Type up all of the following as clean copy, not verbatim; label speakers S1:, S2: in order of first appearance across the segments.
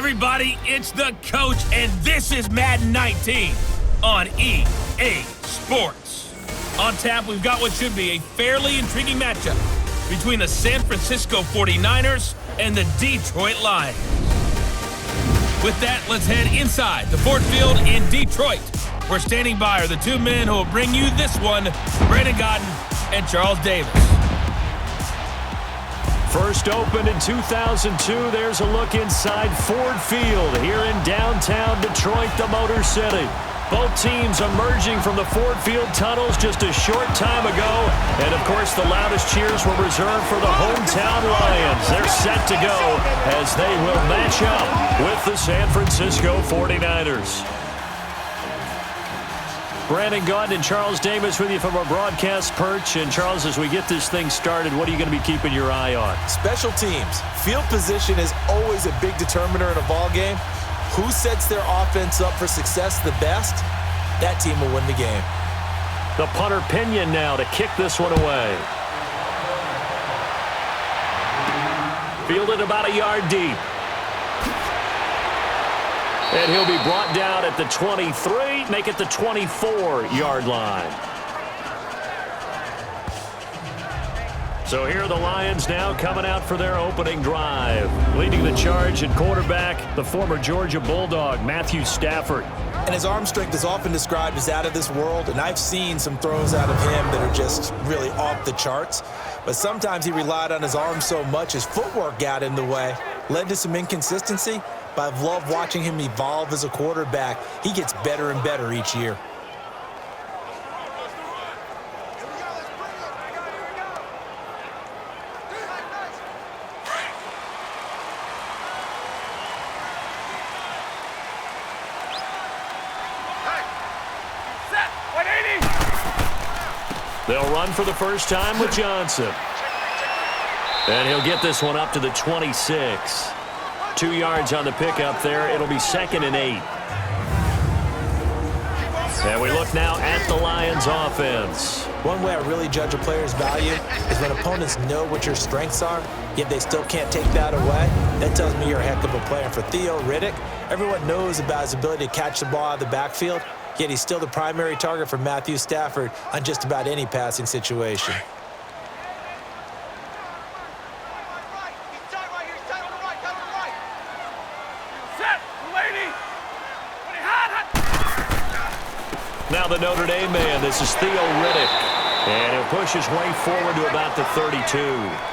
S1: everybody, it's the coach, and this is Madden 19 on EA Sports. On tap, we've got what should be a fairly intriguing matchup between the San Francisco 49ers and the Detroit Lions. With that, let's head inside the Ford Field in Detroit. We're standing by are the two men who will bring you this one, Brandon Godden and Charles Davis.
S2: First opened in 2002, there's a look inside Ford Field here in downtown Detroit, the Motor City. Both teams emerging from the Ford Field tunnels just a short time ago. And, of course, the loudest cheers were reserved for the hometown Lions. They're set to go as they will match up with the San Francisco 49ers. Brandon Gaudin and Charles Davis with you from our broadcast perch. And, Charles, as we get this thing started, what are you going to be keeping your eye on?
S3: Special teams. Field position is always a big determiner in a ball game. Who sets their offense up for success the best, that team will win the game.
S2: The punter Pinion now to kick this one away. Fielded about a yard deep. And he'll be brought down at the 23, make it the 24-yard line. So here are the Lions now coming out for their opening drive. Leading the charge at quarterback, the former Georgia Bulldog, Matthew Stafford.
S3: And his arm strength is often described as out of this world, and I've seen some throws out of him that are just really off the charts. But sometimes he relied on his arm so much, his footwork got in the way, led to some inconsistency. But I've loved watching him evolve as a quarterback. He gets better and better each year.
S2: They'll run for the first time with Johnson. And he'll get this one up to the 26. 2 yards on the pickup there. It'll be 2nd and 8. And we look now at the Lions offense.
S3: One way I really judge a player's value is when opponents know what your strengths are, yet they still can't take that away. That tells me you're a heck of a player. For Theo Riddick, everyone knows about his ability to catch the ball out of the backfield, yet he's still the primary target for Matthew Stafford on just about any passing situation.
S2: Now the Notre Dame man, this is Theo Riddick. And he'll push his way forward to about the 32.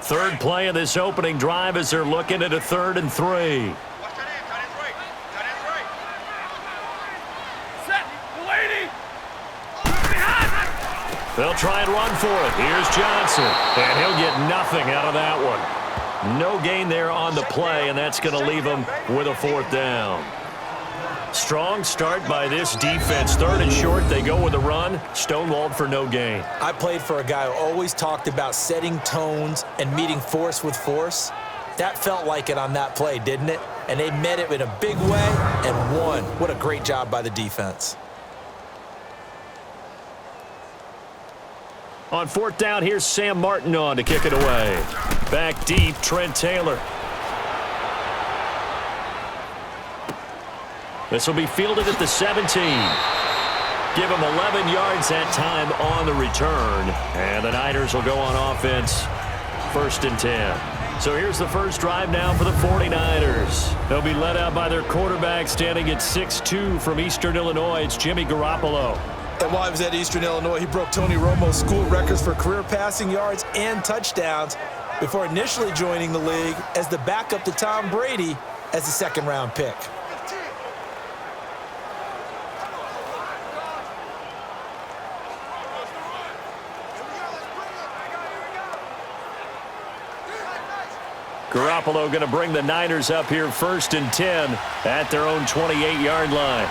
S2: Third play of this opening drive as they're looking at a 3rd and 3. They'll try and run for it. Here's Johnson, and he'll get nothing out of that one. No gain there on the play, and that's going to leave him with a 4th down. Strong start by this defense. 3rd and short, they go with a run. Stonewalled for no gain.
S3: I played for a guy who always talked about setting tones and meeting force with force. That felt like it on that play, didn't it? And they met it in a big way and won. What a great job by the defense.
S2: On 4th down, here's Sam Martin on to kick it away. Back deep, Trent Taylor. This will be fielded at the 17. Give him 11 yards that time on the return. And the Niners will go on offense, 1st and 10. So here's the first drive now for the 49ers. They'll be led out by their quarterback standing at 6'2" from Eastern Illinois. It's Jimmy Garoppolo.
S3: And while he was at Eastern Illinois, he broke Tony Romo's school records for career passing yards and touchdowns before initially joining the league as the backup to Tom Brady as the 2nd-round pick.
S2: Garoppolo going to bring the Niners up here 1st and 10 at their own 28-yard line.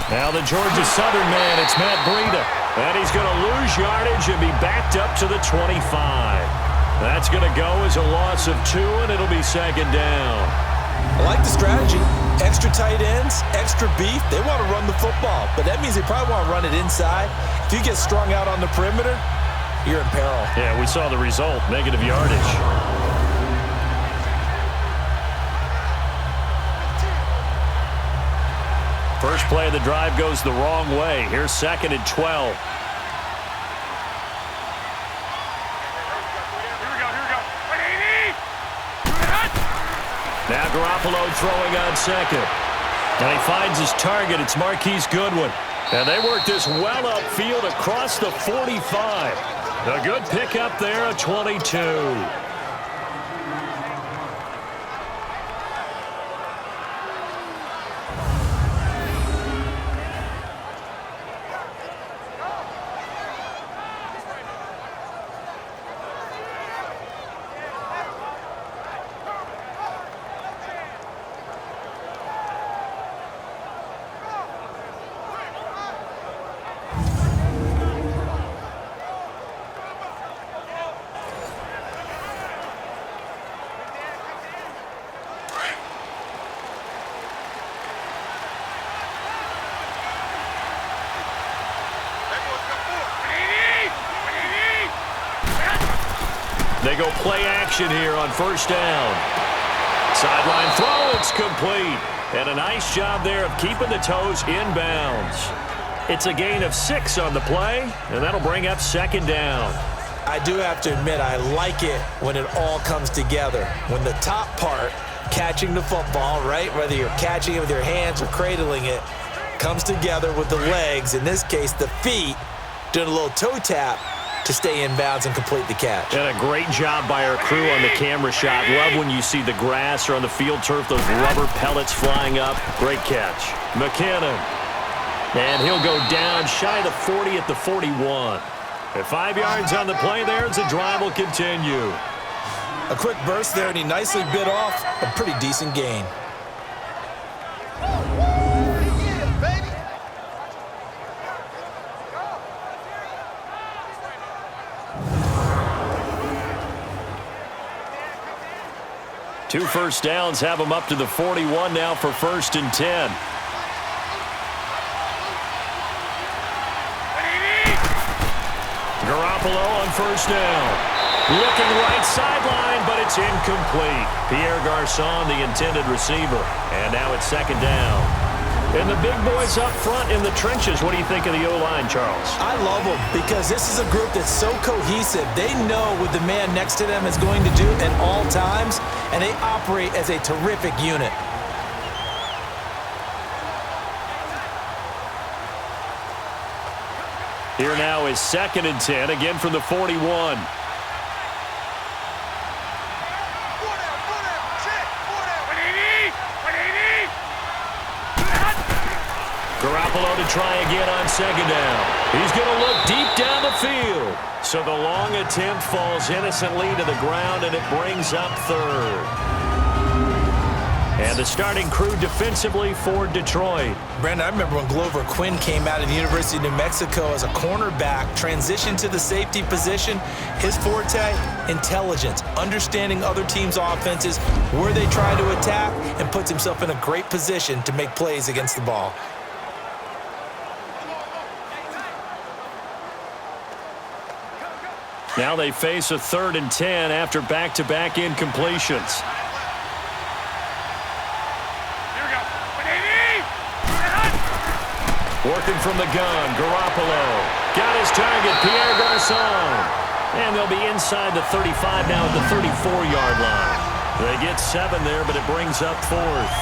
S2: Now the Georgia Southern man, it's Matt Breida. And he's going to lose yardage and be backed up to the 25. That's going to go as a loss of 2, and it'll be 2nd down.
S3: I like the strategy. Extra tight ends, extra beef. They want to run the football, but that means they probably want to run it inside. If you get strung out on the perimeter, you're in peril.
S2: Yeah, we saw the result, negative yardage. First play of the drive goes the wrong way. Here's 2nd and 12. Now Garoppolo throwing on 2nd. And he finds his target. It's Marquise Goodwin. And they work this well upfield across the 45. A good pickup there, a 22. They go play action here on 1st down. Sideline throw, it's complete. And a nice job there of keeping the toes inbounds. It's a gain of 6 on the play, and that'll bring up 2nd down.
S3: I do have to admit, I like it when it all comes together. When the top part, catching the football, right, whether you're catching it with your hands or cradling it, comes together with the legs, in this case the feet, doing a little toe tap to stay in bounds and complete the catch.
S2: And a great job by our crew on the camera shot. Love when you see the grass or on the field turf, those rubber pellets flying up. Great catch. McKinnon. And he'll go down shy of the 40 at the 41. At 5 yards on the play there, as the drive will continue.
S3: A quick burst there, and he nicely bit off a pretty decent gain.
S2: Two first downs have him up to the 41 now for 1st and 10. Garoppolo on 1st down. Looking right sideline, but it's incomplete. Pierre Garçon, the intended receiver. And now it's 2nd down. And the big boys up front in the trenches. What do you think of the O-line, Charles?
S3: I love them because this is a group that's so cohesive. They know what the man next to them is going to do at all times, and they operate as a terrific unit.
S2: Here now is 2nd and 10, again from the 41. Garoppolo to try again on 2nd down. He's going to look deep down the field. So the long attempt falls innocently to the ground, and it brings up 3rd. And the starting crew defensively for Detroit.
S3: Brandon, I remember when Glover Quinn came out of the University of New Mexico as a cornerback, transitioned to the safety position. His forte, intelligence, understanding other teams' offenses, where they try to attack, and puts himself in a great position to make plays against the ball.
S2: Now they face a 3rd and 10 after back-to-back incompletions. Working from the gun, Garoppolo. Got his target, Pierre Garçon. And they'll be inside the 35 now at the 34-yard line. They get 7 there, but it brings up 4th.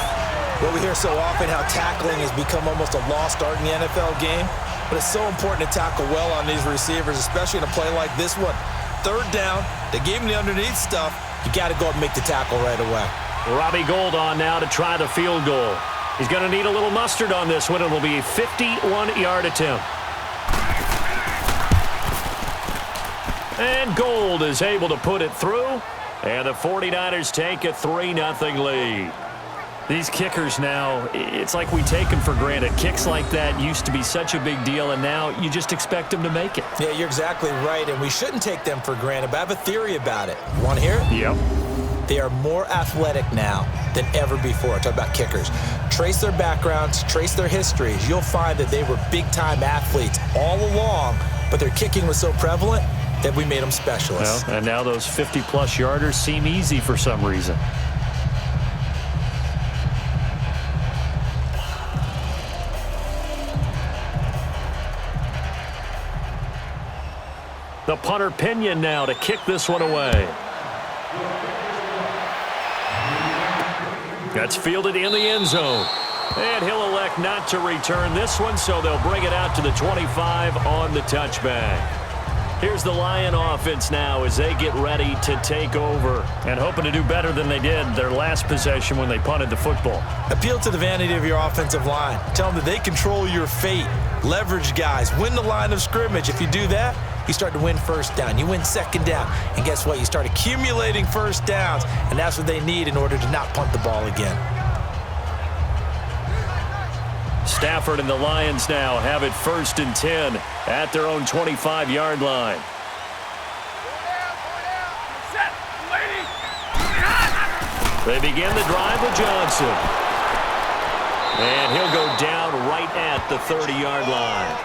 S3: Well, we hear so often how tackling has become almost a lost art in the NFL game. But it's so important to tackle well on these receivers, especially in a play like this one. 3rd down, they gave him the underneath stuff. You got to go up and make the tackle right away.
S2: Robbie Gould on now to try the field goal. He's going to need a little mustard on this one. It'll be a 51-yard attempt. And Gold is able to put it through. And the 49ers take a 3-0 lead. These kickers now, it's like we take them for granted. Kicks like that used to be such a big deal, and now you just expect them to make it.
S3: Yeah, you're exactly right, and we shouldn't take them for granted, but I have a theory about it. You want to hear it?
S2: Yep.
S3: They are more athletic now than ever before. Talk about kickers. Trace their backgrounds, trace their histories. You'll find that they were big-time athletes all along, but their kicking was so prevalent that we made them specialists.
S2: Well, and now those 50-plus yarders seem easy for some reason. The punter Pinion now to kick this one away. That's fielded in the end zone. And he'll elect not to return this one, so they'll bring it out to the 25 on the touchback. Here's the Lion offense now as they get ready to take over and hoping to do better than they did their last possession when they punted the football.
S3: Appeal to the vanity of your offensive line. Tell them that they control your fate. Leverage guys. Win the line of scrimmage. If you do that, you start to win first down. You win second down. And guess what? You start accumulating first downs, and that's what they need in order to not punt the ball again.
S2: Stafford and the Lions now have it 1st and 10 at their own 25-yard line. They begin the drive with Johnson. And he'll go down right at the 30-yard line.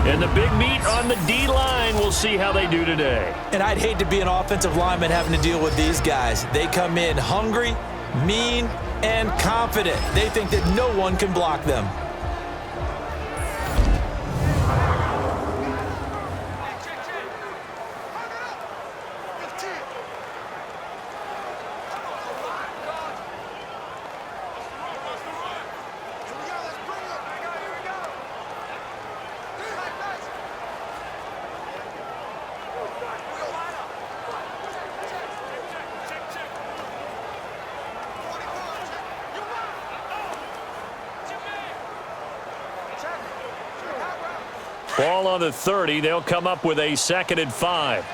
S2: And the big meet on the D-line. We'll see how they do today.
S3: And I'd hate to be an offensive lineman having to deal with these guys. They come in hungry, mean, and confident. They think that no one can block them.
S2: Ball on the 30. They'll come up with a 2nd and 5.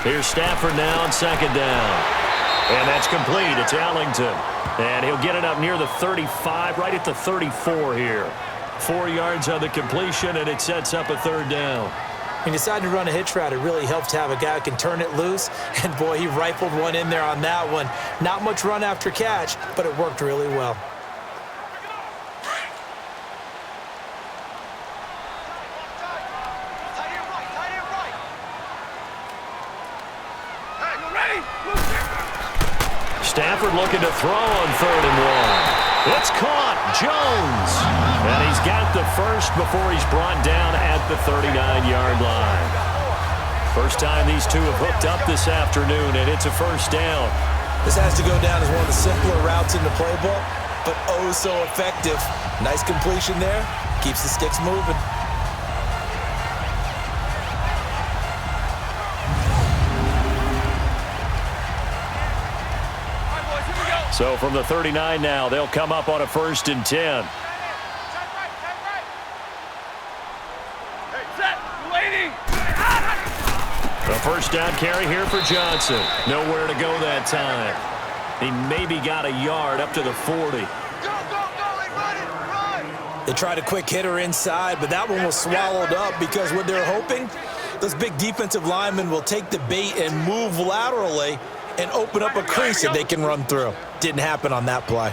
S2: Here's Stafford now on 2nd down. And that's complete. It's Ellington. And he'll get it up near the 35, right at the 34 here. 4 yards on the completion, and it sets up a 3rd down.
S3: When you decide to run a hitch route, it really helps to have a guy who can turn it loose. And, boy, he rifled one in there on that one. Not much run after catch, but it worked really well.
S2: Stafford looking to throw on 3rd and 1. It's caught. Jones. And he's got the first before he's brought down at the 39-yard line. First time these two have hooked up this afternoon, and it's a 1st down.
S3: This has to go down as one of the simpler routes in the playbook, but oh so effective. Nice completion there. Keeps the sticks moving.
S2: So from the 39 now, they'll come up on a 1st and 10. A 1st down carry here for Johnson. Nowhere to go that time. He maybe got a yard up to the 40.
S3: They tried a quick hitter inside, but that one was swallowed up because what they're hoping, those big defensive linemen will take the bait and move laterally and open up a crease that they can run through. Didn't happen on that play.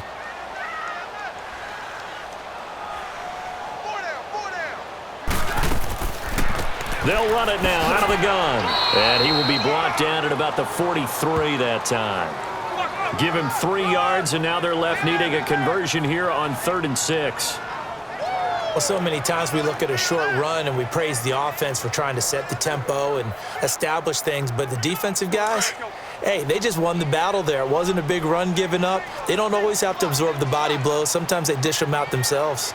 S2: They'll run it now out of the gun. And he will be brought down at about the 43 that time. Give him 3 yards, and now they're left needing a conversion here on 3rd and 6.
S3: Well, so many times we look at a short run and we praise the offense for trying to set the tempo and establish things, but the defensive guys, hey, they just won the battle there. It wasn't a big run given up. They don't always have to absorb the body blows. Sometimes they dish them out themselves.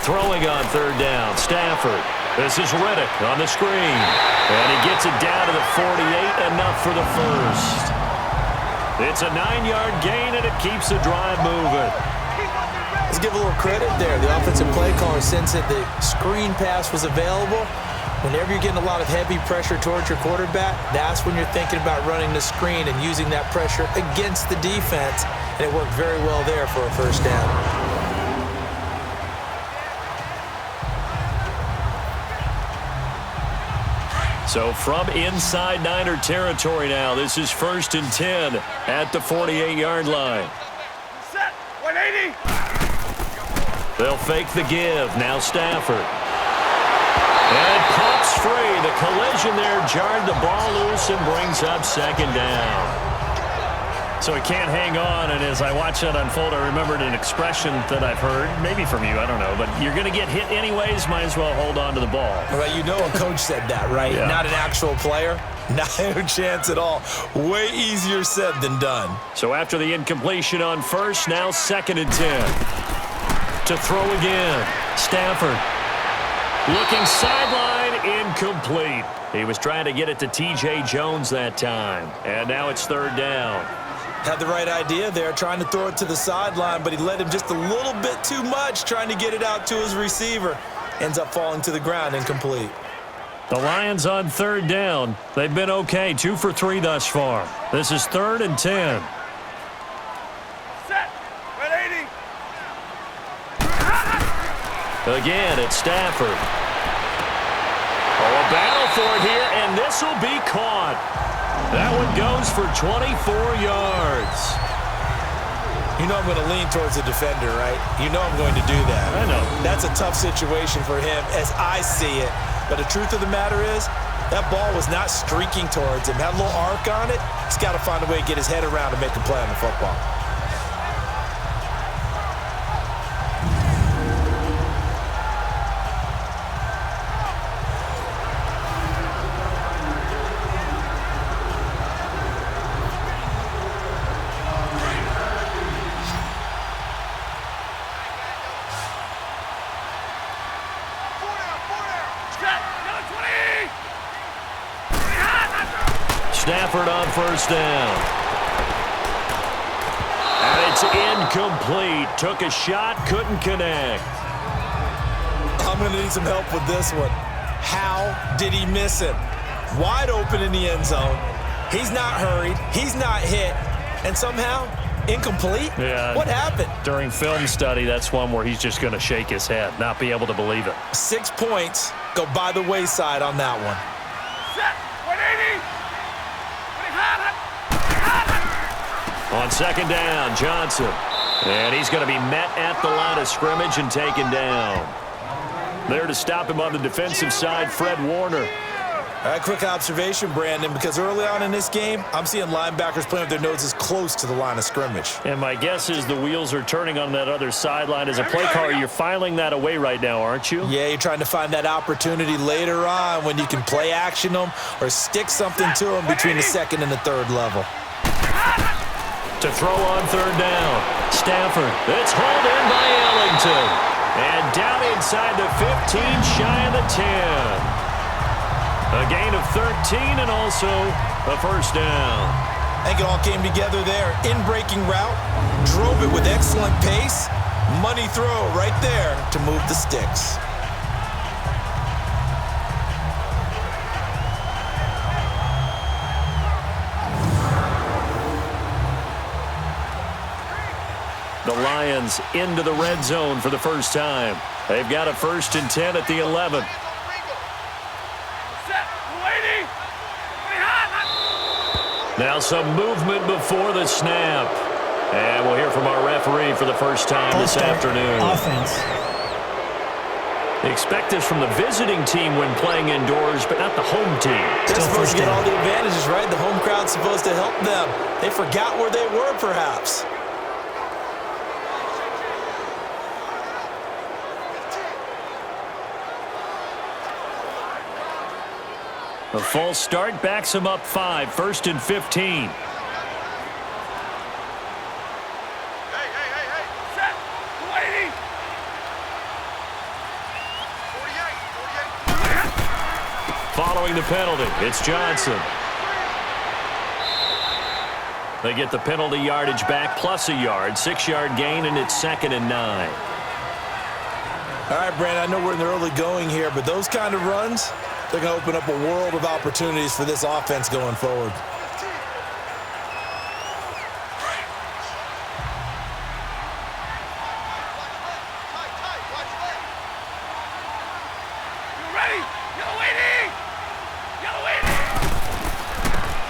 S2: Throwing on 3rd down, Stafford. This is Reddick on the screen. And he gets it down to the 48, enough for the 1st. It's a 9-yard gain, and it keeps the drive moving.
S3: Let's give a little credit there. The offensive play caller sensed that the screen pass was available. Whenever you're getting a lot of heavy pressure towards your quarterback, that's when you're thinking about running the screen and using that pressure against the defense. And it worked very well there for a first down.
S2: So from inside Niner territory now, this is 1st and 10 at the 48-yard line.
S4: Set, 180.
S2: They'll fake the give. Now Stafford. And it pops free. The collision there jarred the ball loose and brings up 2nd down. So he can't hang on, and as I watch that unfold, I remembered an expression that I've heard, maybe from you, I don't know, but you're going to get hit anyways, might as well hold on to the ball.
S3: Well, you know a coach said that, right?
S2: Yeah. Not
S3: an actual player. Not a chance at all. Way easier said than done.
S2: So after the incompletion on first, now 2nd and 10. To throw again. Stafford. Looking sideline, incomplete. He was trying to get it to T.J. Jones that time. And now it's 3rd down.
S3: Had the right idea there, trying to throw it to the sideline, but he let him just a little bit too much, trying to get it out to his receiver. Ends up falling to the ground, incomplete.
S2: The Lions on 3rd down. They've been okay, 2 for 3 thus far. This is 3rd and 10.
S4: Set, 180.
S2: Again, it's Stafford. Oh, a battle for it here, and this will be caught. That one goes for 24 yards.
S3: You know I'm going to lean towards the defender, right? You know I'm going to do that.
S2: I know.
S3: That's a tough situation for him as I see it. But the truth of the matter is, that ball was not streaking towards him. Had a little arc on it. He's got to find a way to get his head around and make a play on the football.
S2: Stafford on 1st down. And it's incomplete. Took a shot, couldn't connect.
S3: I'm going to need some help with this one. How did he miss him? Wide open in the end zone. He's not hurried. He's not hit. And somehow, incomplete?
S2: Yeah.
S3: What happened?
S2: During film study, that's one where he's just going to shake his head, not be able to believe it.
S3: 6 points go by the wayside on that one.
S4: Set, 180.
S2: On 2nd down, Johnson. And he's going to be met at the line of scrimmage and taken down. There to stop him on the defensive side, Fred Warner.
S3: All right, quick observation, Brandon, because early on in this game, I'm seeing linebackers playing with their noses close to the line of scrimmage.
S2: And my guess is the wheels are turning on that other sideline. As a play caller, you're filing that away right now, aren't you?
S3: Yeah, you're trying to find that opportunity later on when you can play action them or stick something to them between the 2nd and the 3rd level.
S2: To throw on 3rd down, Stafford. It's hauled in by Ellington. And down inside the 15, shy of the 10. A gain of 13 and also a 1st down.
S3: I think it all came together there. In-breaking route, drove it with excellent pace. Money throw right there to move the sticks.
S2: The Lions into the red zone for the first time. They've got a 1st and 10 at the 11. Now some movement before the snap. And we'll hear from our referee for the first time this afternoon.
S5: Offense.
S2: They expect this from the visiting team when playing indoors, but not the home team.
S3: They're
S5: Still
S3: supposed to
S5: first
S3: get
S5: down.
S3: all the advantages, right? The home crowd's supposed to help them. They forgot where they were, perhaps.
S2: A false start backs him up 5, 1st and 15.
S4: Set, 180. 48.
S2: Following the penalty, it's Johnson. They get the penalty yardage back plus a yard, 6-yard gain, and it's 2nd and 9.
S3: All right, Brandon, I know we're in the early going here, but those kind of runs, they're going to open up a world of opportunities for this offense going forward.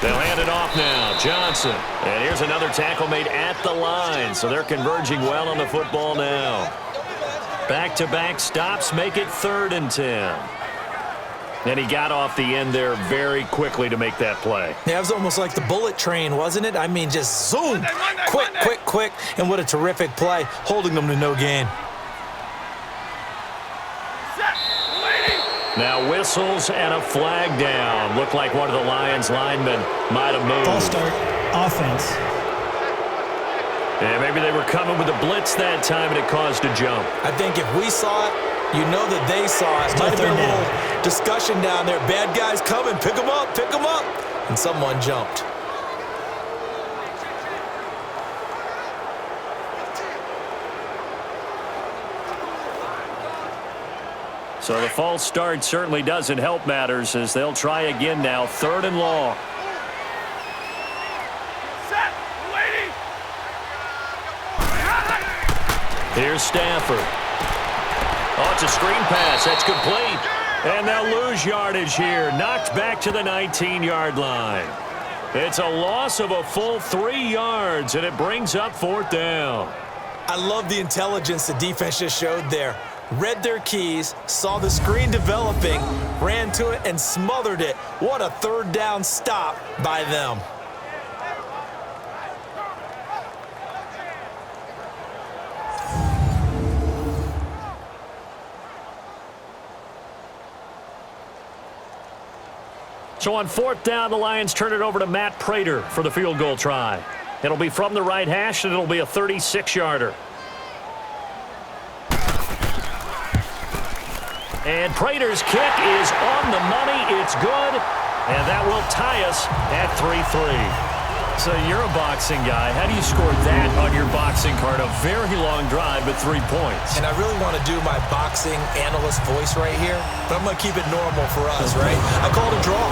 S2: They'll hand it off now. Johnson. And here's another tackle made at the line, so they're converging well on the football now. Back-to-back stops make it 3rd and 10. And he got off the end there very quickly to make that play.
S3: Yeah, it was almost like the bullet train, wasn't it? I mean, just zoom. Quick. And what a terrific play, holding them to no gain.
S2: Now whistles and a flag down. Looked like one of the Lions linemen might have moved.
S5: False start, offense.
S2: Yeah, maybe they were coming with a blitz that time and it caused a jump.
S3: I think if we saw it, you know that they saw it. Might have been a little discussion down there. Bad guys coming, pick them up. And someone jumped.
S2: So the false start certainly doesn't help matters as they'll try again now, 3rd and long. Here's Stafford. Oh, it's a screen pass. That's complete. And they'll lose yardage here. Knocked back to the 19-yard line. It's a loss of a full 3 yards, and it brings up 4th down.
S3: I love the intelligence the defense just showed there. Read their keys, saw the screen developing, ran to it, and smothered it. What a 3rd down stop by them.
S2: So on 4th down, the Lions turn it over to Matt Prater for the field goal try. It'll be from the right hash, and it'll be a 36-yarder. And Prater's kick is on the money. It's good, and that will tie us at 3-3. So you're a boxing guy. How do you score that on your boxing card? A very long drive, but 3 points.
S3: And I really want to do my boxing analyst voice right here, but I'm going to keep it normal for us, right? I call it a draw.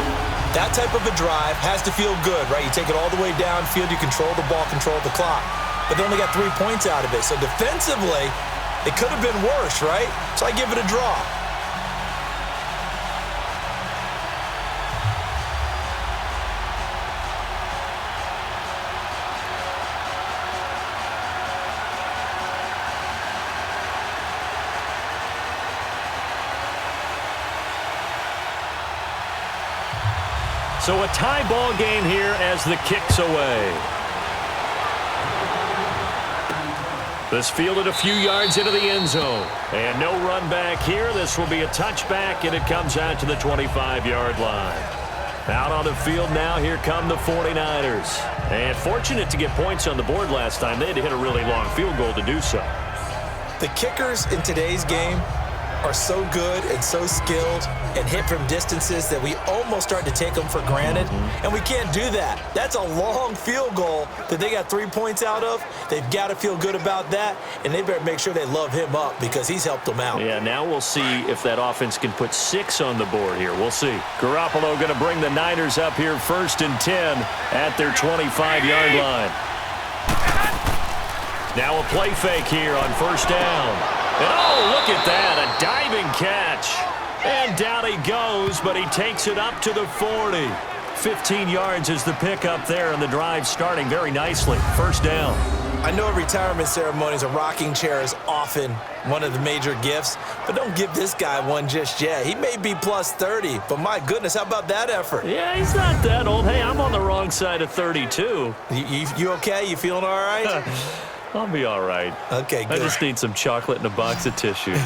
S3: That type of a drive has to feel good, right? You take it all the way downfield, you control the ball, control the clock. But they only got 3 points out of it. So defensively, it could have been worse, right? So I give it a draw.
S2: So a tie ball game here as the kick's away. This fielded a few yards into the end zone. And no run back here. This will be a touchback, and it comes out to the 25-yard line. Out on the field now, here come the 49ers. And fortunate to get points on the board last time. They had to hit a really long field goal to do so.
S3: The kickers in today's game are so good and so skilled and hit from distances that we almost start to take them for granted, and we can't do that. That's a long field goal that they got 3 points out of. They've got to feel good about that, and they better make sure they love him up because he's helped them out.
S2: Yeah, now we'll see if that offense can put 6 on the board here. We'll see. Garoppolo going to bring the Niners up here 1st and 10 at their 25-yard line. Now a play fake here on 1st down. And oh, look at that, a diving catch. And down he goes, but he takes it up to the 40. 15 yards is the pickup there, and the drive starting very nicely. 1st down.
S3: I know at retirement ceremonies, a rocking chair is often one of the major gifts, but don't give this guy one just yet. He may be plus 30, but my goodness, how about that effort?
S2: Yeah, he's not that old. Hey, I'm on the wrong side of 32.
S3: You okay? You feeling all right?
S2: I'll be all right.
S3: Okay, good.
S2: I just need some chocolate and a box of tissues.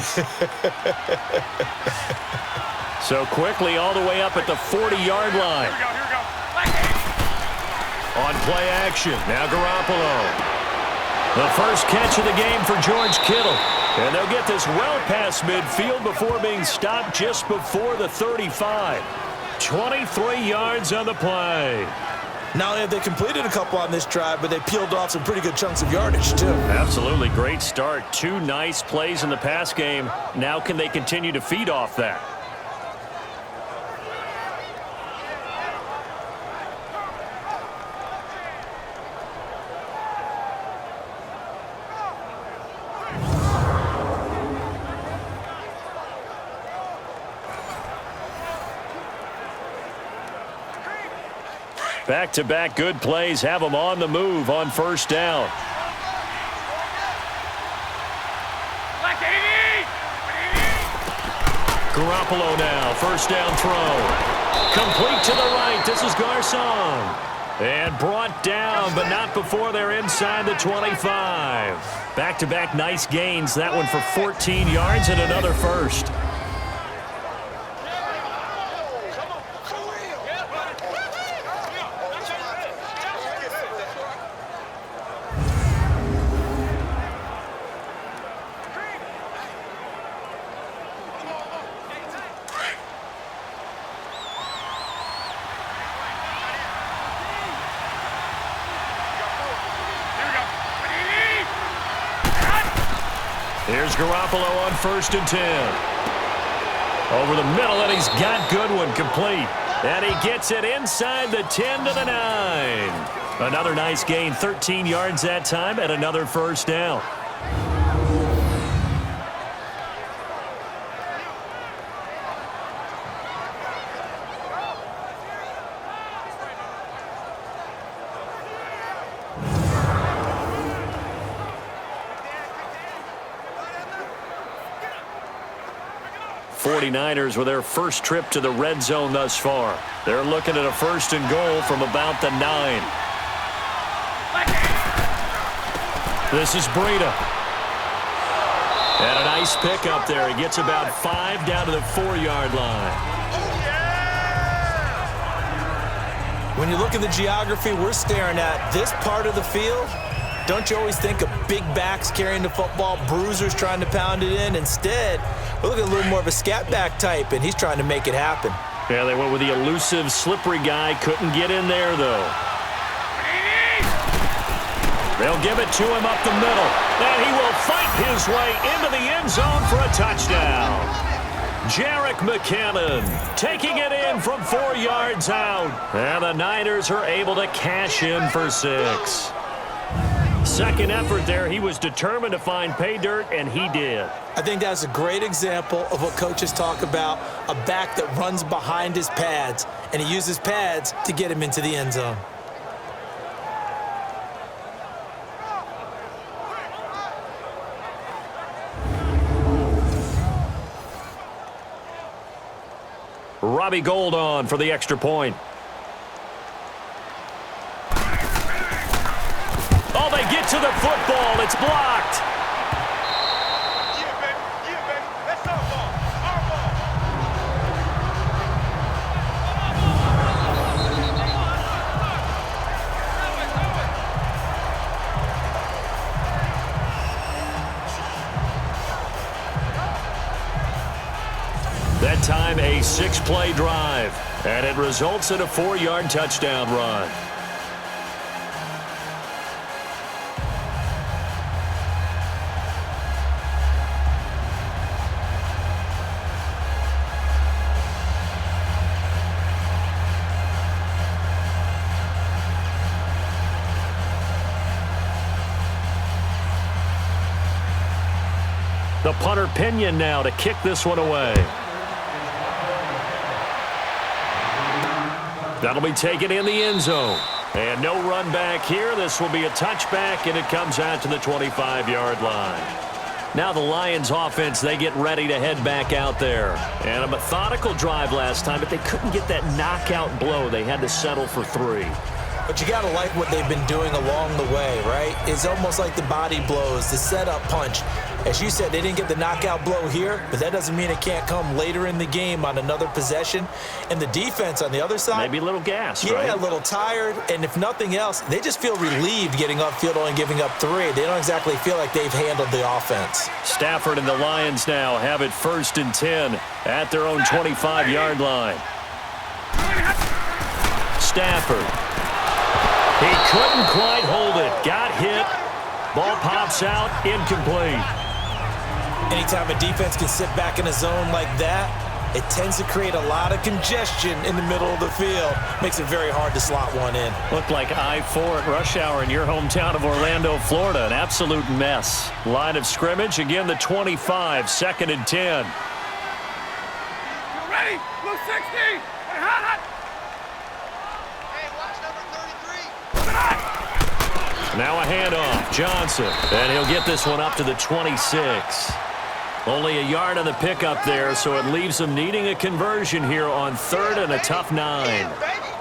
S2: So quickly all the way up at the 40-yard line.
S4: Here we go.
S2: On play action, now Garoppolo. The first catch of the game for George Kittle. And they'll get this well past midfield before being stopped just before the 35. 23 yards on the play.
S3: Not only have they completed a couple on this drive, but they peeled off some pretty good chunks of yardage, too.
S2: Absolutely great start. 2 nice plays in the pass game. Now can they continue to feed off that? Back-to-back good plays have them on the move on first down. Garoppolo now, first down throw. Complete to the right. This is Garcon. And brought down, but not before they're inside the 25. Back-to-back nice gains. That one for 14 yards and another first. Here's Garoppolo on first and 10. Over the middle, and he's got Goodwin complete. And he gets it inside the 10 to the 9. Another nice gain, 13 yards that time, and another first down. '49ers with their first trip to the red zone thus far. They're looking at a first and goal from about the 9. This is Breida. And a nice pick up there. He gets about 5 down to the 4-yard line.
S3: When you look at the geography we're staring at, this part of the field, don't you always think of big backs carrying the football, bruisers trying to pound it in? Instead, we're looking at a little more of a scat back type, and he's trying to make it happen.
S2: Yeah, they went with the elusive, slippery guy. Couldn't get in there, though. They'll give it to him up the middle, and he will fight his way into the end zone for a touchdown. Jerick McKinnon taking it in from 4 yards out. And the Niners are able to cash in for 6. Second effort there, he was determined to find pay dirt, and he did.
S3: I think that's a great example of what coaches talk about, a back that runs behind his pads, and he uses pads to get him into the end zone.
S2: Robbie Gould on for the extra point. Oh, they get to the football. It's blocked.
S4: Yeah, baby. Yeah, baby. That's our ball. Our ball.
S2: That time a 6-play drive, and it results in a 4-yard touchdown run. The punter Pinion now to kick this one away. That'll be taken in the end zone. And no run back here. This will be a touchback, and it comes out to the 25-yard line. Now the Lions offense, they get ready to head back out there. And a methodical drive last time, but they couldn't get that knockout blow. They had to settle for 3.
S3: But you got to like what they've been doing along the way, right? It's almost like the body blows, the setup punch. As you said, they didn't get the knockout blow here, but that doesn't mean it can't come later in the game on another possession. And the defense on the other side,
S2: maybe a little gas,
S3: yeah,
S2: right?
S3: a little tired. And if nothing else, they just feel relieved getting upfield only giving up 3. They don't exactly feel like they've handled the offense.
S2: Stafford and the Lions now have it first and 10 at their own 25-yard line. Stafford. He couldn't quite hold it. Got hit. Ball pops out. Incomplete.
S3: Anytime a defense can sit back in a zone like that, it tends to create a lot of congestion in the middle of the field. Makes it very hard to slot one in.
S2: Looked like I-4 at rush hour in your hometown of Orlando, Florida. An absolute mess. Line of scrimmage, again the 25, 2nd and 10.
S4: Ready? Blue 60. Hot. Hey, watch number 33.
S2: Now a handoff. Johnson. And he'll get this one up to the 26. Only a yard on the pickup there, so it leaves them needing a conversion here on 3rd and a tough 9.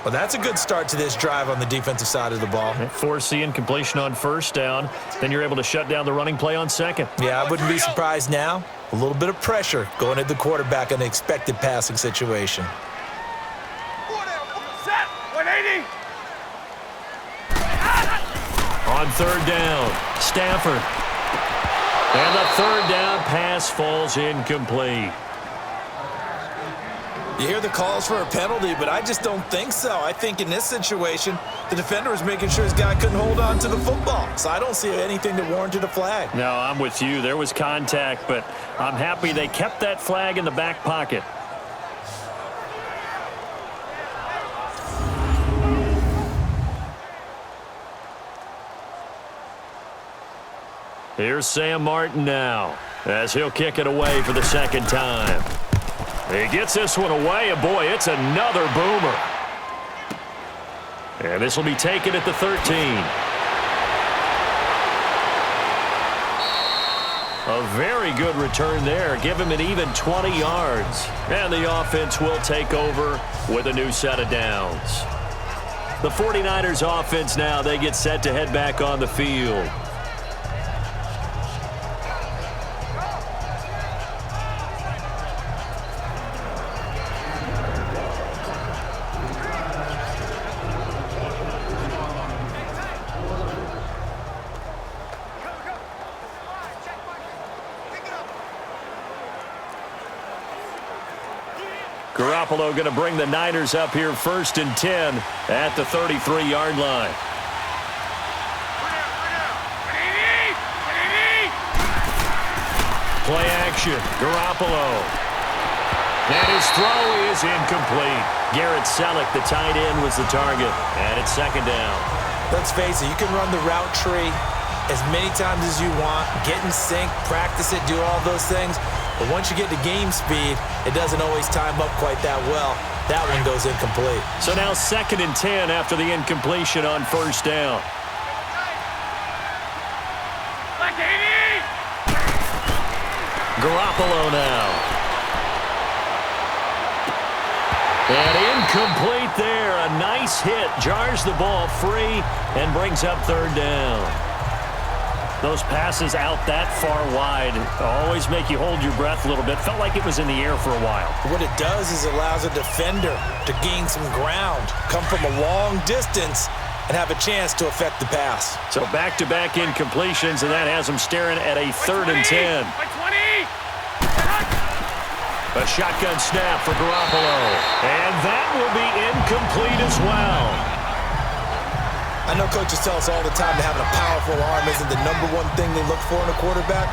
S3: Well, that's a good start to this drive on the defensive side of the ball.
S2: Force the incompletion on 1st down. Then you're able to shut down the running play on 2nd.
S3: Yeah, I wouldn't be surprised now. A little bit of pressure going at the quarterback in an expected passing situation.
S4: Set. 180.
S2: On 3rd down, Stafford. And the 3rd down pass falls incomplete.
S3: You hear the calls for a penalty, but I just don't think so. I think in this situation, the defender was making sure his guy couldn't hold on to the football. So I don't see anything that warranted a flag.
S2: No, I'm with you. There was contact, but I'm happy they kept that flag in the back pocket. Here's Sam Martin now, as he'll kick it away for the 2nd time. He gets this one away, and boy, it's another boomer. And this will be taken at the 13. A very good return there. Give him an even 20 yards. And the offense will take over with a new set of downs. The 49ers offense now, they get set to head back on the field. Garoppolo going to bring the Niners up here 1st and 10 at the 33-yard line. Play action. Garoppolo. And his throw is incomplete. Garrett Selleck, the tight end, was the target. And it's 2nd down.
S3: Let's face it, you can run the route tree as many times as you want, get in sync, practice it, do all those things. But once you get to game speed, it doesn't always time up quite that well. That one goes incomplete.
S2: So now 2nd and 10 after the incompletion on 1st down. Garoppolo now. And incomplete there. A nice hit. Jars the ball free and brings up 3rd down. Those passes out that far wide always make you hold your breath a little bit. Felt like it was in the air for a while.
S3: What it does is it allows a defender to gain some ground, come from a long distance, and have a chance to affect the pass.
S2: So back-to-back incompletions, and that has them staring at a 3rd and 10. A shotgun snap for Garoppolo. And that will be incomplete as well.
S3: I know coaches tell us all the time that having a powerful arm isn't the #1 thing they look for in a quarterback.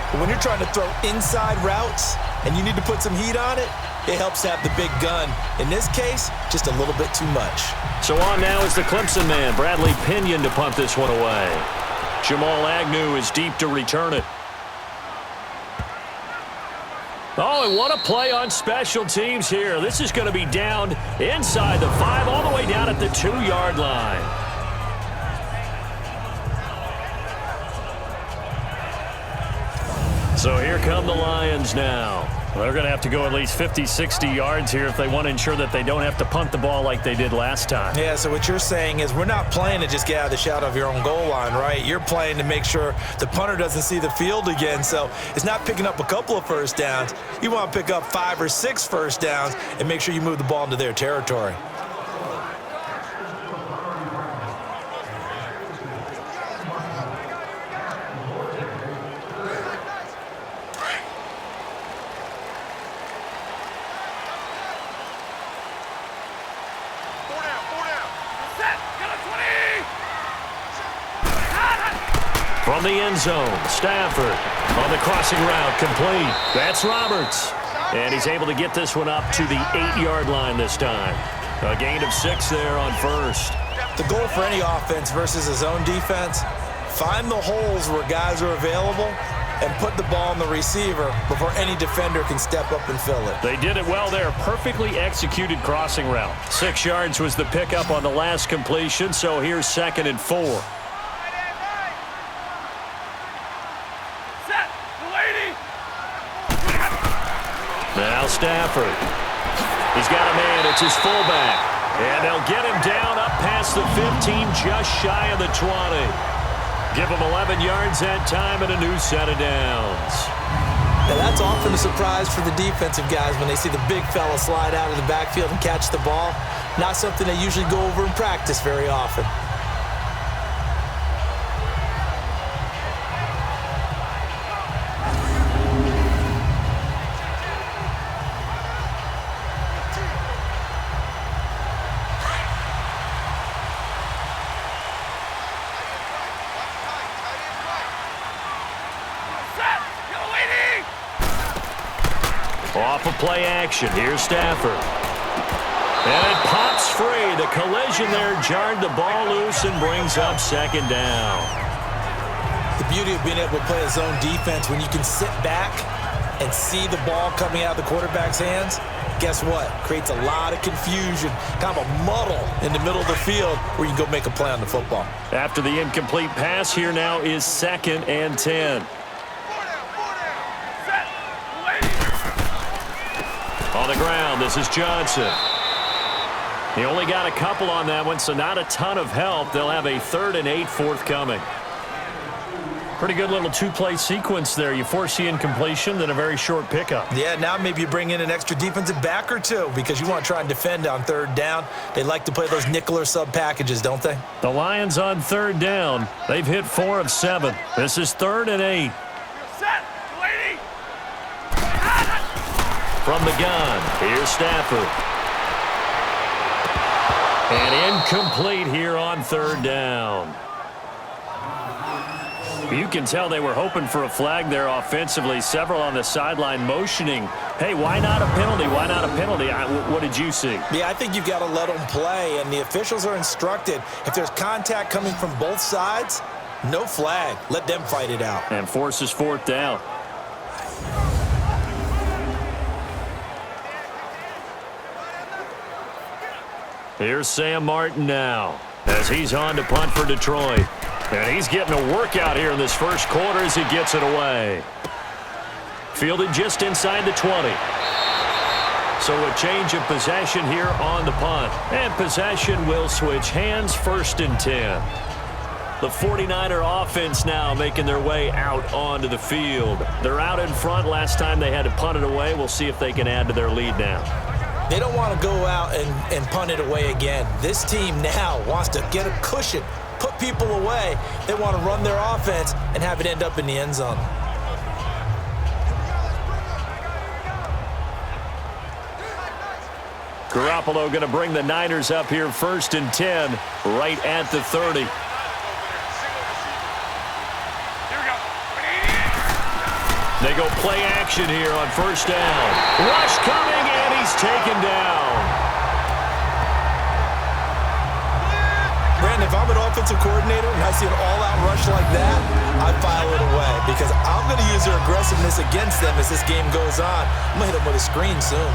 S3: But when you're trying to throw inside routes and you need to put some heat on it, it helps to have the big gun. In this case, just a little bit too much.
S2: So on now is the Clemson man, Bradley Pinion, to punt this one away. Jamal Agnew is deep to return it. Oh, and what a play on special teams here. This is going to be down inside the 5, all the way down at the 2-yard line. So here come the Lions now. They're going to have to go at least 50, 60 yards here if they want to ensure that they don't have to punt the ball like they did last time.
S3: Yeah, so what you're saying is we're not playing to just get out of the shadow of your own goal line, right? You're playing to make sure the punter doesn't see the field again. So it's not picking up a couple of first downs. You want to pick up 5 or 6 first downs and make sure you move the ball into their territory.
S2: From the end zone, Stafford on the crossing route, complete. That's Roberts. And he's able to get this one up to the 8-yard line this time. A gain of 6 there on first.
S3: The goal for any offense versus a zone defense, find the holes where guys are available and put the ball on the receiver before any defender can step up and fill it.
S2: They did it well there. Perfectly executed crossing route. 6 yards was the pickup on the last completion, so here's 2nd and 4. Now Stafford. He's got a man. It's his fullback. And they'll get him down up past the 15, just shy of the 20. Give him 11 yards that time and a new set of downs.
S3: Now that's often a surprise for the defensive guys when they see the big fella slide out of the backfield and catch the ball. Not something they usually go over in practice very often.
S2: Off of play action. Here's Stafford. And it pops free. The collision there jarred the ball loose and brings up 2nd down.
S3: The beauty of being able to play a zone defense when you can sit back and see the ball coming out of the quarterback's hands, guess what? Creates a lot of confusion, kind of a muddle in the middle of the field where you can go make a play on the football.
S2: After the incomplete pass, here now is 2nd and 10. On the ground, this is Johnson. He only got a couple on that one, so not a ton of help. They'll have a 3rd and 8 forthcoming. Pretty good little 2-play sequence there. You force the incompletion, then a very short pickup.
S3: Yeah, now maybe you bring in an extra defensive back or two because you want to try and defend on 3rd down. They like to play those nickel or sub packages, don't they?
S2: The Lions on 3rd down. They've hit 4 of 7. This is 3rd and 8. From the gun, here's Stafford. And incomplete here on 3rd down. You can tell they were hoping for a flag there offensively. Several on the sideline motioning, hey, why not a penalty? Why not a penalty? What did you see?
S3: Yeah, I think you've got to let them play, and the officials are instructed. If there's contact coming from both sides, no flag. Let them fight it out.
S2: And forces 4th down. Here's Sam Martin now as he's on to punt for Detroit. And he's getting a workout here in this first quarter as he gets it away. Fielded just inside the 20. So a change of possession here on the punt. And possession will switch hands, 1st and 10. The 49er offense now making their way out onto the field. They're out in front. Last time they had to punt it away. We'll see if they can add to their lead now.
S3: They don't want to go out and punt it away again. This team now wants to get a cushion, put people away. They want to run their offense and have it end up in the end zone.
S2: Garoppolo going to bring the Niners up here 1st and 10 right at the 30. They go play action here on 1st down. Rush coming, and he's taken down.
S3: Brandon, if I'm an offensive coordinator and I see an all-out rush like that, I file it away because I'm going to use their aggressiveness against them as this game goes on. I'm going to hit them with a screen soon.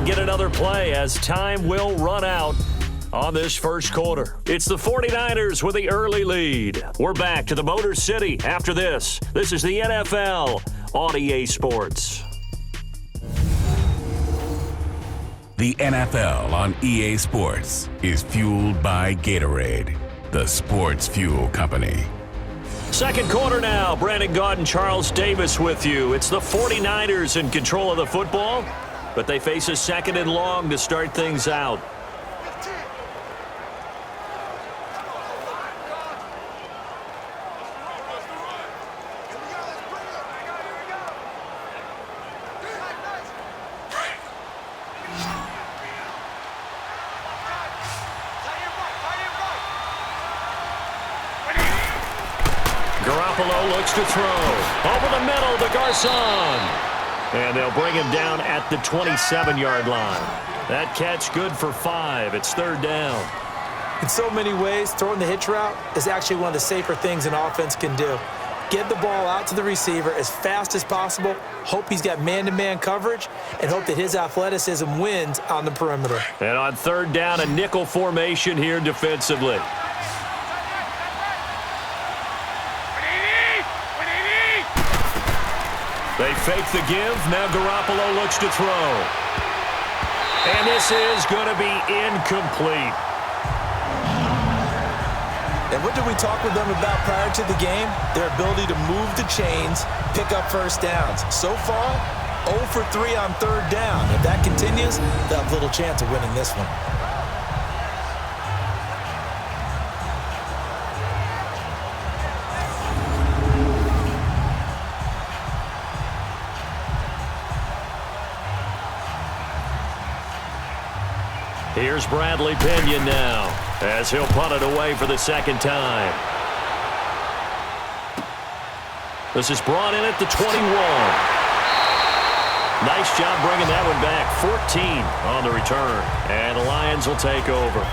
S2: Get another play as time will run out on this first quarter. It's the 49ers with the early lead. We're back to the Motor City after this. This is the NFL on EA Sports.
S5: The NFL on EA Sports is fueled by Gatorade, the sports fuel company.
S2: Second quarter now. Brandon Gaudin, Charles Davis with you. It's the 49ers in control of the football, but they face a 2nd and long to start things out. Garoppolo looks to throw. Over the middle to Garcon. And they'll bring him down at the 27-yard line. That catch good for 5. It's third down.
S3: In so many ways, throwing the hitch route is actually one of the safer things an offense can do. Get the ball out to the receiver as fast as possible, hope he's got man-to-man coverage, and hope that his athleticism wins on the perimeter.
S2: And on third down, a nickel formation here defensively. They fake the give. Now Garoppolo looks to throw. And this is going to be incomplete.
S3: And what did we talk with them about prior to the game? Their ability to move the chains, pick up first downs. So far, 0 for 3 on third down. If that continues, they'll have little chance of winning this one.
S2: Here's Bradley Pinion now, as he'll punt it away for the second time. This is brought in at the 21. Nice job bringing that one back. 14 on the return, and the Lions will take over.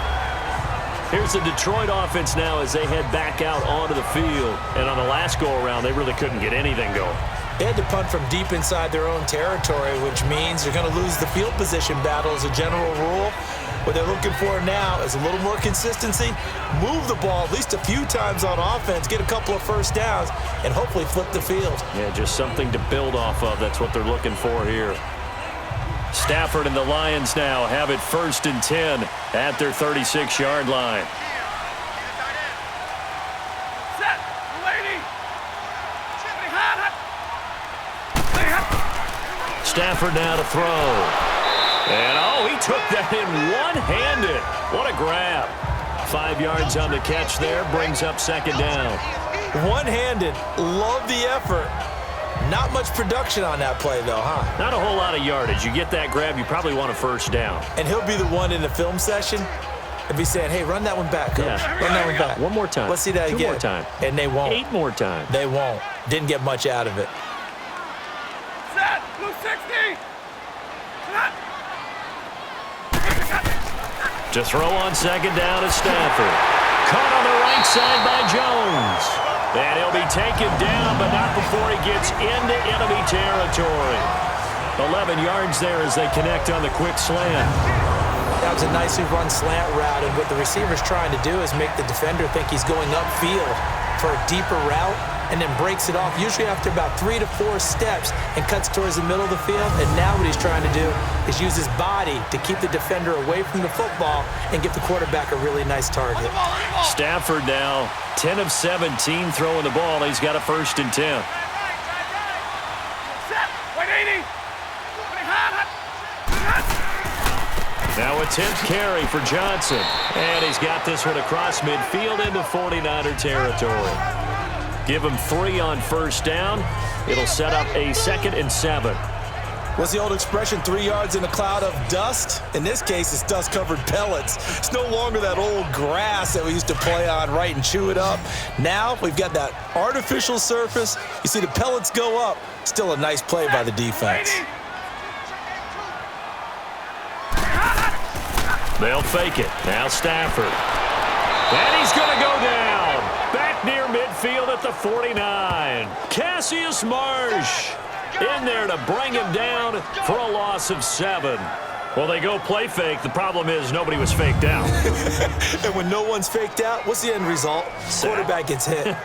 S2: Here's the Detroit offense now as they head back out onto the field. And on the last go-around, they really couldn't get anything going.
S3: They had to punt from deep inside their own territory, which means they're going to lose the field position battle as a general rule. What they're looking for now is a little more consistency, move the ball at least a few times on offense, get a couple of first downs, and hopefully flip the field.
S2: Yeah, just something to build off of. That's what they're looking for here. Stafford and the Lions now have it 1st and 10 at their 36-yard line. Stafford now to throw. And, oh, he took that in one-handed. What a grab. 5 yards on the catch there, brings up second down.
S3: One-handed. Love the effort. Not much production on that play, though, huh?
S2: Not a whole lot of yardage. You get that grab, you probably want a first down.
S3: And he'll be the one in the film session and be saying, hey, run that one back, coach.
S2: Yeah.
S3: Run that one back.
S2: One more time.
S3: Let's see that again.
S2: 2 more times.
S3: And they won't.
S2: 8 more times.
S3: They won't. Didn't get much out of it.
S4: Set, blue 60.
S2: To throw on second down is Stafford. Caught on the right side by Jones. And he'll be taken down, but not before he gets into enemy territory. 11 yards there as they connect on the quick slant.
S3: That was a nicely run slant route, and what the receiver's trying to do is make the defender think he's going upfield for a deeper route, and then breaks it off, usually after about 3 to 4 steps, and cuts towards the middle of the field. And now what he's trying to do is use his body to keep the defender away from the football and give the quarterback a really nice target.
S2: Stafford now 10 of 17 throwing the ball. He's got a 1st and 10. Now a 10th carry for Johnson. And he's got this one across midfield into 49er territory. Give him 3 on first down. It'll set up a 2nd and 7.
S3: What's the old expression, 3 yards in a cloud of dust? In this case, it's dust-covered pellets. It's no longer that old grass that we used to play on, right, and chew it up. Now we've got that artificial surface. You see the pellets go up. Still a nice play by the defense.
S2: They'll fake it. Now Stafford. And he's going to go down. Back near midfield at the 49. Cassius Marsh in there to bring him down for a loss of 7. Well, they go play fake. The problem is nobody was faked out.
S3: And when no one's faked out, what's the end result? Quarterback gets hit.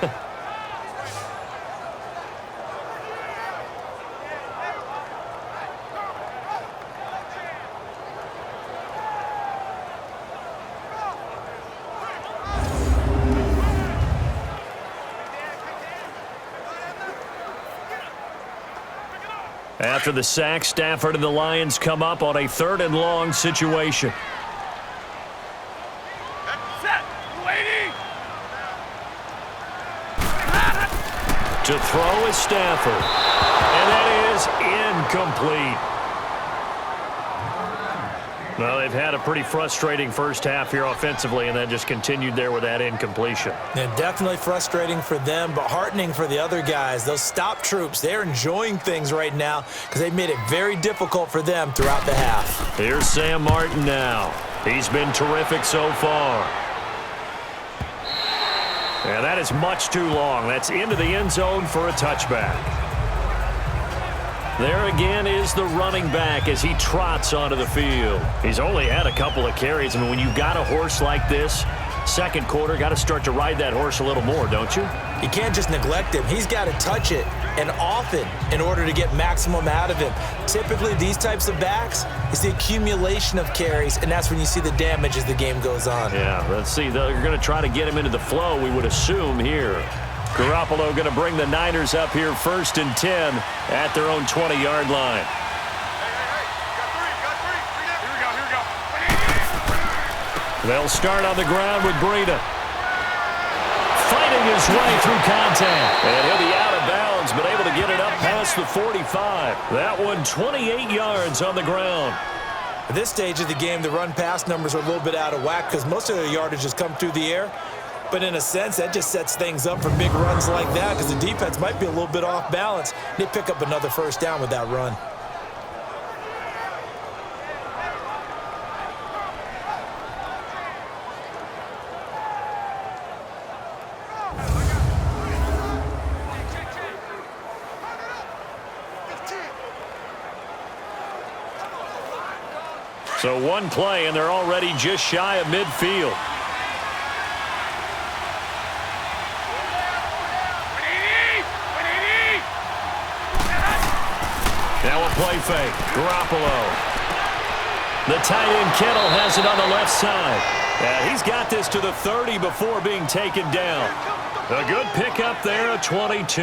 S2: After the sack, Stafford and the Lions come up on a 3rd and long situation. To throw is Stafford. And that is incomplete. Well, they've had a pretty frustrating first half here offensively, and then just continued there with that incompletion.
S3: And definitely frustrating for them, but heartening for the other guys. Those stop troops, they're enjoying things right now because they've made it very difficult for them throughout the half.
S2: Here's Sam Martin now. He's been terrific so far. And that is much too long. That's into the end zone for a touchback. There again is the running back as he trots onto the field. He's only had a couple of carries. I mean, when you've got a horse like this, second quarter, got to start to ride that horse a little more, don't you?
S3: You can't just neglect him. He's got to touch it, and often, in order to get maximum out of him. Typically, these types of backs, it's the accumulation of carries, and that's when you see the damage as the game goes on.
S2: Yeah, let's see. They're going to try to get him into the flow, we would assume, here. Garoppolo going to bring the Niners up here 1st and 10 at their own 20-yard line.
S4: Here we go.
S2: They'll start on the ground with Breida. Fighting his way through contact. And he'll be out of bounds, but able to get it up past the 45. That one 28 yards on the ground.
S3: At this stage of the game, the run-pass numbers are a little bit out of whack because most of their yardage has come through the air. But in a sense, that just sets things up for big runs like that because the defense might be a little bit off balance. They pick up another first down with that run.
S2: So one play, and they're already just shy of midfield. Now a play fake. Garoppolo. The tight end Kittle has it on the left side. And he's got this to the 30 before being taken down. A good pickup there at 22.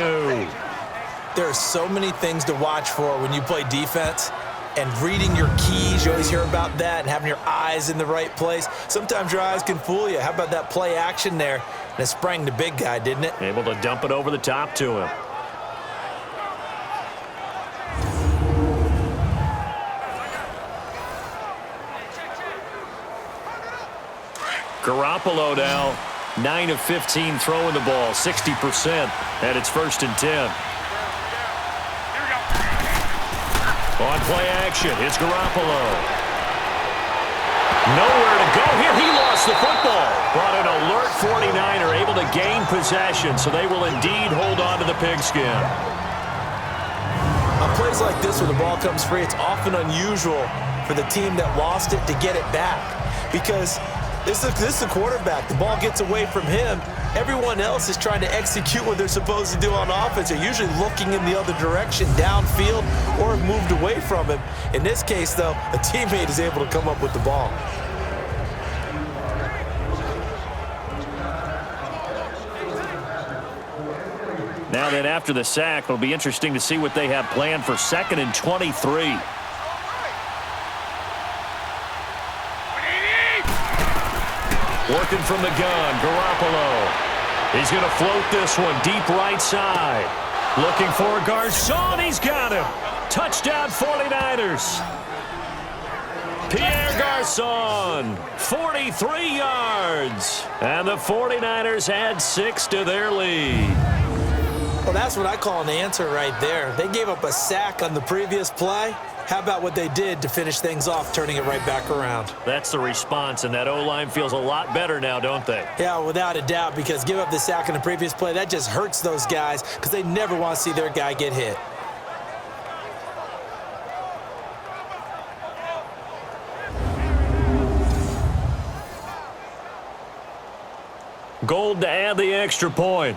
S3: There are so many things to watch for when you play defense. And reading your keys, you always hear about that, and having your eyes in the right place. Sometimes your eyes can fool you. How about that play action there? And it sprang the big guy, didn't it?
S2: Able to dump it over the top to him. Garoppolo now, 9 of 15 throwing the ball, 60%, and it's 1st and 10. On play action, it's Garoppolo. Nowhere to go here. He lost the football. But an alert 49er able to gain possession, so they will indeed hold on to the pigskin.
S3: On plays like this where the ball comes free, it's often unusual for the team that lost it to get it back. Because this is the quarterback. The ball gets away from him. Everyone else is trying to execute what they're supposed to do on offense. They're usually looking in the other direction, downfield, or have moved away from him. In this case, though, a teammate is able to come up with the ball.
S2: Now then, after the sack, it'll be interesting to see what they have planned for 2nd and 23. Working from the gun, Garoppolo. He's going to float this one deep right side. Looking for Garcon. He's got him. Touchdown 49ers. Pierre Garcon, 43 yards. And the 49ers add 6 to their lead.
S3: Well, that's what I call an answer right there. They gave up a sack on the previous play. How about what they did to finish things off, turning it right back around?
S2: That's the response, and that O-line feels a lot better now, don't they?
S3: Yeah, without a doubt, because give up the sack on the previous play, that just hurts those guys because they never want to see their guy get hit.
S2: Gold to add the extra point.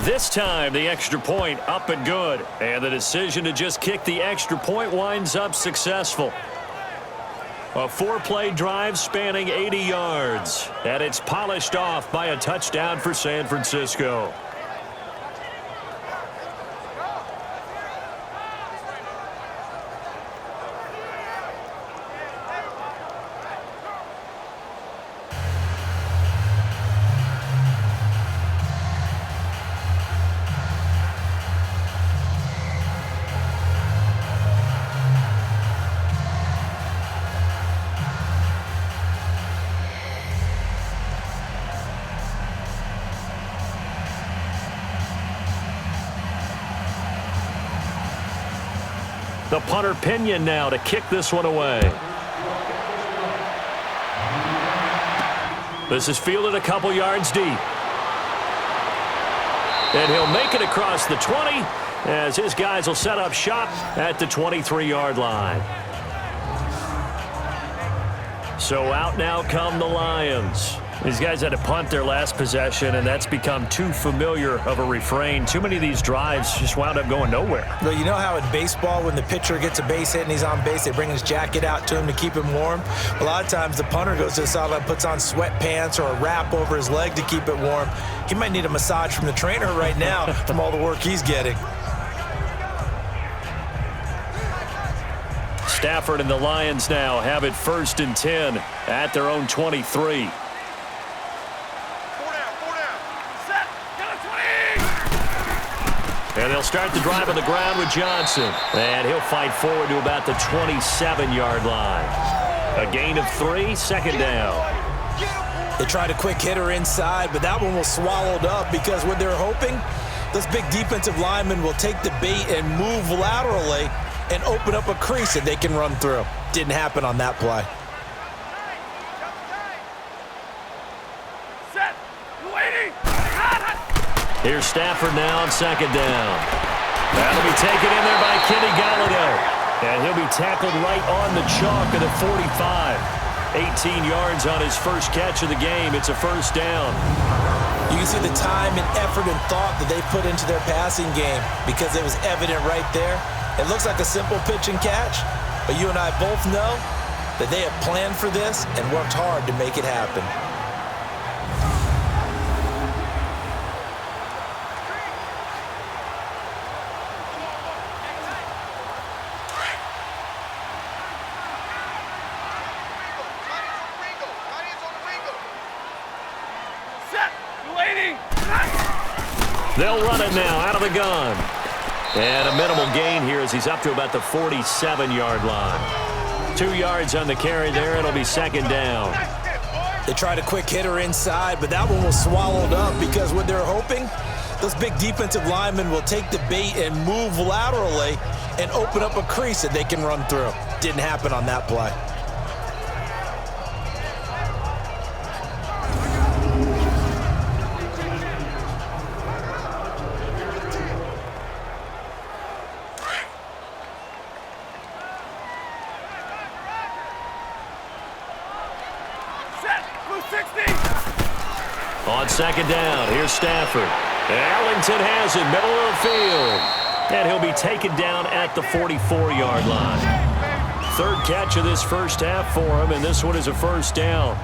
S2: This time, the extra point up and good. And the decision to just kick the extra point winds up successful. A 4-play drive spanning 80 yards. And it's polished off by a touchdown for San Francisco. The punter Pinion now to kick this one away. This is fielded a couple yards deep. And he'll make it across the 20 as his guys will set up shop at the 23-yard line. So out now come the Lions. These guys had to punt their last possession, and that's become too familiar of a refrain. Too many of these drives just wound up going nowhere.
S3: Well, you know how in baseball, when the pitcher gets a base hit and he's on base, they bring his jacket out to him to keep him warm? A lot of times the punter goes to the sideline, puts on sweatpants or a wrap over his leg to keep it warm. He might need a massage from the trainer right now from all the work he's getting.
S2: Stafford and the Lions now have it 1st and 10 at their own 23. And they'll start the drive on the ground with Johnson. And he'll fight forward to about the 27-yard line. A gain of 3, 2nd down.
S3: They tried a quick hitter inside, but that one was swallowed up because what they're hoping, those big defensive linemen will take the bait and move laterally and open up a crease that they can run through. Didn't happen on that play.
S2: Here's Stafford now on 2nd down. That'll be taken in there by Kenny Galladay. And he'll be tackled right on the chalk of the 45. 18 yards on his first catch of the game. It's a 1st down.
S3: You can see the time and effort and thought that they put into their passing game because it was evident right there. It looks like a simple pitch and catch, but you and I both know that they have planned for this and worked hard to make it happen.
S2: They'll run it now out of the gun. And a minimal gain here as he's up to about the 47-yard line. 2 yards on the carry there. It'll be 2nd down.
S3: They tried a quick hitter inside, but that one was swallowed up because what they're hoping, those big defensive linemen will take the bait and move laterally and open up a crease that they can run through. Didn't happen on that play.
S2: On 2nd down, here's Stafford. Ellington has it, middle of the field. And he'll be taken down at the 44-yard line. 3rd catch of this first half for him, and this one is a 1st down.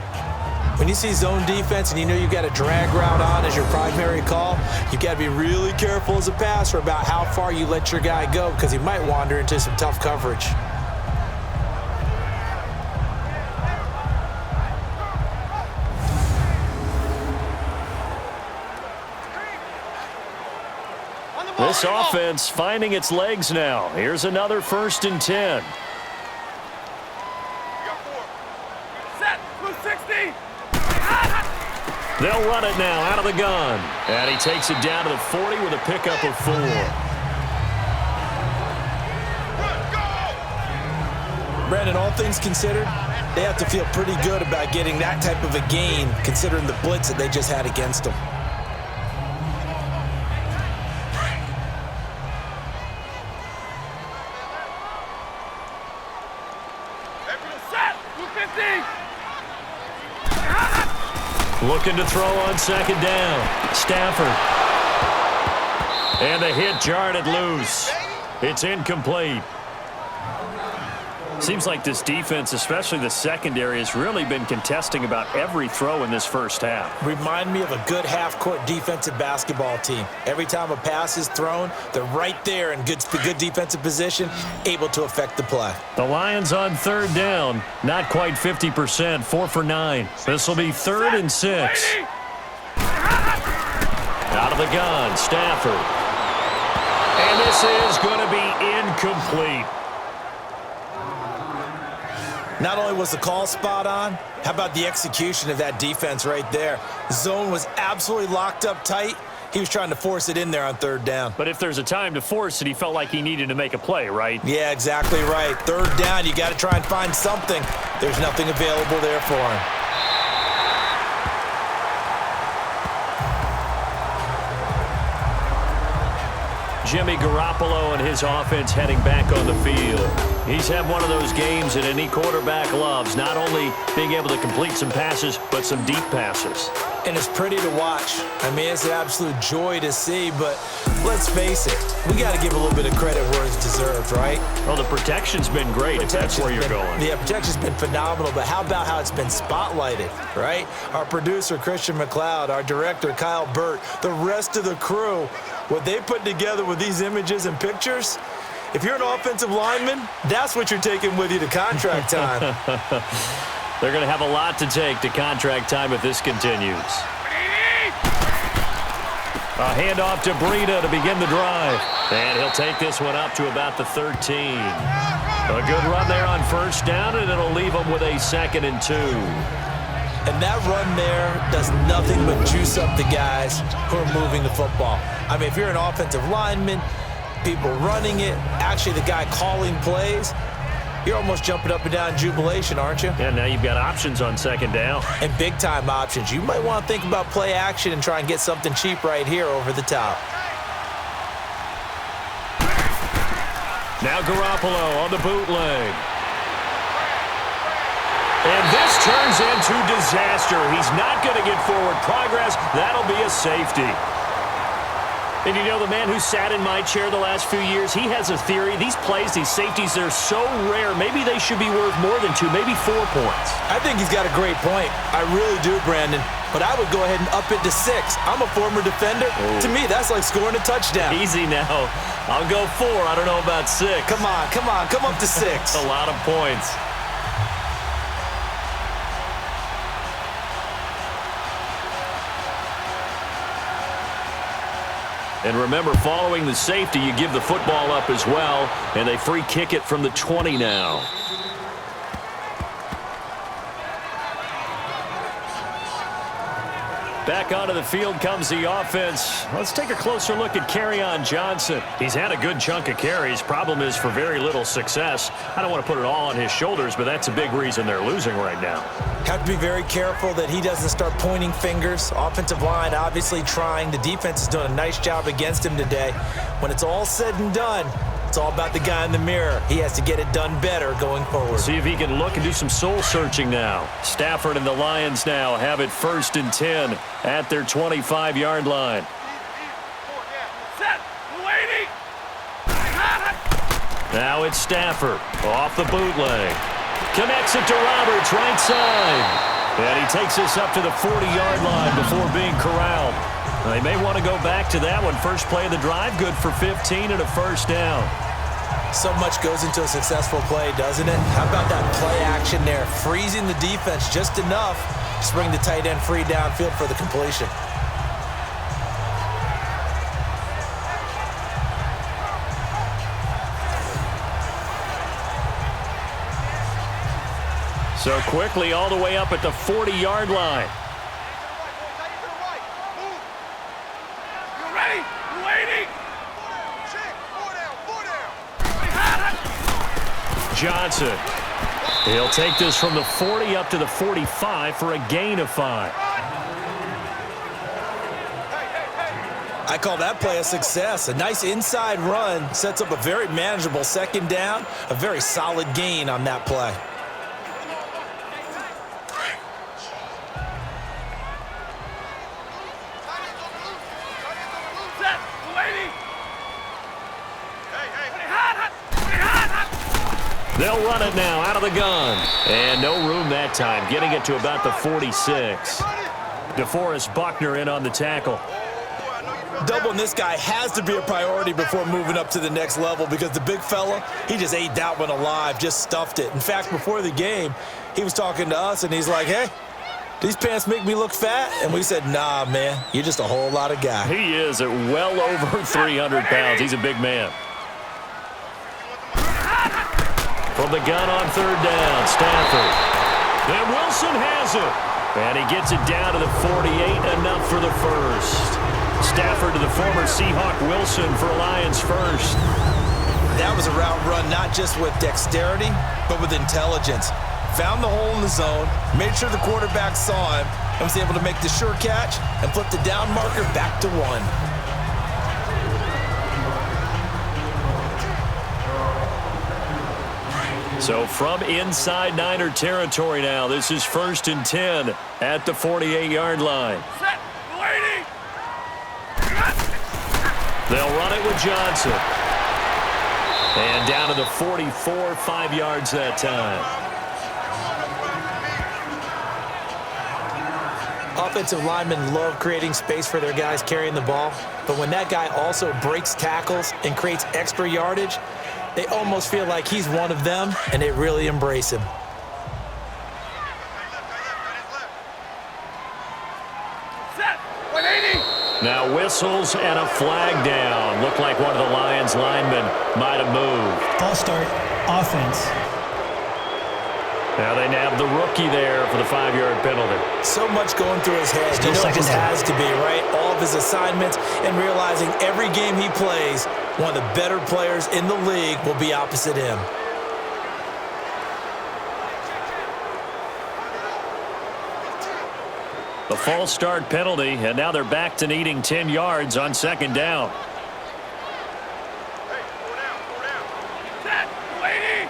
S3: When you see zone defense and you know you've got a drag route on as your primary call, you've got to be really careful as a passer about how far you let your guy go because he might wander into some tough coverage.
S2: This offense finding its legs now. Here's another 1st and 10. They'll run it now out of the gun. And he takes it down to the 40 with a pickup of 4.
S3: Brandon, all things considered, they have to feel pretty good about getting that type of a gain considering the blitz that they just had against them.
S2: Looking to throw on 2nd down. Stafford. And the hit jarred it loose. It's incomplete. Seems like this defense, especially the secondary, has really been contesting about every throw in this first half.
S3: Remind me of a good half-court defensive basketball team. Every time a pass is thrown, they're right there in good defensive position, able to affect the play.
S2: The Lions on 3rd down, not quite 50%, 4 for 9. This will be 3rd and 6. Out of the gun, Stafford. And this is going to be incomplete.
S3: Not only was the call spot on, how about the execution of that defense right there? Zone was absolutely locked up tight. He was trying to force it in there on third down.
S2: But if there's a time to force it, he felt like he needed to make a play, right?
S3: Yeah, exactly right. Third down, you got to try and find something. There's nothing available there for him.
S2: Jimmy Garoppolo and his offense heading back on the field. He's had one of those games that any quarterback loves, not only being able to complete some passes, but some deep passes.
S3: And it's pretty to watch. I mean, it's an absolute joy to see, but let's face it, we got to give a little bit of credit where it's deserved, right?
S2: Well, the protection's been great, if that's where you're going.
S3: Yeah, protection's been phenomenal, but how about how it's been spotlighted, right? Our producer, Christian McLeod, our director, Kyle Burt, the rest of the crew, what they put together with these images and pictures, if you're an offensive lineman, that's what you're taking with you to contract time.
S2: They're going to have a lot to take to contract time if this continues. A handoff to Breida to begin the drive. And he'll take this one up to about the 13. A good run there on first down, and it'll leave them with a 2nd and 2.
S3: And that run there does nothing but juice up the guys who are moving the football. I mean, if you're an offensive lineman, people running it, actually the guy calling plays, you're almost jumping up and down in jubilation, aren't you?
S2: Yeah, now you've got options on 2nd down.
S3: And big-time options. You might want to think about play action and try and get something cheap right here over the top.
S2: Now Garoppolo on the bootleg. And this turns into disaster. He's not going to get forward progress. That'll be a safety. And you know, the man who sat in my chair the last few years, he has a theory. These plays, these safeties, they're so rare. Maybe they should be worth more than 2, maybe 4 points.
S3: I think he's got a great point. I really do, Brandon. But I would go ahead and up it to 6. I'm a former defender. Ooh. To me, that's like scoring a touchdown.
S2: Easy now. I'll go 4. I don't know about 6.
S3: Come on. Come up to 6.
S2: A lot of points. And remember, following the safety, you give the football up as well, and they free kick it from the 20 now. Back onto the field comes the offense. Let's take a closer look at Kerryon Johnson. He's had a good chunk of carries. Problem is for very little success. I don't want to put it all on his shoulders, but that's a big reason they're losing right now.
S3: Have to be very careful that he doesn't start pointing fingers. Offensive line obviously trying. The defense is doing a nice job against him today. When it's all said and done, it's all about the guy in the mirror. He has to get it done better going forward.
S2: See if he can look and do some soul searching now. Stafford and the Lions now have it 1st and 10 at their 25-yard line. Now it's Stafford off the bootleg. Connects it to Roberts, right side. And he takes this up to the 40-yard line before being corralled. They may want to go back to that one. First play of the drive, good for 15 and a 1st down.
S3: So much goes into a successful play, doesn't it? How about that play action there? Freezing the defense just enough to bring the tight end free downfield for the completion.
S2: So quickly all the way up at the 40-yard line. Johnson. He'll take this from the 40 up to the 45 for a gain of 5.
S3: I call that play a success. A nice inside run sets up a very manageable 2nd down. A very solid gain on that play.
S2: They'll run it now out of the gun. And no room that time, getting it to about the 46. DeForest Buckner in on the tackle.
S3: Doubling this guy has to be a priority before moving up to the next level because the big fella, he just ate that one alive, just stuffed it. In fact, before the game, he was talking to us, and he's like, hey, these pants make me look fat? And we said, nah, man, you're just a whole lot of guy.
S2: He is at well over 300 pounds. He's a big man. From the gun on 3rd down, Stafford. And Wilson has it. And he gets it down to the 48, enough for the 1st. Stafford to the former Seahawk Wilson for Lions first.
S3: That was a route run not just with dexterity, but with intelligence. Found the hole in the zone, made sure the quarterback saw him, and was able to make the sure catch and flip the down marker back to 1.
S2: So from inside Niner territory now, this is 1st and 10 at the 48-yard line.
S4: Set, lady.
S2: They'll run it with Johnson. And down to the 44, 5 yards that time.
S3: Offensive linemen love creating space for their guys carrying the ball, but when that guy also breaks tackles and creates extra yardage, they almost feel like he's one of them, and they really embrace him.
S4: Set, 180.
S2: Now whistles and a flag down. Looked like one of the Lions linemen might have moved.
S6: False start, offense.
S2: Now they nab the rookie there for the 5-yard penalty.
S3: So much going through his head.
S6: Still
S3: You know it just
S6: second down.
S3: has to be, right? All of his assignments and realizing every game he plays, one of the better players in the league will be opposite him.
S2: The false start penalty, and now they're back to needing 10 yards on 2nd down.
S4: Hey, 4 down, 4 down. Set, lady.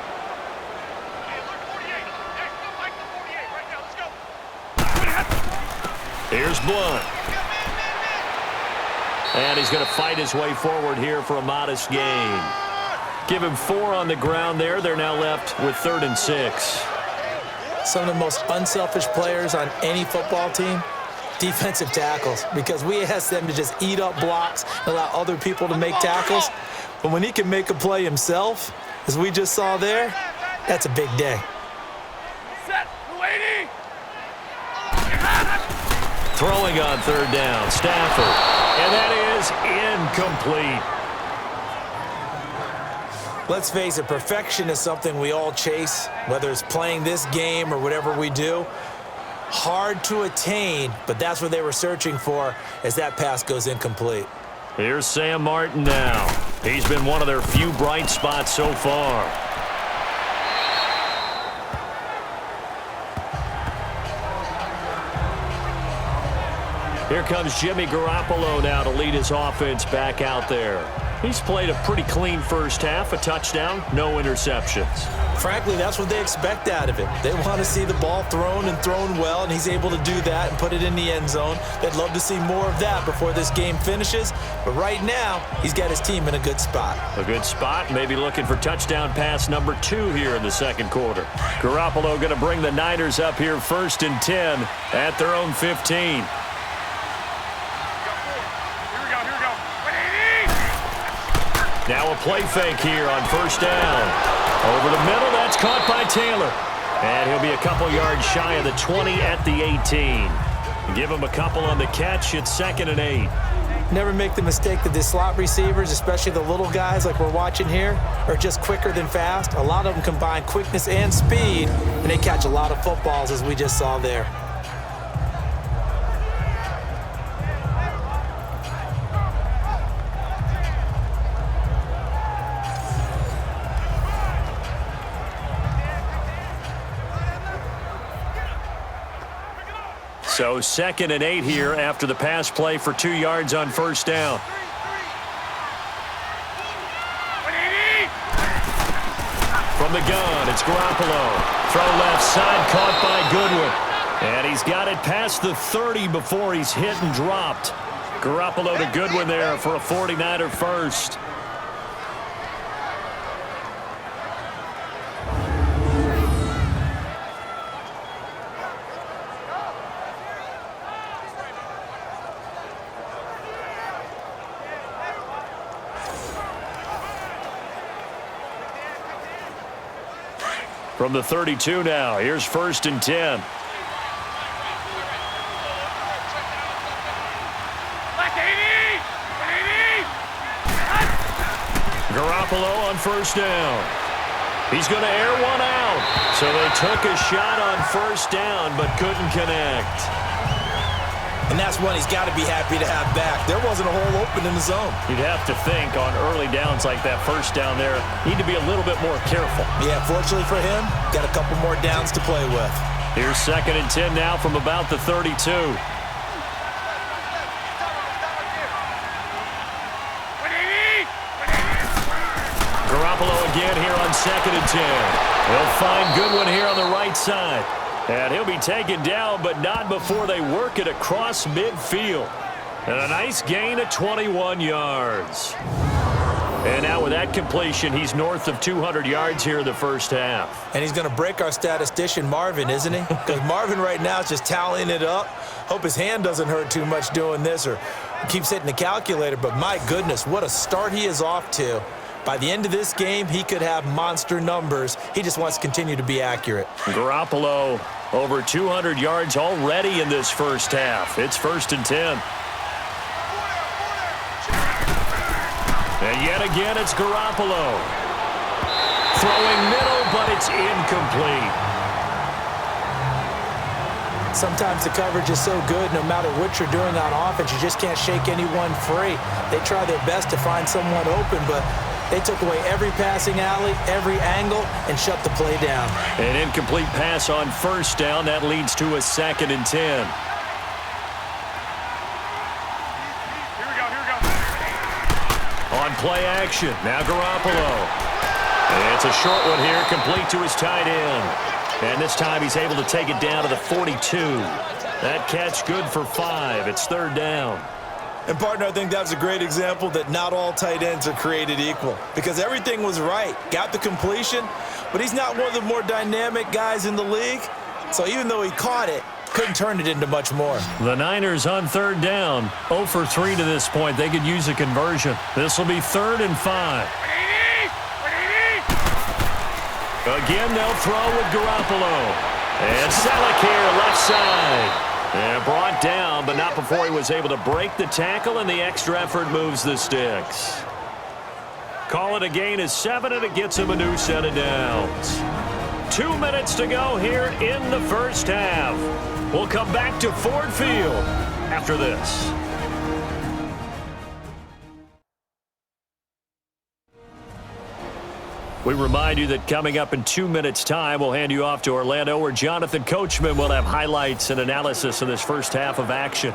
S4: Hey, look, 48. Hey, like the 48 right now. Let's go.
S2: Here's Blunt. And he's going to fight his way forward here for a modest gain. Give him 4 on the ground there. They're now left with 3rd and 6.
S3: Some of the most unselfish players on any football team, defensive tackles, because we ask them to just eat up blocks and allow other people to make tackles. But when he can make a play himself, as we just saw there, that's a big day.
S4: Set, lady.
S2: Throwing on 3rd down, Stafford. And that is incomplete.
S3: Let's face it, perfection is something we all chase, whether it's playing this game or whatever we do. Hard to attain, but that's what they were searching for as that pass goes incomplete.
S2: Here's Sam Martin now. He's been one of their few bright spots so far. Here comes Jimmy Garoppolo now to lead his offense back out there. He's played a pretty clean first half, a touchdown, no interceptions.
S3: Frankly, that's what they expect out of him. They want to see the ball thrown and thrown well, and he's able to do that and put it in the end zone. They'd love to see more of that before this game finishes, but right now, he's got his team in a good spot.
S2: A good spot, maybe looking for touchdown pass number 2 here in the 2nd quarter. Garoppolo going to bring the Niners up here 1st and 10 at their own 15. Now a play fake here on 1st down. Over the middle, that's caught by Taylor. And he'll be a couple yards shy of the 20 at the 18. Give him a couple on the catch. It's 2nd and 8.
S3: Never make the mistake that the slot receivers, especially the little guys like we're watching here, are just quicker than fast. A lot of them combine quickness and speed, and they catch a lot of footballs, as we just saw there.
S2: So 2nd and 8 here after the pass play for 2 yards on 1st down. From the gun, it's Garoppolo. Throw left side, caught by Goodwin. And he's got it past the 30 before he's hit and dropped. Garoppolo to Goodwin there for a 49er first. From the 32 now, here's 1st and 10. Garoppolo on 1st down. He's going to air one out. So they took a shot on 1st down but couldn't connect.
S3: And that's one he's got to be happy to have back. There wasn't a hole open in the zone.
S2: You'd have to think on early downs like that first down there, need to be a little bit more careful.
S3: Yeah, fortunately for him, got a couple more downs to play with.
S2: Here's 2nd and 10 now from about the 32. Garoppolo again here on 2nd and 10. They'll find Goodwin here on the right side. And he'll be taken down, but not before they work it across midfield. And a nice gain of 21 yards. And now with that completion, he's north of 200 yards here in the first half.
S3: And he's going to break our statistician Marvin, isn't he? Because Marvin right now is just tallying it up. Hope his hand doesn't hurt too much doing this or keeps hitting the calculator. But my goodness, what a start he is off to. By the end of this game, he could have monster numbers. He just wants to continue to be accurate.
S2: Garoppolo over 200 yards already in this first half. It's 1st and 10. And yet again, it's Garoppolo. Throwing middle, but it's incomplete.
S3: Sometimes the coverage is so good, no matter what you're doing on offense, you just can't shake anyone free. They try their best to find someone open, but they took away every passing alley, every angle, and shut the play down.
S2: An incomplete pass on 1st down. That leads to a 2nd and 10.
S4: Here we go.
S2: On play action, now Garoppolo. And it's a short one here, complete to his tight end. And this time he's able to take it down to the 42. That catch good for 5. It's 3rd down.
S3: And, partner, I think that's a great example that not all tight ends are created equal because everything was right. Got the completion, but he's not one of the more dynamic guys in the league. So even though he caught it, couldn't turn it into much more.
S2: The Niners on 3rd down. 0 for 3 to this point. They could use a conversion. This will be 3rd and 5. Again, they'll throw with Garoppolo. And Selleck here, left side. And brought down, but not before he was able to break the tackle, and the extra effort moves the sticks. Call it a gain of 7, and it gets him a new set of downs. 2 minutes to go here in the first half. We'll come back to Ford Field after this. We remind you that coming up in 2 minutes' time, we'll hand you off to Orlando, where Jonathan Coachman will have highlights and analysis of this first half of action.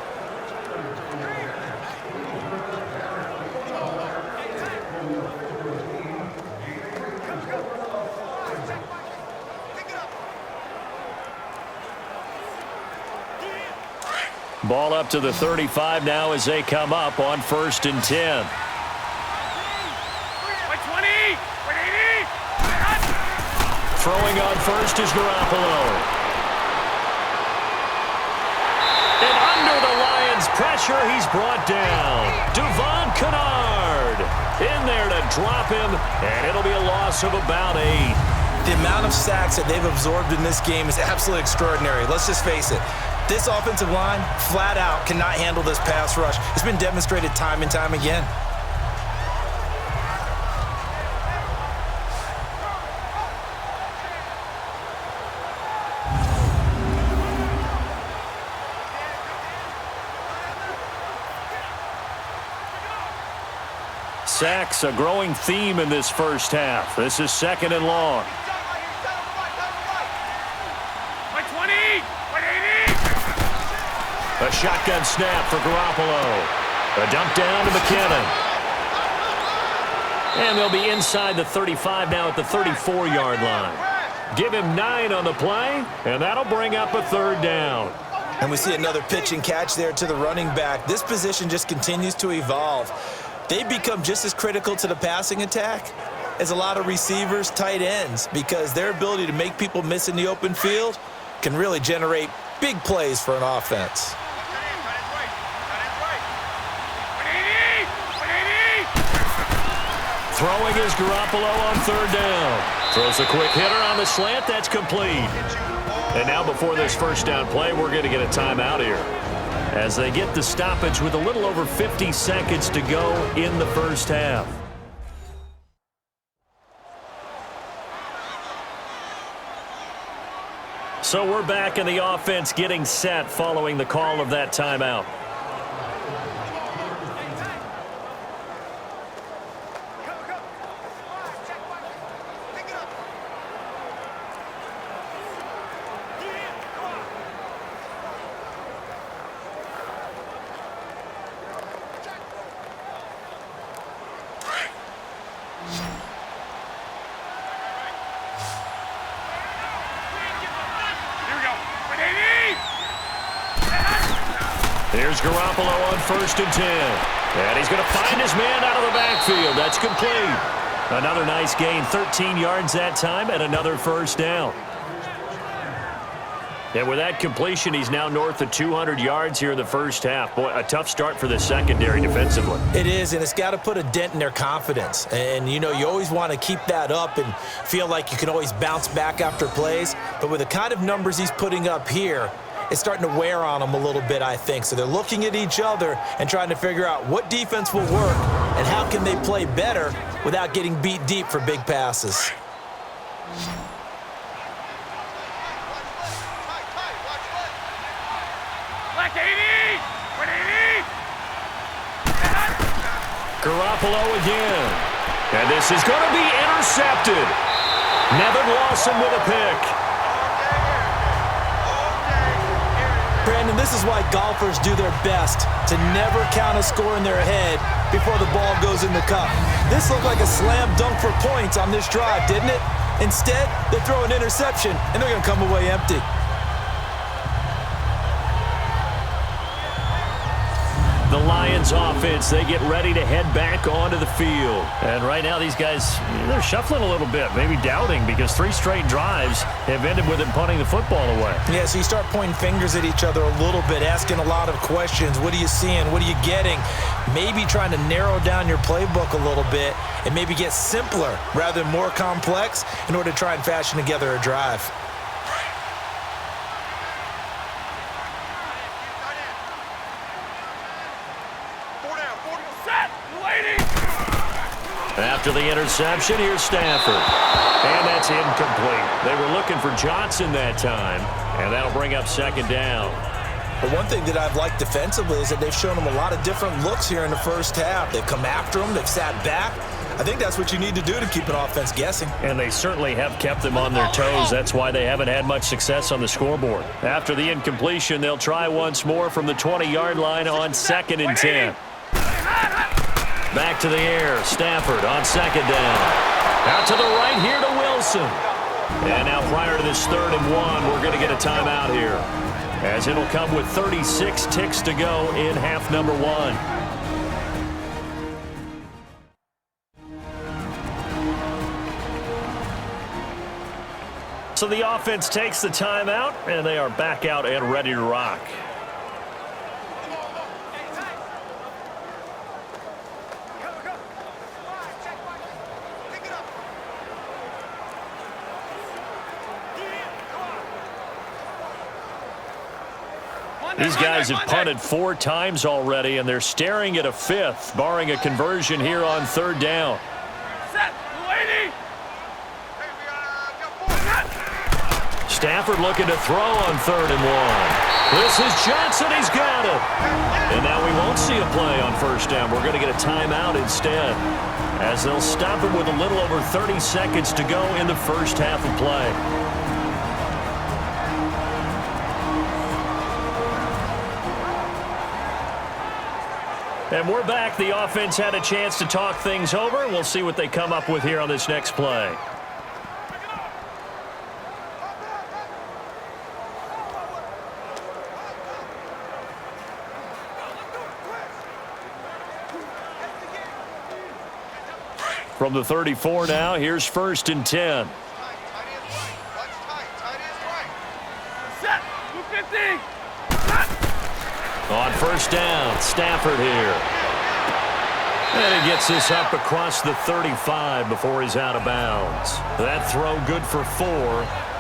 S2: Ball up to the 35 now as they come up on 1st and 10. Throwing on 1st is Garoppolo. And under the Lions' pressure, he's brought down. Devon Kennard in there to drop him, and it'll be a loss of about 8.
S3: The amount of sacks that they've absorbed in this game is absolutely extraordinary. Let's just face it. This offensive line, flat out, cannot handle this pass rush. It's been demonstrated time and time again.
S2: Sacks, a growing theme in this first half. This is 2nd and long. A shotgun snap for Garoppolo. A dump down to McKinnon. And they'll be inside the 35 now at the 34-yard line. Give him 9 on the play, and that'll bring up a 3rd down.
S3: And we see another pitch and catch there to the running back. This position just continues to evolve. They become just as critical to the passing attack as a lot of receivers, tight ends, because their ability to make people miss in the open field can really generate big plays for an offense.
S2: Throwing is Garoppolo on 3rd down. Throws a quick hitter on the slant. That's complete. And now before this first down play, we're going to get a timeout here, as they get the stoppage with a little over 50 seconds to go in the first half. So we're back in the offense getting set following the call of that timeout. Here's Garoppolo on 1st and 10. And he's going to find his man out of the backfield. That's complete. Another nice gain, 13 yards that time, and another first down. And with that completion, he's now north of 200 yards here in the first half. Boy, a tough start for the secondary defensively.
S3: It is, and it's got to put a dent in their confidence. And, you know, you always want to keep that up and feel like you can always bounce back after plays. But with the kind of numbers he's putting up here, it's starting to wear on them a little bit, I think. So they're looking at each other and trying to figure out what defense will work and how can they play better without getting beat deep for big passes.
S2: Garoppolo again. And this is going to be intercepted. Nevin Lawson with a pick.
S3: Brandon, this is why golfers do their best to never count a score in their head before the ball goes in the cup. This looked like a slam dunk for points on this drive, didn't it? Instead, they throw an interception, and they're going to come away empty.
S2: The Lions offense, they get ready to head back onto the field. And right now these guys, they're shuffling a little bit, maybe doubting, because 3 straight drives have ended with them punting the football away.
S3: Yeah, so you start pointing fingers at each other a little bit, asking a lot of questions. What are you seeing? What are you getting? Maybe trying to narrow down your playbook a little bit and maybe get simpler rather than more complex in order to try and fashion together a drive.
S2: After the interception, here's Stafford. And that's incomplete. They were looking for Johnson that time, and that'll bring up 2nd down.
S3: But one thing that I've liked defensively is that they've shown them a lot of different looks here in the first half. They've come after them. They've sat back. I think that's what you need to do to keep an offense guessing.
S2: And they certainly have kept them on their toes. That's why they haven't had much success on the scoreboard. After the incompletion, they'll try once more from the 20-yard line on 2nd and 10. Back to the air. Stafford on 2nd down. Out to the right here to Wilson. And now prior to this 3rd and 1, we're going to get a timeout here, as it'll come with 36 ticks to go in half number 1. So the offense takes the timeout, and they are back out and ready to rock. These guys have punted 4 times already, and they're staring at a 5th, barring a conversion here on 3rd down. Stafford looking to throw on 3rd and 1. This is Johnson. He's got it. And now we won't see a play on 1st down. We're going to get a timeout instead, as they'll stop it with a little over 30 seconds to go in the first half of play. And we're back. The offense had a chance to talk things over. We'll see what they come up with here on this next play. From the 34 now, here's 1st and 10. On 1st down, Stafford here. And he gets this up across the 35 before he's out of bounds. That throw good for 4.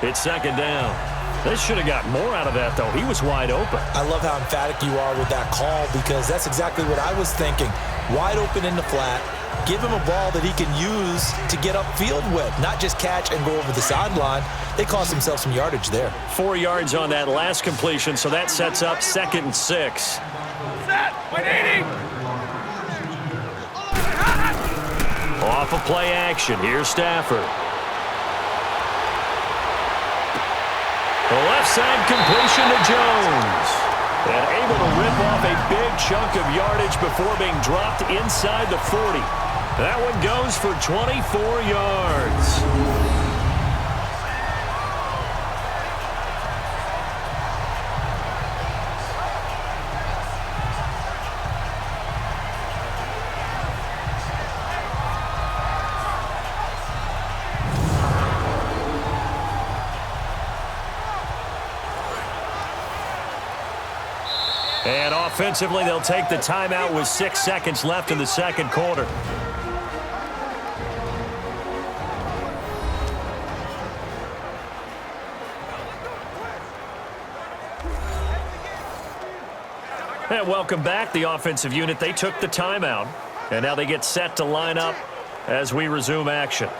S2: It's 2nd down. They should have got more out of that, though. He was wide open.
S3: I love how emphatic you are with that call because that's exactly what I was thinking. Wide open in the flat. Give him a ball that he can use to get upfield with, not just catch and go over the sideline. They cost themselves some yardage there.
S2: 4 yards on that last completion, so that sets up 2nd and 6.
S4: Set. 180.
S2: Off of play action. Here's Stafford. The left side completion to Jones. And able to rip off a big chunk of yardage before being dropped inside the 40. That one goes for 24 yards. And offensively, they'll take the timeout with 6 seconds left in the second quarter. And welcome back, the offensive unit. They took the timeout, and now they get set to line up as we resume action.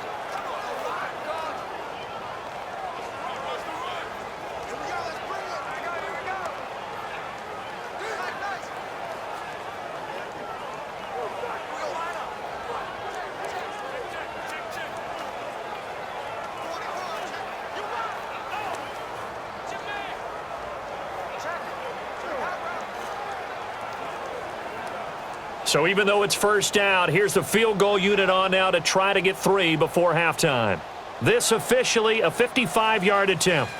S2: So even though it's first down, here's the field goal unit on now to try to get 3 before halftime. This officially a 55-yard attempt.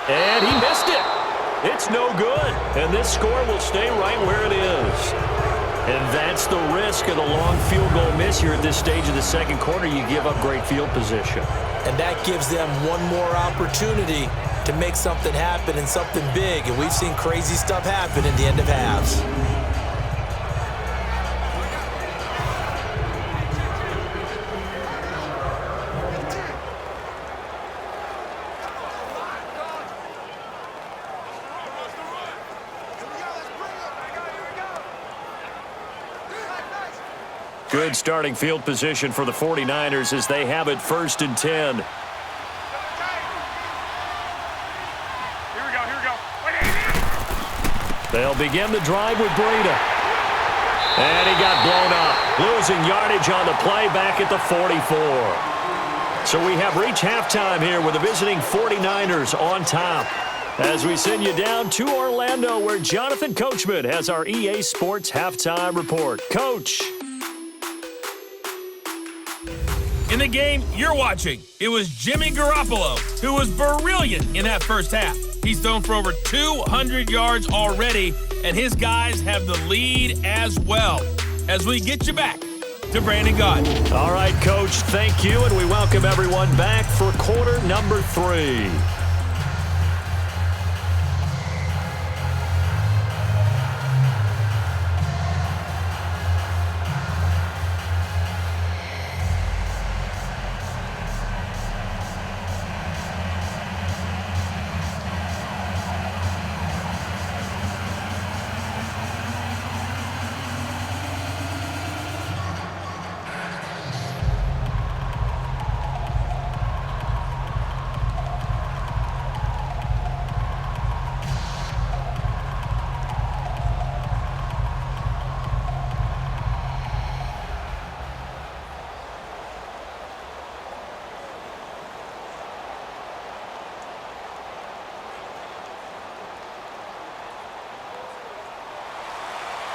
S2: And he missed it. It's no good. And this score will stay right where it is. And that's the risk of the long field goal miss here at this stage of the second quarter. You give up great field position.
S3: And that gives them one more opportunity to make something happen and something big. And we've seen crazy stuff happen in the end of halves.
S2: Good starting field position for the 49ers as they have it 1st and 10. They'll begin the drive with Breida. And he got blown up. Losing yardage on the play back at the 44. So we have reached halftime here with the visiting 49ers on top. As we send you down to Orlando where Jonathan Coachman has our EA Sports Halftime Report. Coach.
S1: In the game you're watching, it was Jimmy Garoppolo who was brilliant in that first half. He's thrown for over 200 yards already, and his guys have the lead as well. As we get you back to Brandon Gaudin.
S2: All right, Coach, thank you, and we welcome everyone back for quarter number 3.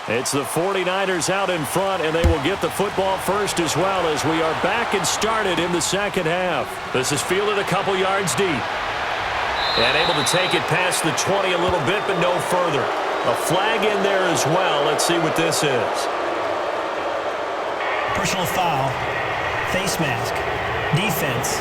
S2: It's the 49ers out in front, and they will get the football first as well as we are back and started in the second half. This is fielded a couple yards deep. And able to take it past the 20 a little bit, but no further. A flag in there as well. Let's see what this is.
S6: Personal foul. Face mask. Defense.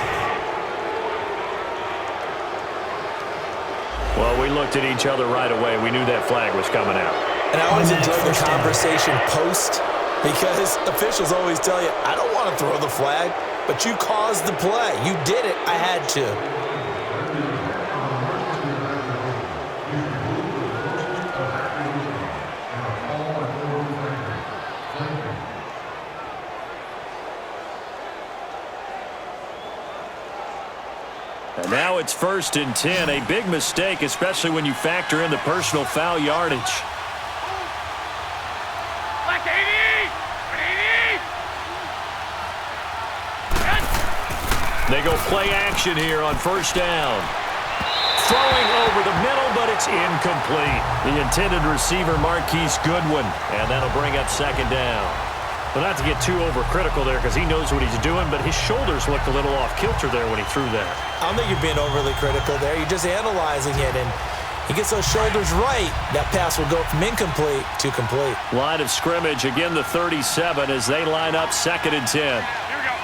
S2: Well, we looked at each other right away. We knew that flag was coming out.
S3: And I always enjoy the conversation post Because officials always tell you, I don't want to throw the flag, but you caused the play. You did it. I had to.
S2: And now it's 1st and 10. A big mistake, especially when you factor in the personal foul yardage.
S4: Black 80! 80!
S2: They go play action here on 1st down. Throwing over the middle, but it's incomplete. The intended receiver, Marquise Goodwin, and that'll bring up 2nd down. Well, not to get too overcritical there because he knows what he's doing, but his shoulders looked a little off kilter there when he threw that.
S3: I don't think you're being overly critical there. You're just analyzing it, and he gets those shoulders right. That pass will go from incomplete to complete.
S2: Line of scrimmage, again the 37 as they line up 2nd and 10.
S4: Here we go.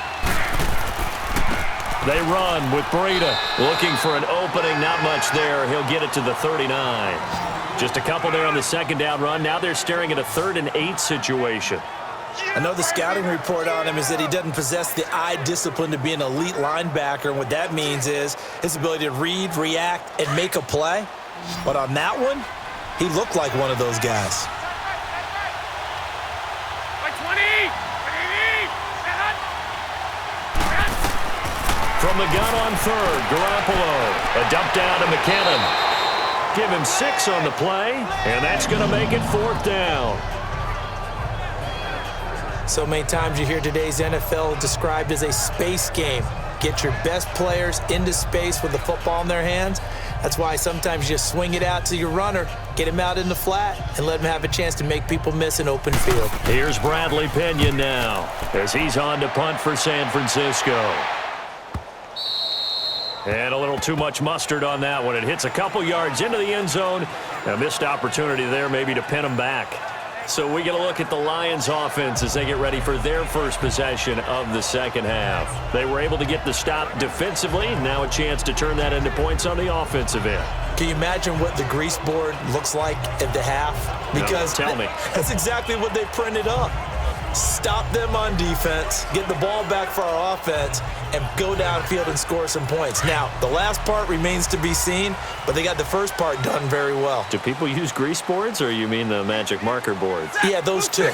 S2: They run with Breida. Looking for an opening, not much there. He'll get it to the 39. Just a couple there on the 2nd down run. Now they're staring at a 3rd and 8 situation.
S3: I know the scouting report on him is that he doesn't possess the eye discipline to be an elite linebacker, and what that means is his ability to read, react, and make a play. But on that one, he looked like one of those guys.
S4: Like 20! 80!
S2: From the gun on 3rd, Garoppolo. A dump down to McKinnon. Give him 6 on the play, and that's going to make it 4th down.
S3: So many times you hear today's NFL described as a space game. Get your best players into space with the football in their hands. That's why sometimes you just swing it out to your runner, get him out in the flat, and let him have a chance to make people miss an open field.
S2: Here's Bradley Pinion now as he's on to punt for San Francisco. And a little too much mustard on that one. It hits a couple yards into the end zone. A missed opportunity there maybe to pin him back. So we get a look at the Lions offense as they get ready for their first possession of the 2nd half. They were able to get the stop defensively. Now a chance to turn that into points on the offensive end.
S3: Can you imagine what the grease board looks like at the half? Because
S2: no, tell me.
S3: That's exactly what they printed up. Stop them on defense, get the ball back for our offense, and go downfield and score some points. Now, the last part remains to be seen, but they got the first part done very well.
S2: Do people use grease boards, or you mean the magic marker boards?
S3: Yeah, those two.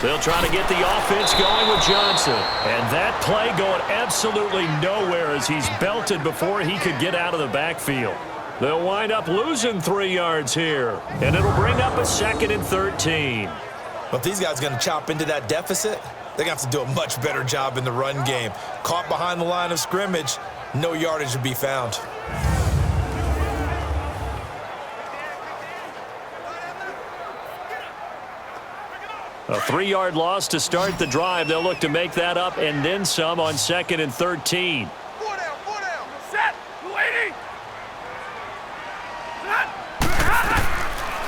S2: They'll try to get the offense going with Johnson. And that play going absolutely nowhere as he's belted before he could get out of the backfield. They'll wind up losing 3 yards here, and it'll bring up a 2nd and 13.
S3: But if these guys are going to chop into that deficit, they're going to have to do a much better job in the run game. Caught behind the line of scrimmage, no yardage to be found.
S2: A 3-yard loss to start the drive. They'll look to make that up and then some on 2nd and 13.
S4: 4 down, 4 down. Set. 280.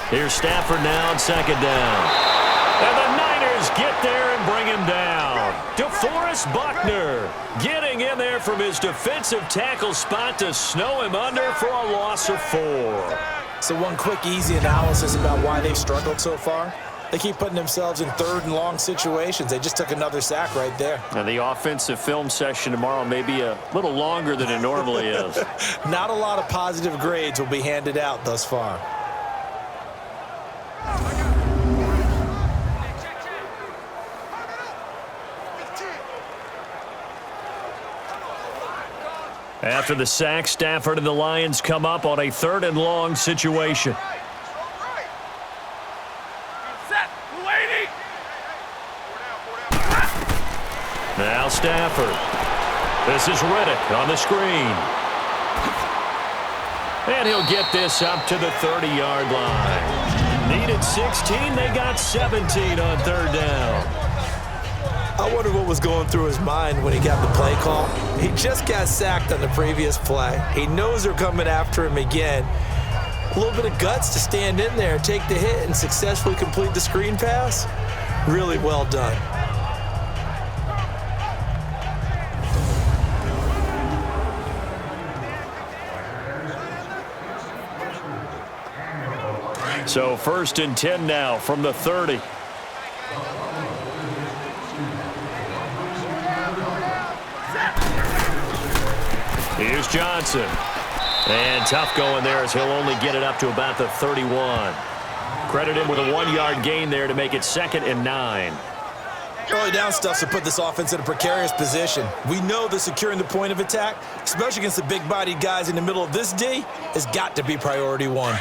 S2: Here's Stafford now on 2nd down. And the Niners get there and bring him down. DeForest Buckner getting in there from his defensive tackle spot to snow him under for a loss of 4.
S3: So one quick, easy analysis about why they've struggled so far. They keep putting themselves in 3rd and long situations. They just took another sack right there.
S2: And the offensive film session tomorrow may be a little longer than it normally is.
S3: Not a lot of positive grades will be handed out thus far.
S2: After the sack, Stafford and the Lions come up on a 3rd and long situation.
S4: Set. 280.
S2: Now Stafford. This is Riddick on the screen. And he'll get this up to the 30-yard line. Needed 16, they got 17 on 3rd down.
S3: I wonder what was going through his mind when he got the play call. He just got sacked on the previous play. He knows they're coming after him again. A little bit of guts to stand in there, take the hit, and successfully complete the screen pass. Really well done.
S2: So 1st and 10 now from the 30. Here's Johnson. And tough going there as he'll only get it up to about the 31. Credit him with a 1-yard gain there to make it 2nd and 9.
S3: Early down stuff to put this offense in a precarious position. We know that securing the point of attack, especially against the big-bodied guys in the middle of this D, has got to be priority 1.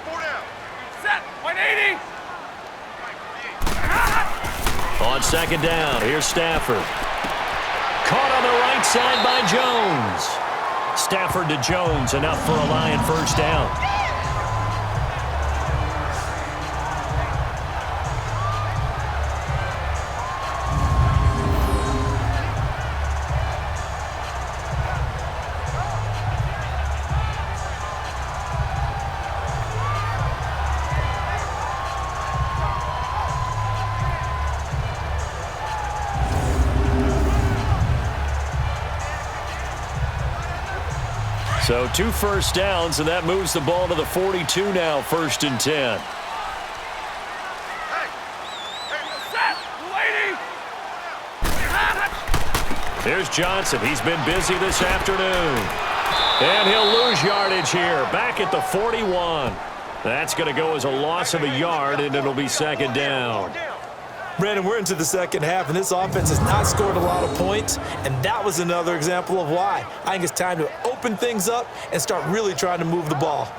S4: Four down. Set. 180.
S2: On 2nd down, here's Stafford. Caught on the right side by Jones. Stafford to Jones, enough for a Lion 1st down. So 2 first downs, and that moves the ball to the 42 now, 1st and 10. Here's Johnson. He's been busy this afternoon. And he'll lose yardage here, back at the 41. That's going to go as a loss of a yard, and it'll be 2nd down.
S3: Brandon, we're into the 2nd half, and this offense has not scored a lot of points, and that was another example of why. I think it's time to open things up and start really trying to move the ball.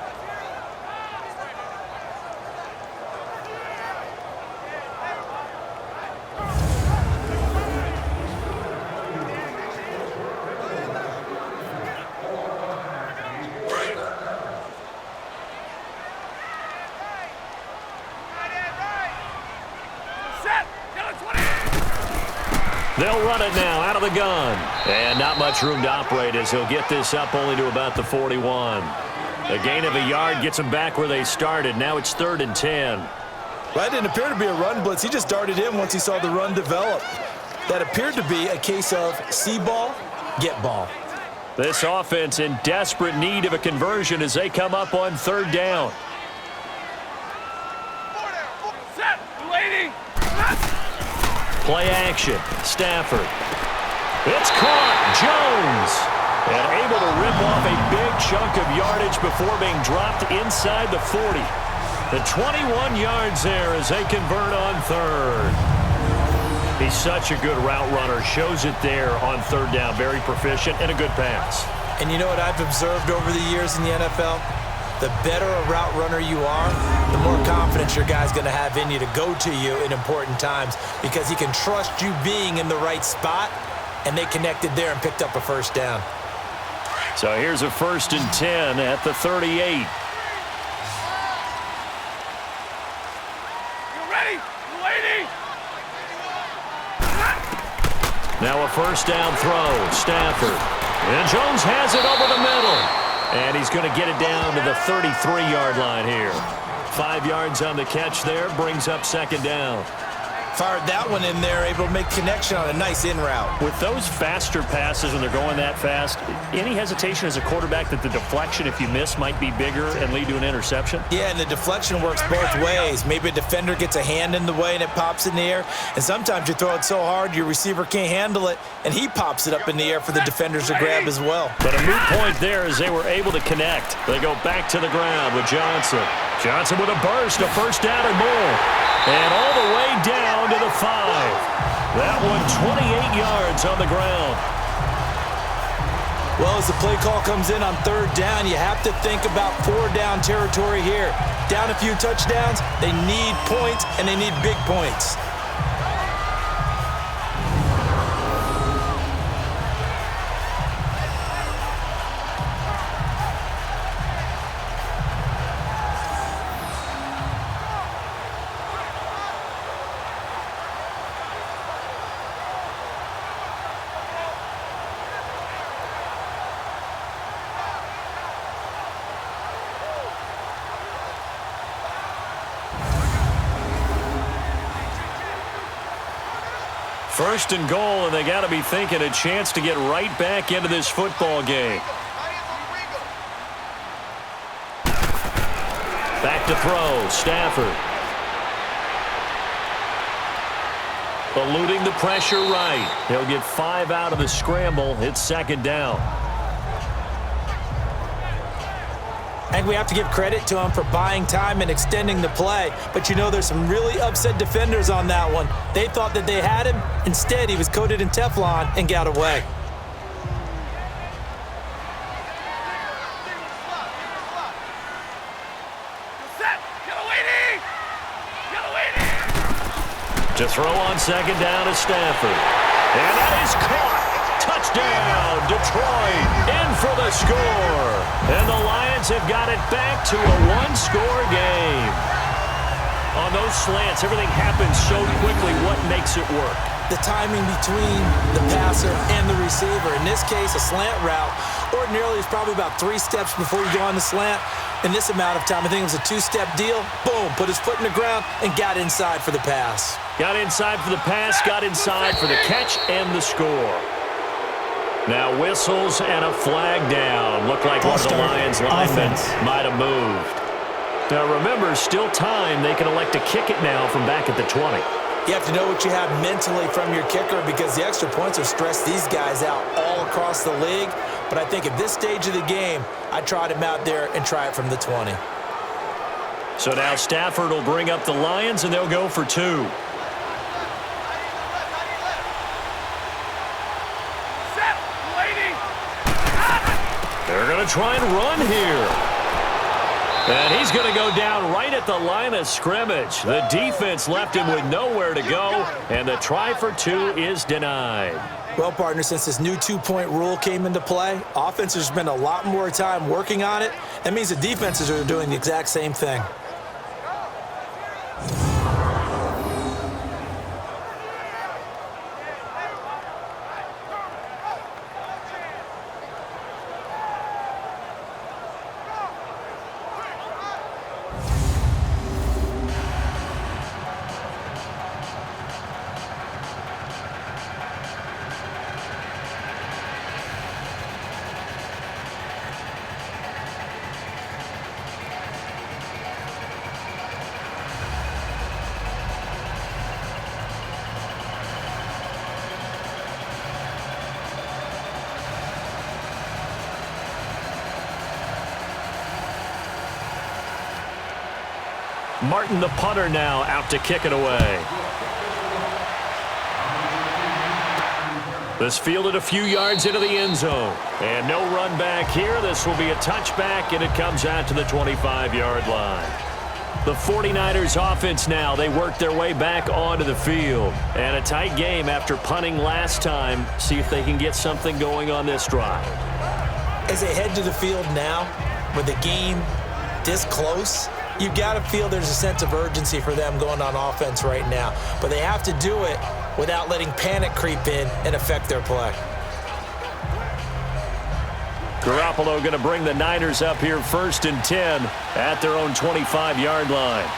S2: They'll run it now out of the gun. And not much room to operate as he'll get this up only to about the 41. A gain of a yard gets them back where they started. Now it's 3rd and 10.
S3: Well, that didn't appear to be a run blitz. He just darted in once he saw the run develop. That appeared to be a case of see ball, get ball.
S2: This offense in desperate need of a conversion as they come up on 3rd down.
S4: Set. Lady.
S2: Play action. Stafford. It's caught. Jones. And able to rip off a big chunk of yardage before being dropped inside the 40. The 21 yards there as they convert on 3rd. He's such a good route runner. Shows it there on 3rd down. Very proficient and a good pass.
S3: And you know what I've observed over the years in the NFL? The better a route runner you are, the more confidence your guy's going to have in you to go to you in important times because he can trust you being in the right spot, and they connected there and picked up a 1st down.
S2: So here's a 1st and 10 at the 38.
S4: You ready? Lady.
S2: Now a 1st down throw. Stafford. And Jones has it over the middle. And he's going to get it down to the 33-yard line here. 5 yards on the catch there, brings up 2nd down.
S3: Fired that one in there, able to make connection on a nice in route.
S7: With those faster passes when they're going that fast, any hesitation as a quarterback that the deflection, if you miss, might be bigger and lead to an interception?
S3: Yeah, and the deflection works both ways. Maybe a defender gets a hand in the way and it pops in the air. And sometimes you throw it so hard your receiver can't handle it, and he pops it up in the air for the defenders to grab as well.
S2: But a moot point there as they were able to connect. They go back to the ground with Johnson. Johnson with a burst, a 1st down and more. And all the way down to the 5. That one 28 yards on the ground.
S3: Well, as the play call comes in on 3rd down, you have to think about 4-down territory here. Down a few touchdowns, they need points, and they need big points.
S2: First and goal, and they got to be thinking a chance to get right back into this football game. Back to throw, Stafford. Eluding the pressure right. He'll get 5 out of the scramble. It's second down.
S3: I think we have to give credit to him for buying time and extending the play. But, you know, there's some really upset defenders on that one. They thought that they had him. Instead, he was coated in Teflon and got away.
S2: To throw on second down to Stafford. And that is caught. Touchdown, Detroit. In for the score. And the Lions have got it back to a one-score game. On those slants, everything happens so quickly. What makes it work?
S3: The timing between the passer and the receiver. In this case, a slant route ordinarily is probably about 3 steps before you go on the slant. In this amount of time, I think it was a 2-step deal. Boom, put his foot in the ground and got inside for the pass.
S2: Got inside for the pass, got inside for the catch and the score. Now whistles and a flag down. Looked like one of the Lions linemen might have moved. Now remember, still time. They can elect to kick it now from back at the 20.
S3: You have to know what you have mentally from your kicker because the extra points have stressed these guys out all across the league. But I think at this stage of the game, I tried him out there and try it from the 20.
S2: So now Stafford will bring up the Lions, and they'll go for 2. They're going to try and run here. And he's going to go down right at the line of scrimmage. The defense left him with nowhere to go, and the try for 2 is denied.
S3: Well, partner, since this new 2-point rule came into play, offenses spend a lot more time working on it. That means the defenses are doing the exact same thing.
S2: Martin, the punter, now out to kick it away. This fielded a few yards into the end zone. And no run back here. This will be a touchback, and it comes out to the 25-yard line. The 49ers offense now, they work their way back onto the field. And a tight game after punting last time. See if they can get something going on this drive.
S3: As they head to the field now, with the game this close, you've got to feel there's a sense of urgency for them going on offense right now. But they have to do it without letting panic creep in and affect their play.
S2: Garoppolo going to bring the Niners up here 1st and 10 at their own 25-yard line.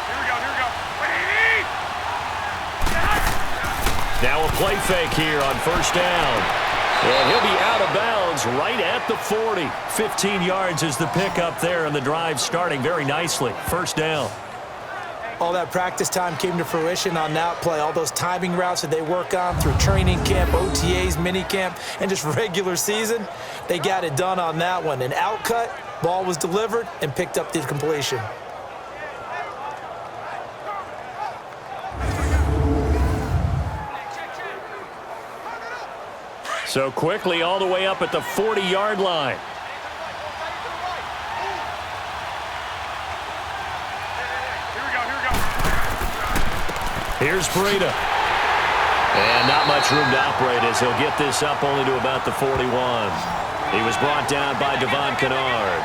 S4: Here we go.
S2: Now a play fake here on 1st down. And he'll be out of bounds right at the 40. 15 yards is the pickup there, and the drive starting very nicely. 1st down.
S3: All that practice time came to fruition on that play. All those timing routes that they work on through training camp, OTAs, minicamp, and just regular season, they got it done on that one. An outcut, ball was delivered, and picked up the completion.
S2: So quickly all the way up at the 40-yard line. Here's Breida. And not much room to operate as he'll get this up only to about the 41. He was brought down by Devon Kennard.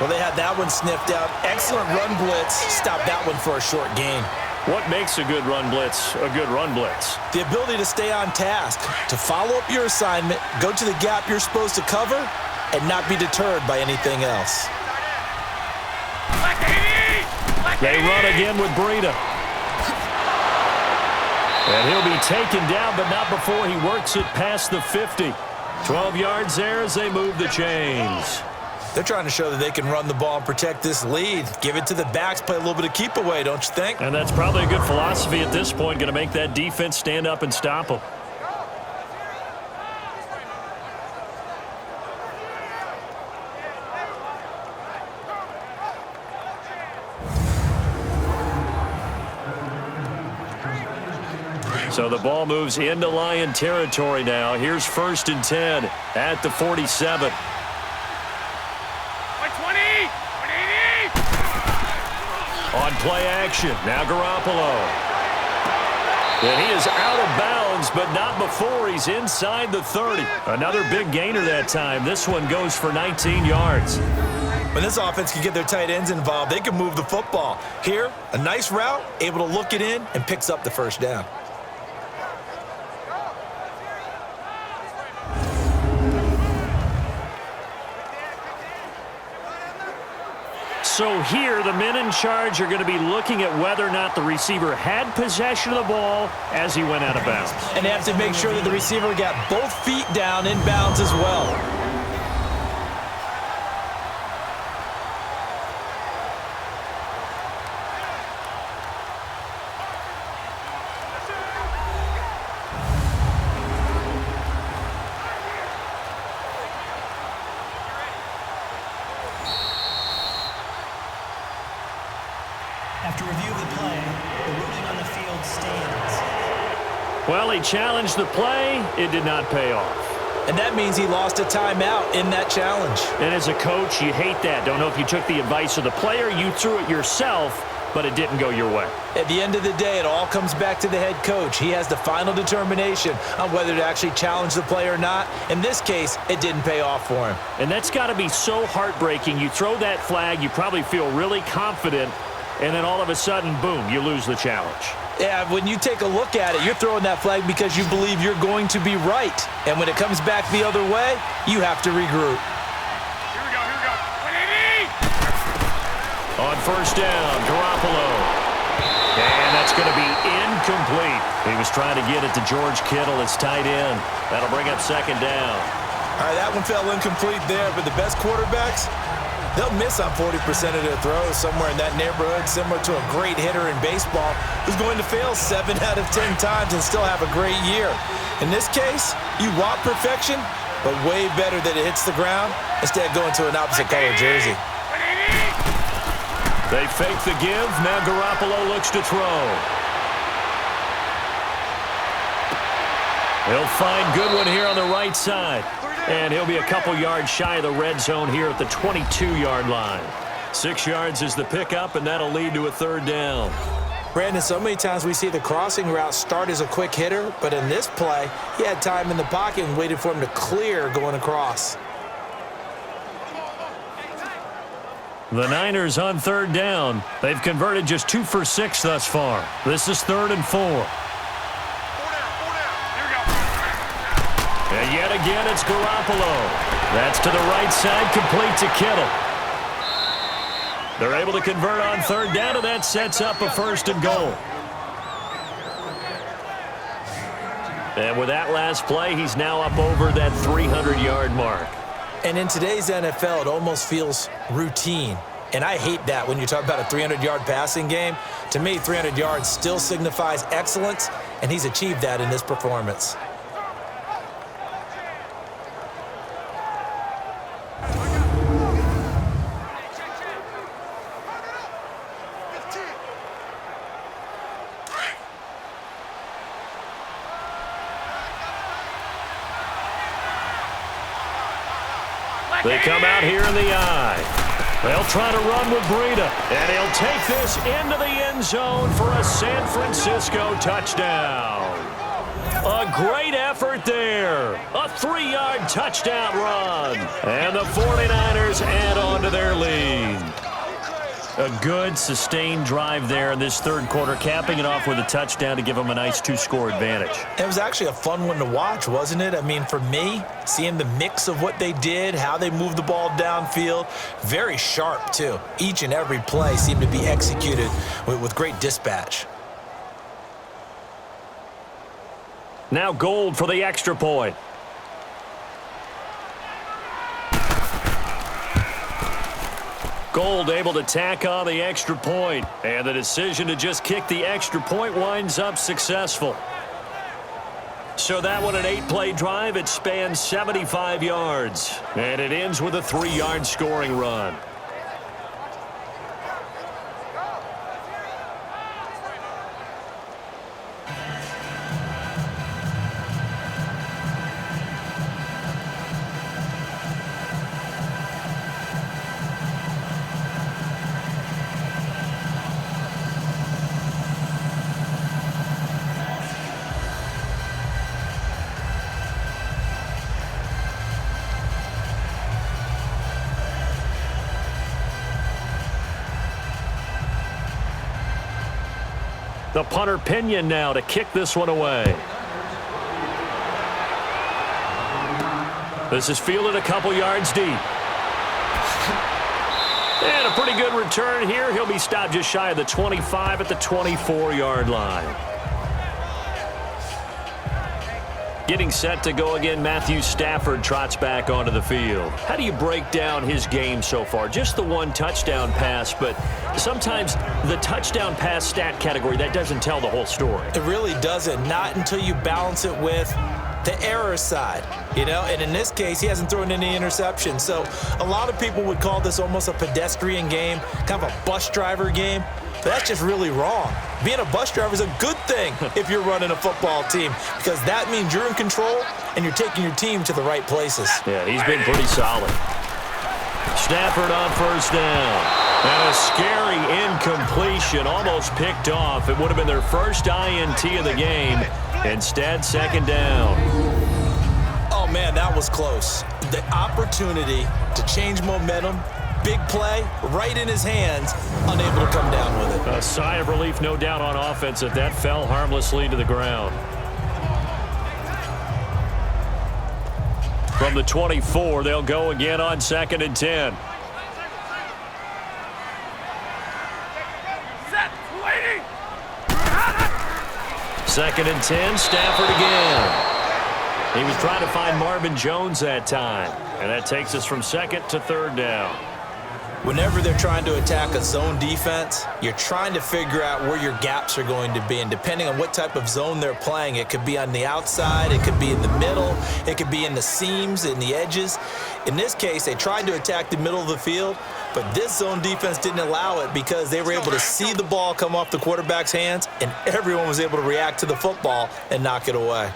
S3: Well, they had that one sniffed out. Excellent run blitz. Stopped that one for a short gain.
S2: What makes a good run blitz a good run blitz?
S3: The ability to stay on task, to follow up your assignment, go to the gap you're supposed to cover, and not be deterred by anything else.
S2: They run again with Breida. And he'll be taken down, but not before he works it past the 50. 12 yards there as they move the chains.
S3: They're trying to show that they can run the ball and protect this lead. Give it to the backs, play a little bit of keep away, don't you think?
S2: And that's probably a good philosophy at this point, going to make that defense stand up and stop them. So the ball moves into Lion territory now. Here's 1st and 10 at the 47. On play action, now Garoppolo. And he is out of bounds, but not before he's inside the 30. Another big gainer that time. This one goes for 19 yards.
S3: When this offense can get their tight ends involved, they can move the football. Here, a nice route, able to look it in, and picks up the first down.
S2: So here, the men in charge are going to be looking at whether or not the receiver had possession of the ball as he went out of bounds.
S3: And they have to make sure that the receiver got both feet down in bounds as well.
S6: After review of the play, the ruling on the field stands.
S2: Well, he challenged the play. It did not pay off.
S3: And that means he lost a timeout in that challenge.
S2: And as a coach, you hate that. Don't know if you took the advice of the player, you threw it yourself, but it didn't go your way.
S3: At the end of the day, it all comes back to the head coach. He has the final determination on whether to actually challenge the play or not. In this case, it didn't pay off for him.
S2: And that's got to be so heartbreaking. You throw that flag, you probably feel really confident, and then all of a sudden, boom, you lose the challenge.
S3: Yeah, when you take a look at it, you're throwing that flag because you believe you're going to be right. And when it comes back the other way, you have to regroup.
S4: Here we go, here we go. 180!
S2: On 1st down, Garoppolo. And that's going to be incomplete. He was trying to get it to George Kittle, his tight end. That'll bring up 2nd down.
S3: All right, that one fell incomplete there, but the best quarterbacks, they'll miss on 40% of their throws, somewhere in that neighborhood, similar to a great hitter in baseball who's going to fail 7 out of 10 times and still have a great year. In this case, you want perfection, but way better that it hits the ground instead of going to an opposite color jersey.
S2: They fake the give. Now Garoppolo looks to throw. He'll find Goodwin here on the right side. And he'll be a couple yards shy of the red zone here at the 22-yard line. 6 yards is the pickup, and that'll lead to a 3rd down.
S3: Brandon, so many times we see the crossing route start as a quick hitter, but in this play, he had time in the pocket and waited for him to clear going across.
S2: The Niners on 3rd down. They've converted just 2 for 6 thus far. This is 3rd and 4. And yet again, it's Garoppolo. That's to the right side, complete to Kittle. They're able to convert on 3rd down, and that sets up a 1st and goal. And with that last play, he's now up over that 300-yard mark.
S3: And in today's NFL, it almost feels routine. And I hate that when you talk about a 300-yard passing game. To me, 300 yards still signifies excellence, and he's achieved that in this performance.
S2: They come out here in the eye. They'll try to run with Breida. And he'll take this into the end zone for a San Francisco touchdown. A great effort there. A 3-yard touchdown run. And the 49ers add on to their lead. A good, sustained drive there in this 3rd quarter, capping it off with a touchdown to give them a nice 2-score advantage.
S3: It was actually a fun one to watch, wasn't it? I mean, for me, seeing the mix of what they did, how they moved the ball downfield, very sharp, too. Each and every play seemed to be executed with great dispatch.
S2: Now Gold for the extra point. Gold able to tack on the extra point. And the decision to just kick the extra point winds up successful. So that one, an 8-play drive. It spans 75 yards. And it ends with a 3-yard scoring run. The punter Pinion now to kick this one away. This is fielded a couple yards deep. And a pretty good return here. He'll be stopped just shy of the 25 at the 24-yard line. Getting set to go again, Matthew Stafford trots back onto the field. How do you break down his game so far? Just the one touchdown pass, but sometimes the touchdown pass stat category, that doesn't tell the whole story.
S3: It really doesn't, not until you balance it with the error side, you know, and in this case, he hasn't thrown any interceptions. So a lot of people would call this almost a pedestrian game, kind of a bus driver game. But that's just really wrong. Being a bus driver is a good thing if you're running a football team, because that means you're in control and you're taking your team to the right places.
S2: Yeah, he's been pretty solid. Stafford on first down. And a scary incompletion, almost picked off. It would have been their first INT of the game. Instead, second down.
S3: Oh, man, that was close. The opportunity to change momentum, big play, right in his hands, unable to come down with it.
S2: A sigh of relief, no doubt, on offense that that fell harmlessly to the ground. From the 24, they'll go again on 2nd and 10.
S4: Set, waiting.
S2: 2nd and 10, Stafford again. He was trying to find Marvin Jones that time. And that takes us from 2nd to 3rd down.
S3: Whenever they're trying to attack a zone defense, you're trying to figure out where your gaps are going to be. And depending on what type of zone they're playing, it could be on the outside, it could be in the middle, it could be in the seams, in the edges. In this case, they tried to attack the middle of the field, but this zone defense didn't allow it because they were able to see the ball come off the quarterback's hands, and everyone was able to react to the football and knock it away.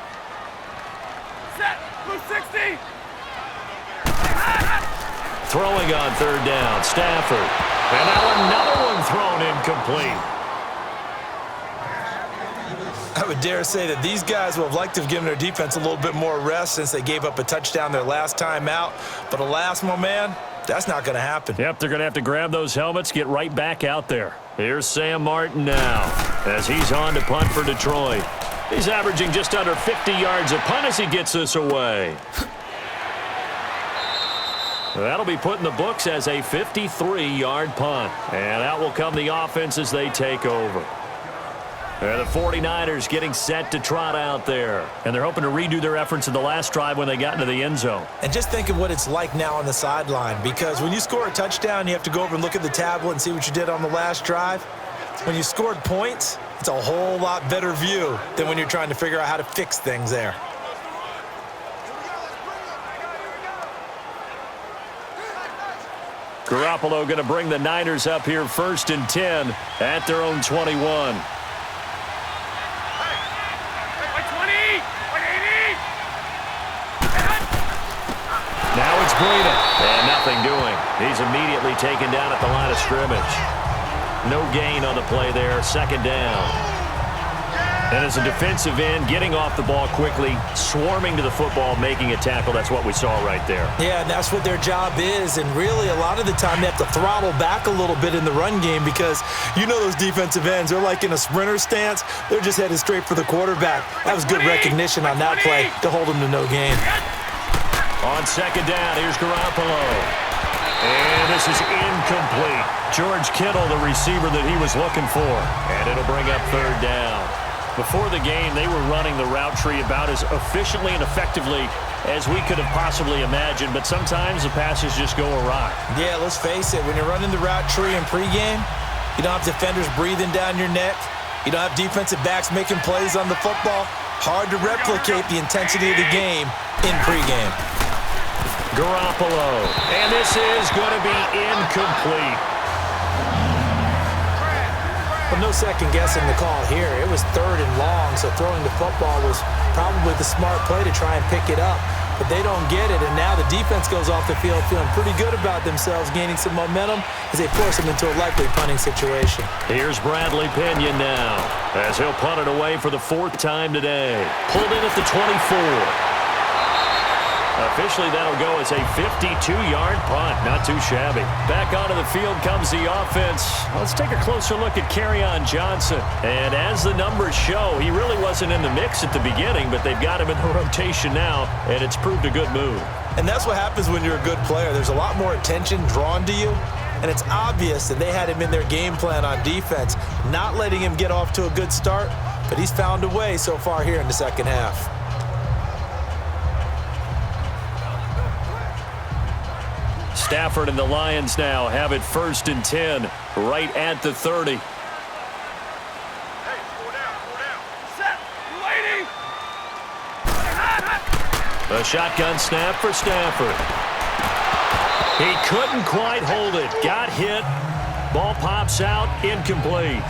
S4: Set, blue 60.
S2: Throwing on 3rd down, Stafford. And now another one thrown incomplete.
S3: I would dare say that these guys would have liked to have given their defense a little bit more rest since they gave up a touchdown their last time out. But alas, my man, that's not going to happen.
S2: Yep, they're going to have to grab those helmets, get right back out there. Here's Sam Martin now as he's on to punt for Detroit. He's averaging just under 50 yards a punt as he gets this away. That'll be put in the books as a 53-yard punt. And out will come the offense as they take over. And the 49ers getting set to trot out there. And they're hoping to redo their efforts in the last drive when they got into the end zone.
S3: And just think of what it's like now on the sideline, because when you score a touchdown, you have to go over and look at the tablet and see what you did on the last drive. When you scored points, it's a whole lot better view than when you're trying to figure out how to fix things there.
S2: Garoppolo going to bring the Niners up here 1st and 10 at their own 21.
S4: Hey, 20, 80.
S2: Now it's Breida. And nothing doing. He's immediately taken down at the line of scrimmage. No gain on the play there. 2nd down. And as a defensive end, getting off the ball quickly, swarming to the football, making a tackle. That's what we saw right there.
S3: Yeah, and that's what their job is. And really, a lot of the time, they have to throttle back a little bit in the run game because you know those defensive ends, they're like in a sprinter stance. They're just headed straight for the quarterback. That was good recognition on that play to hold them to no gain.
S2: On 2nd down, here's Garoppolo. And this is incomplete. George Kittle, the receiver that he was looking for. And it'll bring up 3rd down.
S7: Before the game, they were running the route tree about as efficiently and effectively as we could have possibly imagined, but sometimes the passes just go awry.
S3: Yeah, let's face it. When you're running the route tree in pregame, you don't have defenders breathing down your neck. You don't have defensive backs making plays on the football. Hard to replicate the intensity of the game in pregame.
S2: Garoppolo, and this is going to be incomplete.
S3: Well, no second guessing the call here. It was 3rd and long, so throwing the football was probably the smart play to try and pick it up. But they don't get it, and now the defense goes off the field feeling pretty good about themselves, gaining some momentum as they force them into a likely punting situation.
S2: Here's Bradley Pinion now, as he'll punt it away for the 4th time today. Pulled in at the 24. Officially, that'll go as a 52-yard punt. Not too shabby. Back onto the field comes the offense. Let's take a closer look at Kerryon Johnson. And as the numbers show, he really wasn't in the mix at the beginning, but they've got him in the rotation now, and it's proved a good move.
S3: And that's what happens when you're a good player. There's a lot more attention drawn to you, and it's obvious that they had him in their game plan on defense, not letting him get off to a good start, but he's found a way so far here in the second half.
S2: Stafford and the Lions now have it 1st and 10, right at the 30.
S4: Hey, four down. Set, lady.
S2: A shotgun snap for Stafford. He couldn't quite hold it. Got hit. Ball pops out. Incomplete.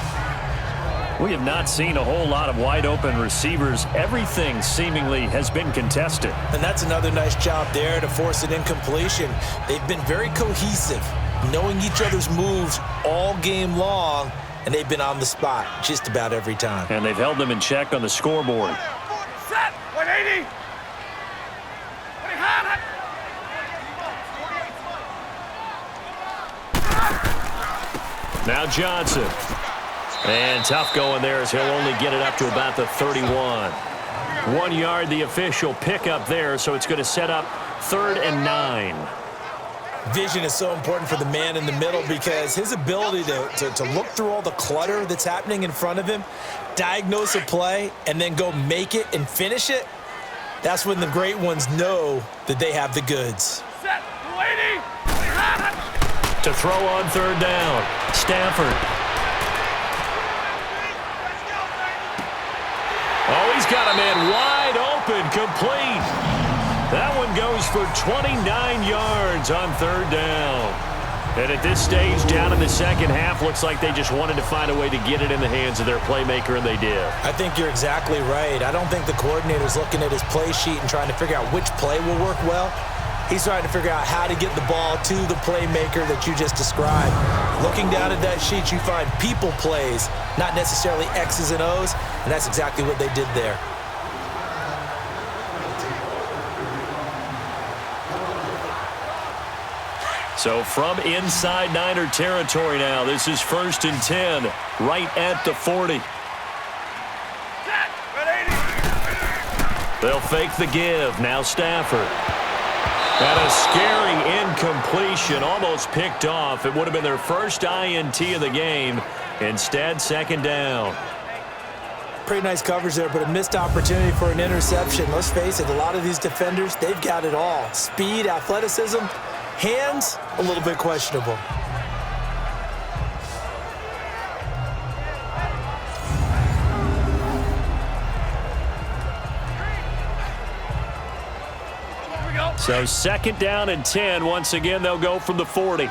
S2: We have not seen a whole lot of wide-open receivers. Everything seemingly has been contested.
S3: And that's another nice job there to force an incompletion. They've been very cohesive, knowing each other's moves all game long, and they've been on the spot just about every time.
S2: And they've held them in check on the scoreboard.
S4: Set, 180.
S2: Now Johnson. And tough going there as he'll only get it up to about the 31. 1 yard, the official pickup there, so it's going to set up 3rd and 9.
S3: Vision is so important for the man in the middle because his ability to look through all the clutter that's happening in front of him, diagnose a play, and then go make it and finish it, that's when the great ones know that they have the goods.
S4: Set, lady.
S2: To throw on 3rd down, Stafford. Oh, he's got a man wide open, complete. That one goes for 29 yards on 3rd down. And at this stage, down in the second half, looks like they just wanted to find a way to get it in the hands of their playmaker, and they did.
S3: I think you're exactly right. I don't think the coordinator's looking at his play sheet and trying to figure out which play will work well. He's trying to figure out how to get the ball to the playmaker that you just described. Looking down at that sheet, you find people plays, not necessarily X's and O's, and that's exactly what they did there.
S2: So from inside Niner territory now, this is 1st and 10, right at the 40.
S4: Set, 180.
S2: They'll fake the give. Now Stafford. And a scary incompletion, almost picked off. It would have been their first INT of the game. Instead, 2nd down.
S3: Pretty nice coverage there, but a missed opportunity for an interception. Let's face it, a lot of these defenders, they've got it all. Speed, athleticism, hands, a little bit questionable.
S2: So 2nd down and 10. Once again, they'll go from the 40.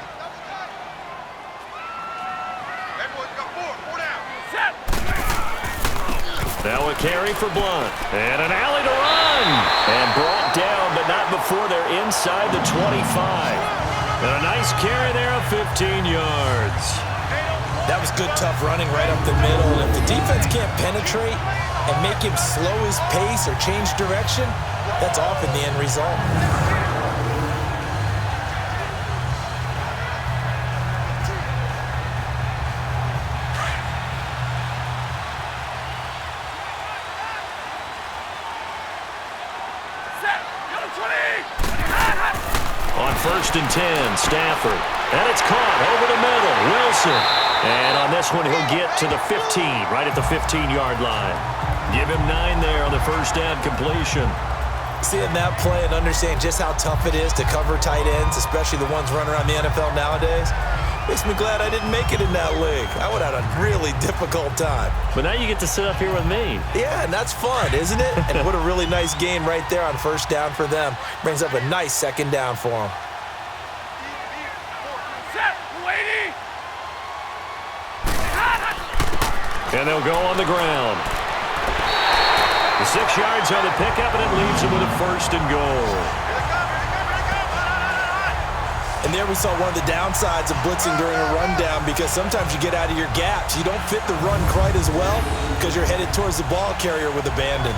S2: Now a carry for Blunt. And an alley to run. And brought down, but not before they're inside the 25. And a nice carry there of 15 yards.
S3: That was good, tough running right up the middle. And if the defense can't penetrate and make him slow his pace or change direction, that's often the end result.
S2: On 1st and 10, Stafford. And it's caught over the middle. Wilson. And on this one, he'll get to the 15, right at the 15-yard line. Give him 9 there on the first down completion.
S3: Seeing that play and understanding just how tough it is to cover tight ends, especially the ones running around the NFL nowadays, makes me glad I didn't make it in that league. I would have had a really difficult time.
S2: But now you get to sit up here with me.
S3: Yeah, and that's fun, isn't it? And what a really nice gain right there on first down for them. Brings up a nice second down for them.
S2: And they'll go on the ground. The 6 yards on the pickup, and it leaves them with a first and goal.
S3: And there we saw one of the downsides of blitzing during a rundown, because sometimes you get out of your gaps. You don't fit the run quite as well because you're headed towards the ball carrier with abandon.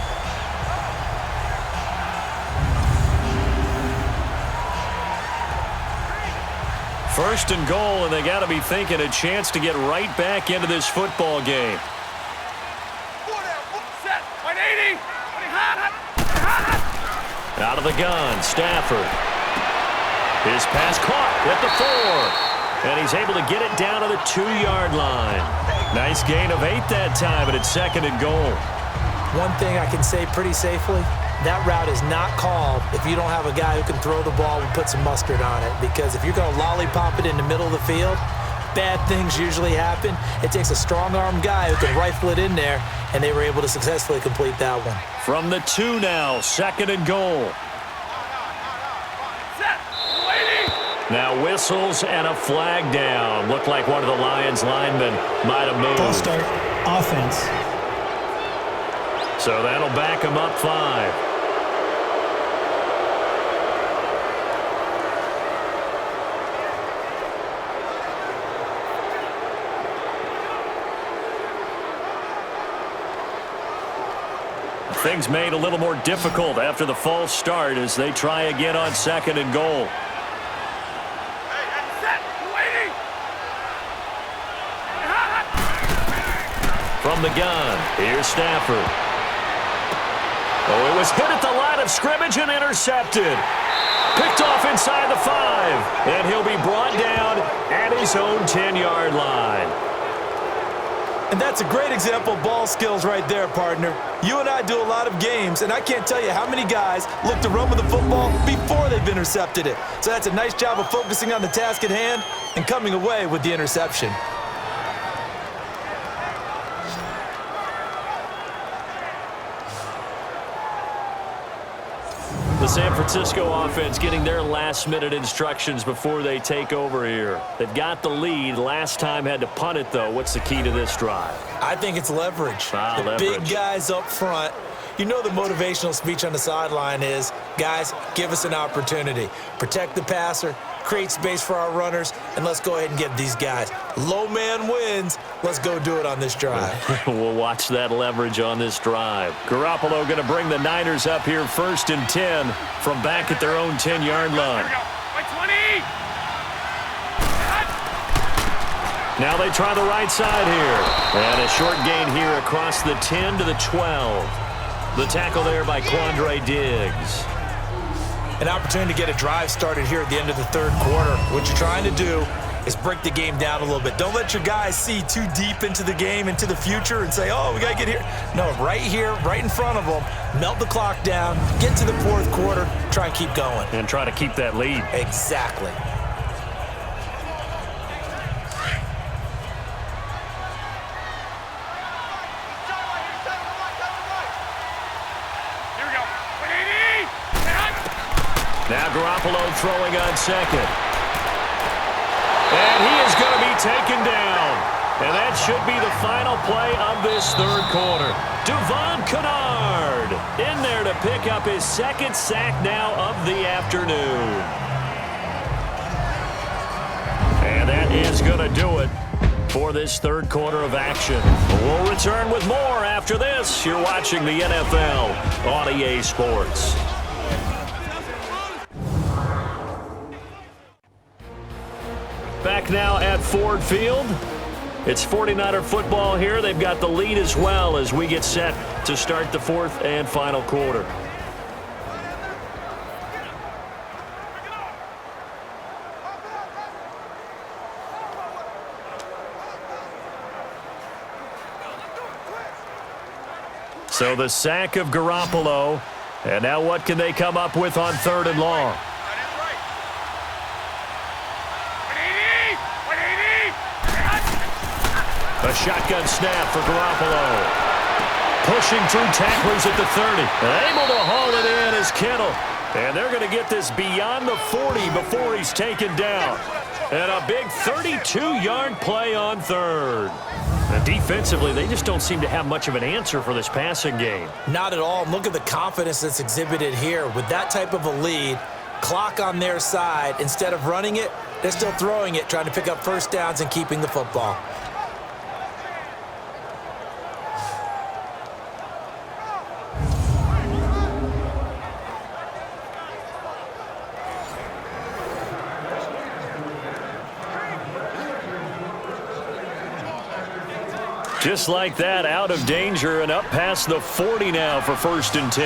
S2: First and goal, and they got to be thinking a chance to get right back into this football game. Out of the gun, Stafford. His pass caught at the 4. And he's able to get it down to the 2-yard line. Nice gain of 8 that time, and it's second and goal.
S3: One thing I can say pretty safely, that route is not called if you don't have a guy who can throw the ball and put some mustard on it. Because if you're going to lollipop it in the middle of the field, bad things usually happen. It takes a strong-armed guy who can rifle it in there, and they were able to successfully complete that one.
S2: From the 2 now, second and goal. Now whistles and a flag down. Looked like one of the Lions linemen might have moved.
S6: False start, offense.
S2: So that'll back him up 5. Things made a little more difficult after the false start as they try again on second and goal. From the gun, here's Stafford. Oh, it was hit at the line of scrimmage and intercepted. Picked off inside the 5, and he'll be brought down at his own 10-yard line.
S3: And that's a great example of ball skills right there, partner. You and I do a lot of games, and I can't tell you how many guys look to run with the football before they've intercepted it. So that's a nice job of focusing on the task at hand and coming away with the interception.
S2: The San Francisco offense getting their last-minute instructions before they take over here. They've got the lead. Last time had to punt it, though. What's the key to this drive?
S3: I think it's leverage.
S2: Leverage.
S3: Big guys up front. You know the motivational speech on the sideline is, guys, give us an opportunity. Protect the passer, create space for our runners, and let's go ahead and get these guys. Low man wins. Let's go do it on this drive.
S2: We'll watch that leverage on this drive. Garoppolo going to bring the Niners up here first and 10 from back at their own 10-yard line. Now they try the right side here. And a short gain here across the 10 to the 12. The tackle there by Quandre Diggs.
S3: An opportunity to get a drive started here at the end of the third quarter. What you're trying to do is break the game down a little bit. Don't let your guys see too deep into the game, into the future, and say, oh, we got to get here. No, right here, right in front of them, melt the clock down, get to the fourth quarter, try and keep going.
S2: And try to keep that lead.
S3: Exactly.
S2: Now Garoppolo throwing on second. And he is going to be taken down. And that should be the final play of this third quarter. Devon Kennard in there to pick up his second sack now of the afternoon. And that is going to do it for this third quarter of action. We'll return with more after this. You're watching the NFL on EA Sports. Back now at Ford Field. It's 49er football here. They've got the lead as well as we get set to start the fourth and final quarter. So the sack of Garoppolo. And now what can they come up with on 3rd and long? A shotgun snap for Garoppolo. Pushing through tacklers at the 30. And able to haul it in is Kittle. And they're going to get this beyond the 40 before he's taken down. And a big 32-yard play on 3rd. And defensively, they just don't seem to have much of an answer for this passing game.
S3: Not at all. Look at the confidence that's exhibited here. With that type of a lead, clock on their side, instead of running it, they're still throwing it, trying to pick up first downs and keeping the football.
S2: Just like that, out of danger and up past the 40 now for 1st and 10.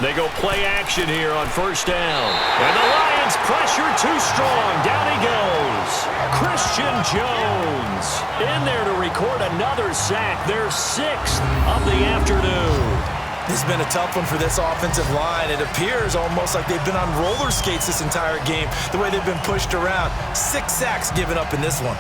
S2: They go play action here on 1st down. And the Lions pressure too strong. Down he goes. Christian Jones in there to record another sack. Their 6th of the afternoon.
S3: This has been a tough one for this offensive line. It appears almost like they've been on roller skates this entire game, the way they've been pushed around. 6 sacks given up in this one.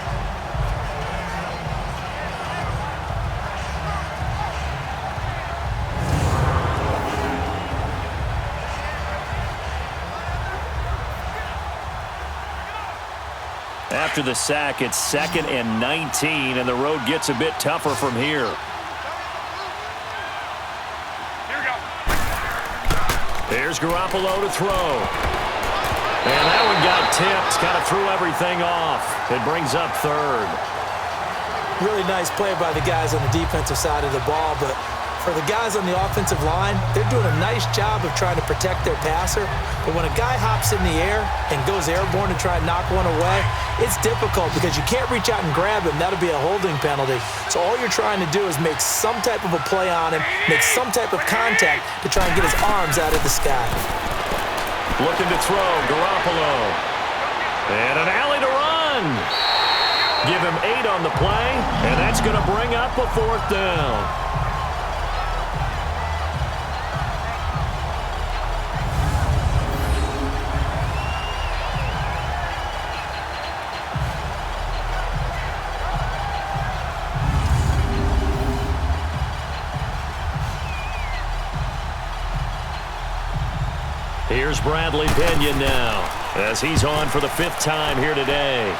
S2: After the sack, it's 2nd and 19, and the road gets a bit tougher from here. Here's Garoppolo to throw. And that one got tipped. Kind of threw everything off. It brings up 3rd.
S3: Really nice play by the guys on the defensive side of the ball, but for the guys on the offensive line, they're doing a nice job of trying to protect their passer. But when a guy hops in the air and goes airborne to try and knock one away, it's difficult because you can't reach out and grab him. That'll be a holding penalty. So all you're trying to do is make some type of a play on him, make some type of contact to try and get his arms out of the sky.
S2: Looking to throw, Garoppolo. And an alley to run. Give him 8 on the play, and that's going to bring up a 4th down. Here's Bradley Pinion now, as he's on for the 5th time here today.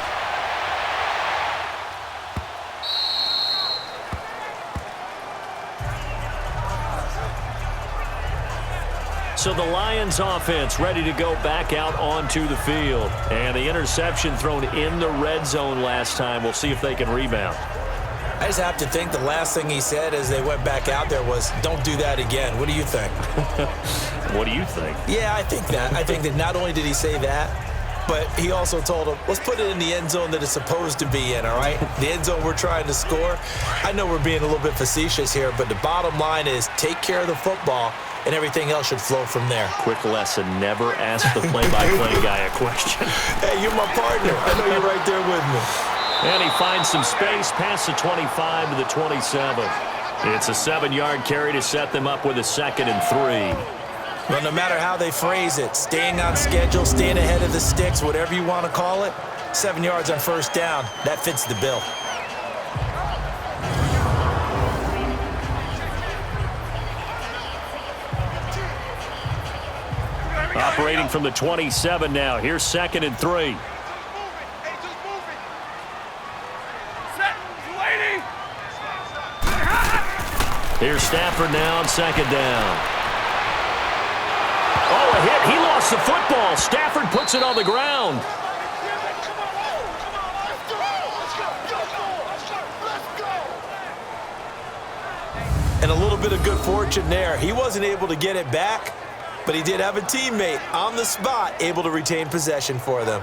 S2: So the Lions offense ready to go back out onto the field. And the interception thrown in the red zone last time. We'll see if they can rebound.
S3: I just have to think the last thing he said as they went back out there was, don't do that again. What do you think?
S2: What do you think?
S3: Yeah, I think that. I think that not only did he say that, but he also told him, let's put it in the end zone that it's supposed to be in, all right? The end zone we're trying to score. I know we're being a little bit facetious here, but the bottom line is take care of the football, and everything else should flow from there.
S2: Quick lesson, never ask the play-by-play guy a question.
S3: Hey, you're my partner. I know you're right there with me.
S2: And he finds some space past the 25 to the 27. It's a 7-yard carry to set them up with a 2nd and 3.
S3: Well, no matter how they phrase it, staying on schedule, staying ahead of the sticks, whatever you want to call it, 7 yards on 1st down, that fits the bill.
S2: Operating from the 27 now. Here's 2nd and 3. Here's Stafford now on 2nd down. Oh, a hit. He lost the football. Stafford puts it on the ground.
S3: And a little bit of good fortune there. He wasn't able to get it back, but he did have a teammate on the spot able to retain possession for them.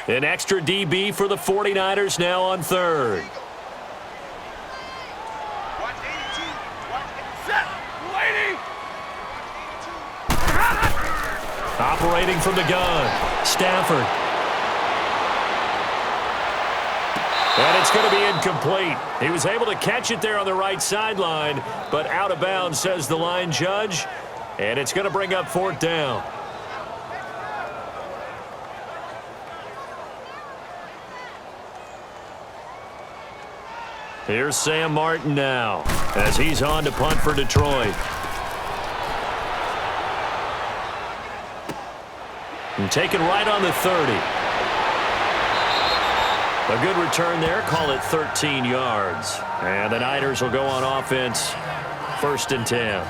S2: An extra DB for the 49ers now on third.
S4: Watch 82. Watch set. Waiting.
S2: Operating from the gun, Stafford. And it's going to be incomplete. He was able to catch it there on the right sideline, but out of bounds, says the line judge. And it's going to bring up fourth down. Here's Sam Martin now as he's on to punt for Detroit. And taken right on the 30. A good return there. Call it 13 yards. And the Niners will go on offense. 1st and 10.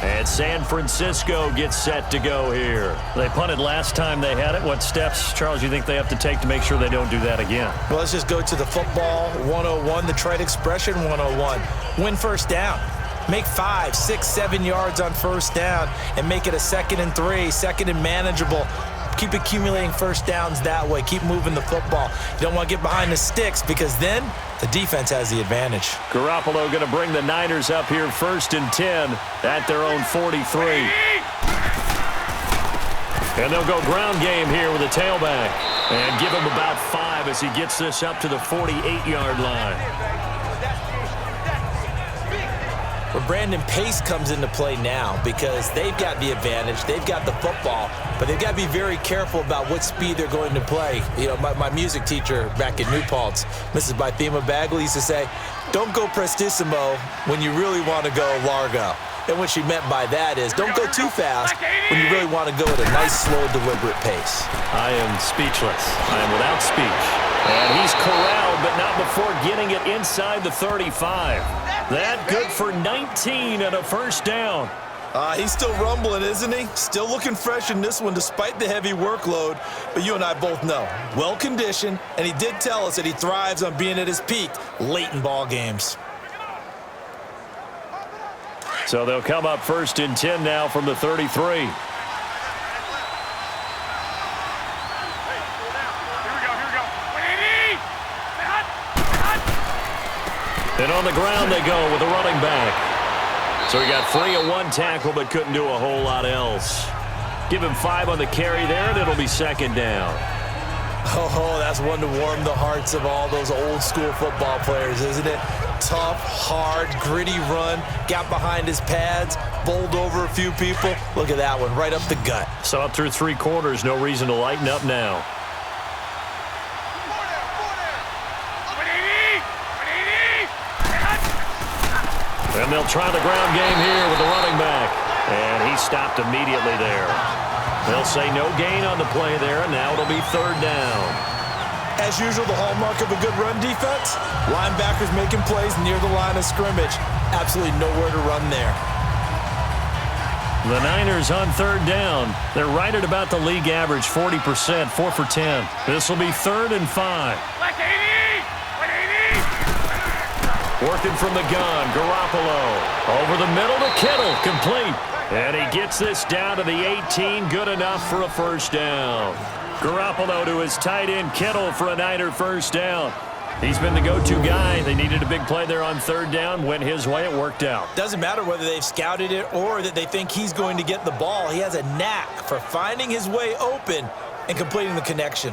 S2: And San Francisco gets set to go here.
S7: They punted last time they had it. What steps, Charles, you think they have to take to make sure they don't do that again?
S3: Well, let's just go to the football 101, the trade expression 101. Win first down. Make 5, 6, 7 yards on first down and make it a 2nd and 3, 2nd and manageable. Keep accumulating first downs that way. Keep moving the football. You don't want to get behind the sticks because then the defense has the advantage.
S2: Garoppolo going to bring the Niners up here 1st and 10 at their own 43. And they'll go ground game here with a tailback. And give him about 5 as he gets this up to the 48-yard line.
S3: But Brandon, pace comes into play now because they've got the advantage. They've got the football, but they've got to be very careful about what speed they're going to play. You know, my music teacher back in New Paltz, Mrs. Bythema Bagley, used to say, don't go prestissimo when you really want to go largo. And what she meant by that is don't go too fast when you really want to go at a nice, slow, deliberate pace.
S7: I am speechless. I am without speech.
S2: And he's corralled, but not before getting it inside the 35. That good for 19 and a first down.
S3: He's still rumbling, isn't he? Still looking fresh in this one despite the heavy workload. But you and I both know, well-conditioned, and he did tell us that he thrives on being at his peak late in ball games.
S2: So they'll come up 1st and 10 now from the 33. And on the ground they go with a running back. So he got free of 1 tackle but couldn't do a whole lot else. Give him 5 on the carry there, and it'll be 2nd down.
S3: Oh, that's one to warm the hearts of all those old school football players, isn't it? Tough, hard, gritty run, got behind his pads, bowled over a few people. Look at that one, right up the gut.
S2: So up through 3 quarters, no reason to lighten up now. And they'll try the ground game here with the running back. And he stopped immediately there. They'll say no gain on the play there, and now it'll be 3rd down.
S3: As usual, the hallmark of a good run defense, linebackers making plays near the line of scrimmage. Absolutely nowhere to run there.
S2: The Niners on 3rd down. They're right at about the league average, 40%, 4 for 10. This will be 3rd and 5. Working from the gun, Garoppolo. Over the middle to Kittle, complete. And he gets this down to the 18, good enough for a first down. Garoppolo to his tight end, Kittle, for a Niner first down. He's been the go-to guy. They needed a big play there on 3rd down. Went his way, it worked out.
S3: Doesn't matter whether they've scouted it or that they think he's going to get the ball. He has a knack for finding his way open and completing the connection.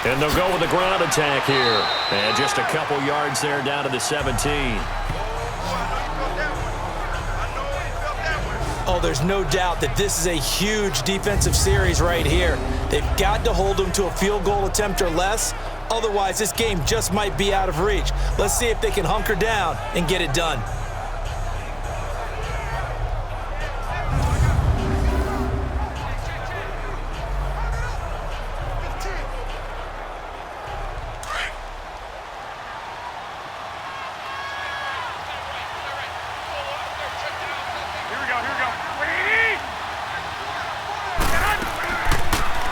S2: And they'll go with the ground attack here. And just a couple yards there down to the 17.
S3: Oh, there's no doubt that this is a huge defensive series right here. They've got to hold them to a field goal attempt or less. Otherwise, this game just might be out of reach. Let's see if they can hunker down and get it done.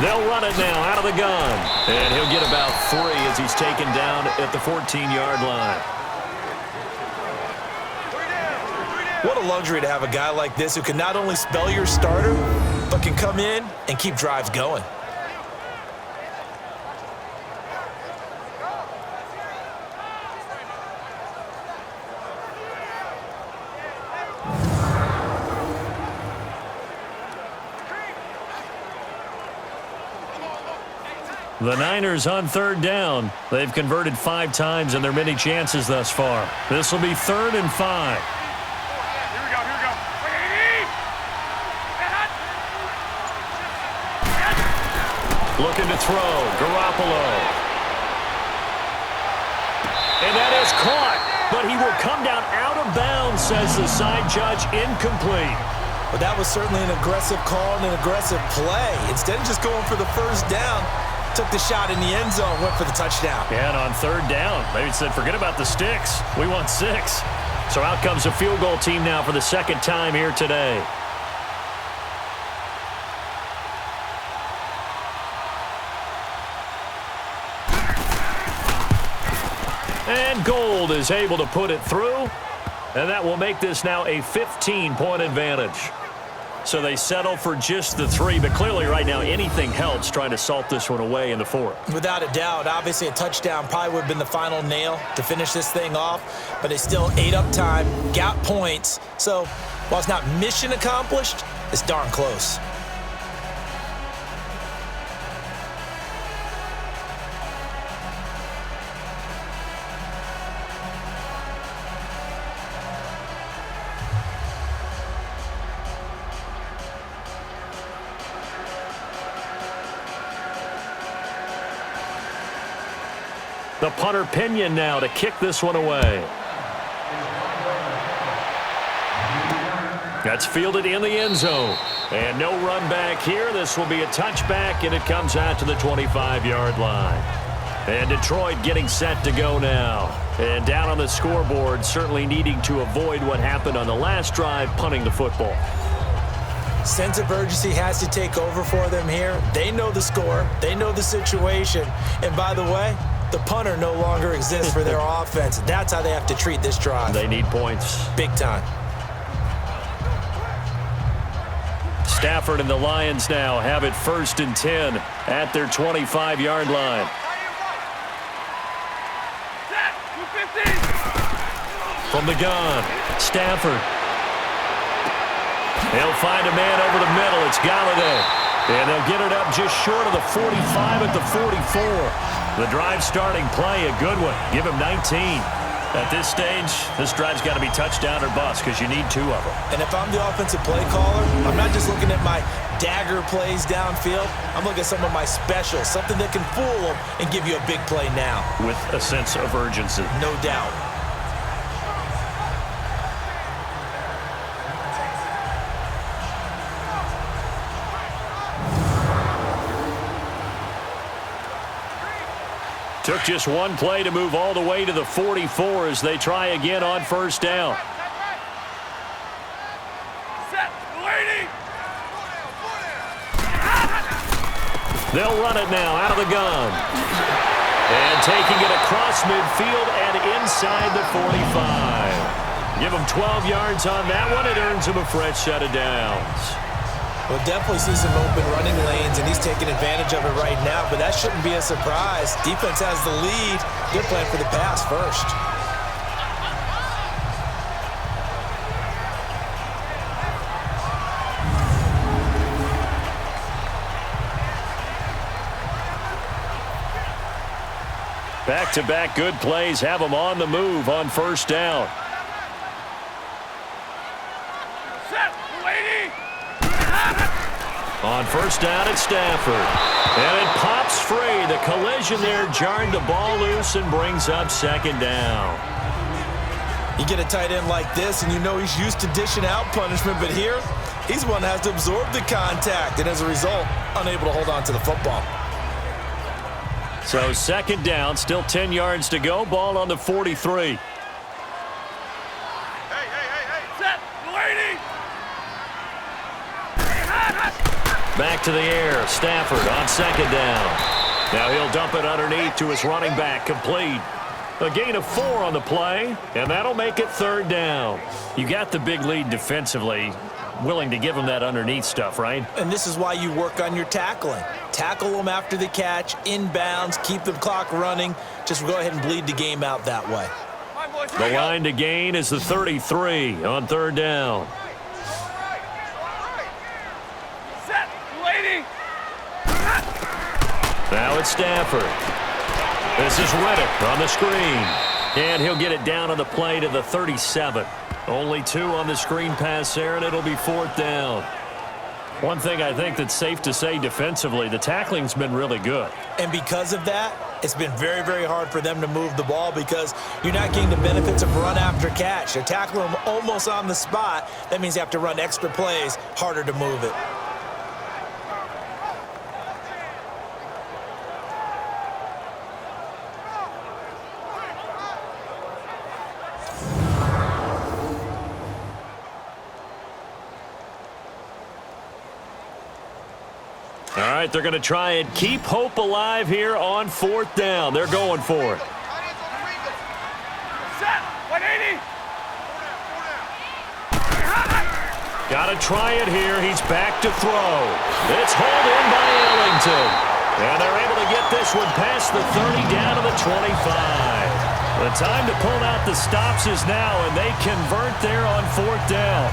S2: They'll run it now out of the gun. And he'll get about 3 as he's taken down at the 14-yard line.
S3: What a luxury to have a guy like this who can not only spell your starter, but can come in and keep drives going.
S2: The Niners on 3rd down. They've converted 5 times in their many chances thus far. This will be 3rd and 5.
S4: Here we go.
S2: Looking to throw. Garoppolo. And that is caught. But he will come down out of bounds, says the side judge. Incomplete.
S3: But that was certainly an aggressive call and an aggressive play. Instead of just going for the first down, took the shot in the end zone, went for the touchdown.
S2: Yeah, and on 3rd down, maybe said, forget about the sticks. We want 6. So out comes a field goal team now for the 2nd time here today. And Gold is able to put it through. And that will make this now a 15-point advantage. So they settle for just the 3, but clearly right now anything helps trying to salt this one away in the 4th.
S3: Without a doubt, obviously a touchdown probably would have been the final nail to finish this thing off, but they still ate up time, got points. So while it's not mission accomplished, it's darn close.
S2: The punter Pinion now to kick this one away. That's fielded in the end zone. And no run back here. This will be a touchback, and it comes out to the 25-yard line. And Detroit getting set to go now. And down on the scoreboard, certainly needing to avoid what happened on the last drive, punting the football.
S3: Sense of urgency has to take over for them here. They know the score. They know the situation. And by the way, the punter no longer exists for their offense. That's how they have to treat this drive.
S2: They need points.
S3: Big time.
S2: Stafford and the Lions now have it 1st and 10 at their 25-yard line. From the gun, Stafford. They'll find a man over the middle. It's Galladay. And they'll get it up just short of the 45 at the 44. The drive starting play, a good one. Give him 19. At this stage, this drive's got to be touchdown or bust because you need 2 of them.
S3: And if I'm the offensive play caller, I'm not just looking at my dagger plays downfield. I'm looking at some of my specials, something that can fool them and give you a big play now.
S2: With a sense of urgency.
S3: No doubt.
S2: Took just one play to move all the way to the 44 as they try again on 1st down. They'll run it now out of the gun. And taking it across midfield and inside the 45. Give them 12 yards on that one. It earns them a fresh set of downs.
S3: We'll definitely see some open running lanes, and he's taking advantage of it right now, but that shouldn't be a surprise. Defense has the lead. They're playing for the pass first.
S2: Back-to-back good plays have them on the move on 1st down. On 1st down, it's Stafford. And it pops free. The collision there jarred the ball loose and brings up 2nd down.
S3: You get a tight end like this, and you know he's used to dishing out punishment, but here, he's the one that has to absorb the contact, and as a result, unable to hold on to the football.
S2: So 2nd down, still 10 yards to go. Ball on the 43. Back to the air. Stafford on second down. Now he'll dump it underneath to his running back. Complete. A gain of 4 on the play, and that'll make it third down. You got the big lead defensively. Willing to give him that underneath stuff, right?
S3: And this is why you work on your tackling. Tackle them after the catch, inbounds, keep the clock running. Just go ahead and bleed the game out that way.
S2: The line to gain is the 33 on third down.
S4: Set, lady.
S2: Now it's Stafford. This is Reddick on the screen. And he'll get it down on the play to the 37. Only 2 on the screen pass there, and it'll be fourth down. One thing I think that's safe to say defensively, the tackling's been really good.
S3: And because of that, it's been very, very hard for them to move the ball because you're not getting the benefits of run after catch. They're tackling them almost on the spot. That means you have to run extra plays, harder to move it.
S2: All right, they're going to try and keep hope alive here on fourth down. They're going for it.
S4: Set, 180.
S2: Got to try it here. He's back to throw. It's hauled in by Ellington. And they're able to get this one past the 30 down to the 25. The time to pull out the stops is now, and they convert there on fourth down.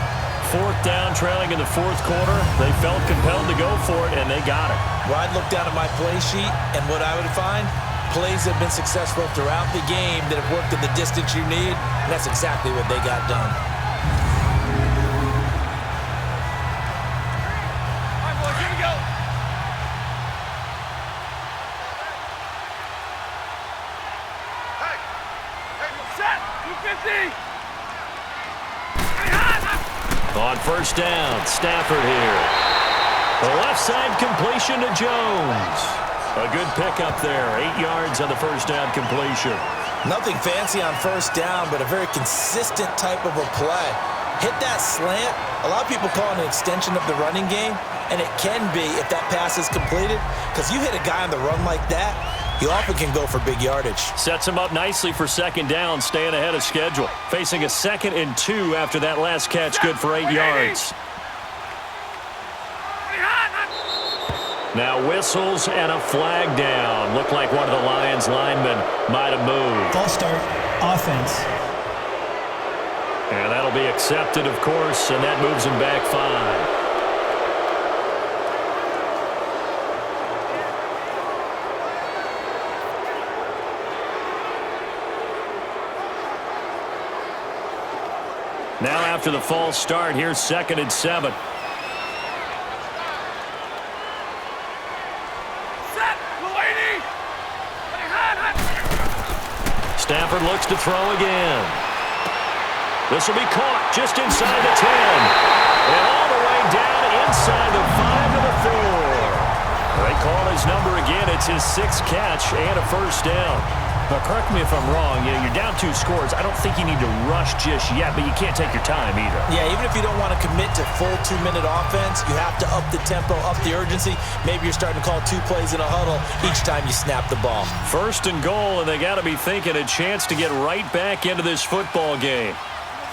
S2: Fourth down, trailing in the fourth quarter. They felt compelled to go for it, and they got it.
S3: Well, I'd look down at my play sheet, and what I would find, plays that have been successful throughout the game that have worked at the distance you need, and that's exactly what they got done.
S4: All right, boys, here we go. Hey, set, 250.
S2: On first down, Stafford here. The left side completion to Jones. A good pickup there. 8 yards on the first down completion.
S3: Nothing fancy on first down, but a very consistent type of a play. Hit that slant. A lot of people call it an extension of the running game, and it can be if that pass is completed, because you hit a guy on the run like that, you often can go for big yardage.
S2: Sets him up nicely for second down, staying ahead of schedule. Facing a 2nd and 2 after that last catch, good for 8 yards. Now whistles and a flag down. Looked like one of the Lions linemen might have moved.
S6: False start, offense.
S2: And that'll be accepted, of course, and that moves him back 5. Now after the false start, here's 2nd and 7. Stafford looks to throw again. This will be caught just inside the 10. And all the way down inside the 5 to the 4. They call his number again. It's his 6th catch and a first down. Now, correct me if I'm wrong. You know, you're down 2 scores. I don't think you need to rush just yet, but you can't take your time either.
S3: Yeah, even if you don't want to commit to full 2-minute offense, you have to up the tempo, up the urgency. Maybe you're starting to call 2 plays in a huddle each time you snap the ball.
S2: First and goal, and they got to be thinking a chance to get right back into this football game.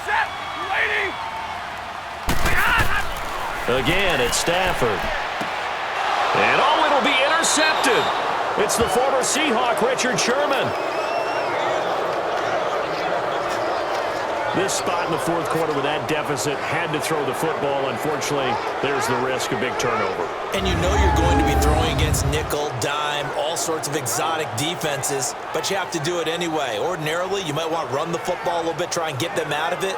S4: Set, lady.
S2: Again, it's Stafford. And oh, it'll be intercepted. It's the former Seahawk, Richard Sherman. This spot in the fourth quarter with that deficit, had to throw the football. Unfortunately, there's the risk of big turnover.
S3: And you know you're going to be throwing against nickel, dime, all sorts of exotic defenses, but you have to do it anyway. Ordinarily, you might want to run the football a little bit, try and get them out of it.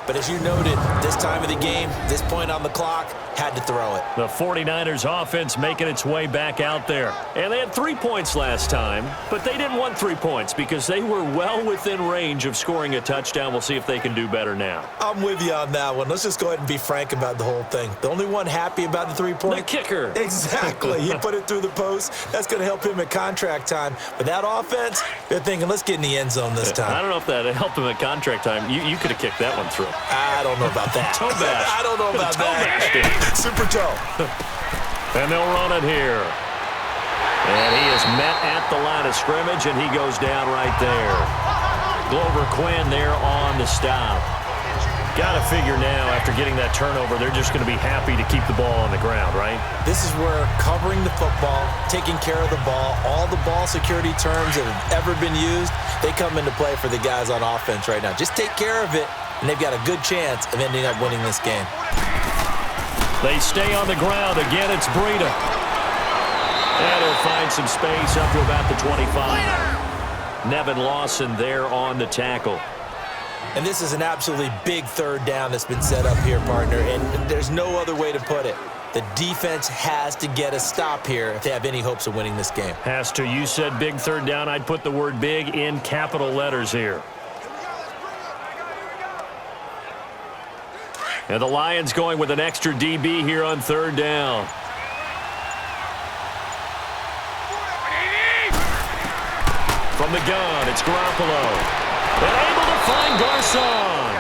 S3: But as you noted, this time of the game, this point on the clock, had to throw it.
S2: The 49ers offense making its way back out there. And they had 3 points last time, but they didn't want 3 points because they were well within range of scoring a touchdown. We'll see if they can do better now.
S3: I'm with you on that one. Let's just go ahead and be frank about the whole thing. The only one happy about the 3-point?
S2: The kicker.
S3: Exactly. He put it through the post. That's going to help him at contract time. But that offense, they're thinking, let's get in the end zone this time.
S2: I don't know if that helped him at contract time. You could have kicked that one through.
S3: I don't know about that.
S2: Toe bash.
S3: I don't know about that.
S2: Toe bash,
S3: Super toe.
S2: And they'll run it here. And he is met at the line of scrimmage, and he goes down right there. Glover Quinn there on the stop. Got to figure now, after getting that turnover, they're just going to be happy to keep the ball on the ground, right?
S3: This is where covering the football, taking care of the ball, all the ball security terms that have ever been used, they come into play for the guys on offense right now. Just take care of it, and they've got a good chance of ending up winning this game.
S2: They stay on the ground. Again, it's Breida. And he'll find some space up to about the 25. Nevin Lawson there on the tackle.
S3: And this is an absolutely big third down that's been set up here, partner, and there's no other way to put it. The defense has to get a stop here if they have any hopes of winning this game.
S2: Has to. You said big third down. I'd put the word big in capital letters here. And the Lions going with an extra DB here on third down. From the gun, it's Garoppolo. And able to find Garcon.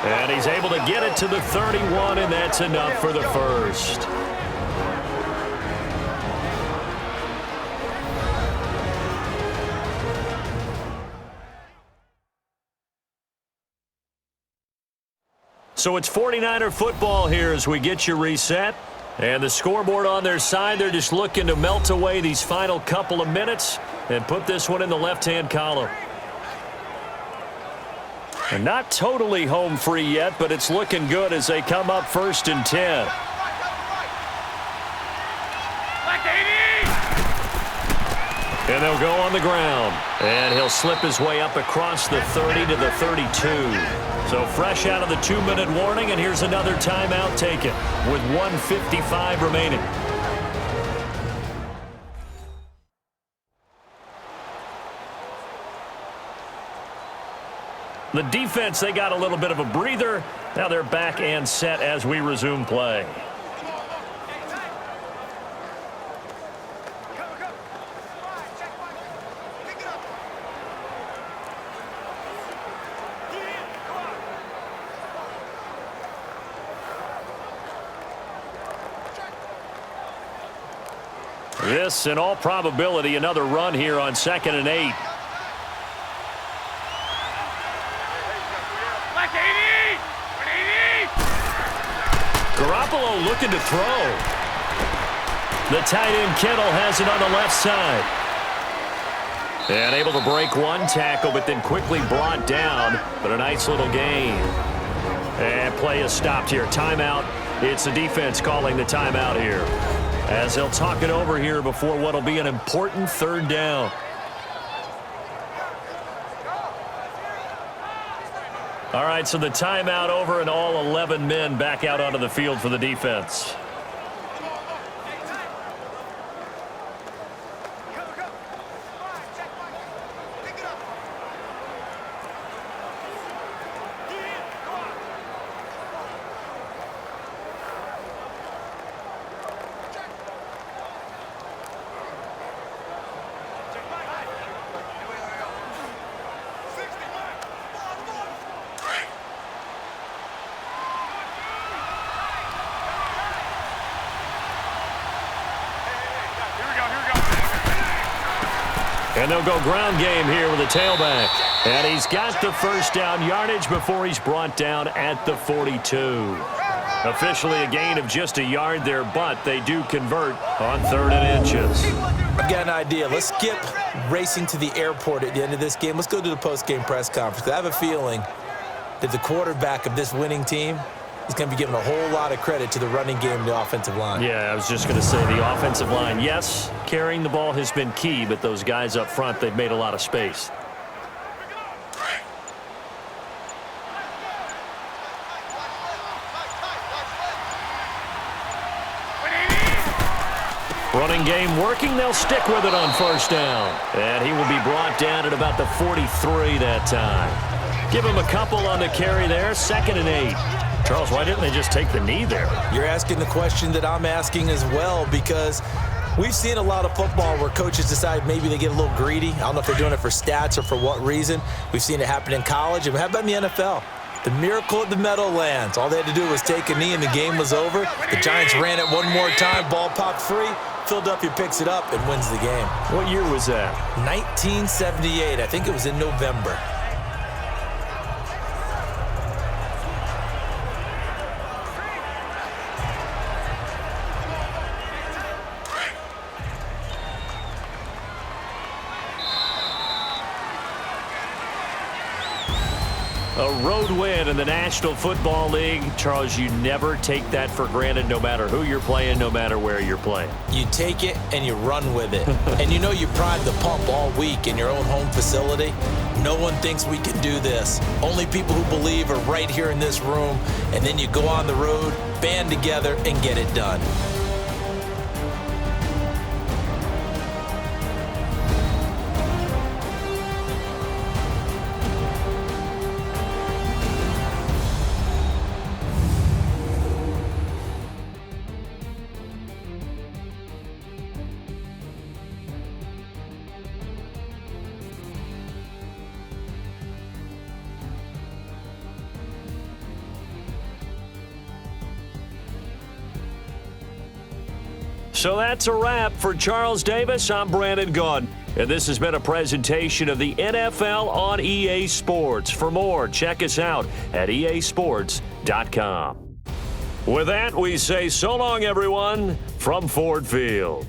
S2: And he's able to get it to the 31, and that's enough for the first. So it's 49er football here as we get you reset. And the scoreboard on their side, they're just looking to melt away these final couple of minutes and put this one in the left-hand column. And not totally home free yet, but it's looking good as they come up 1st and 10. And they'll go on the ground. And he'll slip his way up across the 30 to the 32. So fresh out of the 2-minute warning, and here's another timeout taken with 1:55 remaining. The defense, they got a little bit of a breather. Now they're back and set as we resume play. This, in all probability, another run here on 2nd and 8. Garoppolo looking to throw. The tight end Kittle has it on the left side. And able to break one tackle, but then quickly brought down. But a nice little gain. And play is stopped here. Timeout. It's the defense calling the timeout here, as they'll talk it over here before what will be an important third down. All right, so the timeout over and all 11 men back out onto the field for the defense. And they'll go ground game here with a tailback. And he's got the first down yardage before he's brought down at the 42. Officially a gain of just a yard there, but they do convert on 3rd and inches.
S3: I've got an idea. Let's skip racing to the airport at the end of this game. Let's go to the post-game press conference. I have a feeling that the quarterback of this winning team is going to be given a whole lot of credit to the running game and the offensive line.
S2: Yeah, I was just going to say the offensive line. Yes, carrying the ball has been key, but those guys up front, they've made a lot of space. Running game working. They'll stick with it on 1st down. And he will be brought down at about the 43 that time. Give him a couple on the carry there. 2nd and 8. Charles, why didn't they just take the knee there?
S3: You're asking the question that I'm asking as well, because we've seen a lot of football where coaches decide maybe they get a little greedy. I don't know if they're doing it for stats or for what reason. We've seen it happen in college. And how about in the NFL? The miracle of the Meadowlands. All they had to do was take a knee and the game was over. The Giants ran it one more time, ball popped free. Philadelphia picks it up and wins the game.
S2: What year was that?
S3: 1978. I think it was in November.
S2: A road win in the National Football League. Charles, you never take that for granted no matter who you're playing, no matter where you're playing.
S3: You take it and you run with it. And you know you pride the pump all week in your own home facility. No one thinks we can do this. Only people who believe are right here in this room. And then you go on the road, band together, and get it done.
S2: So that's a wrap. For Charles Davis, I'm Brandon Gaudin. And this has been a presentation of the NFL on EA Sports. For more, check us out at easports.com. With that, we say so long, everyone, from Ford Field.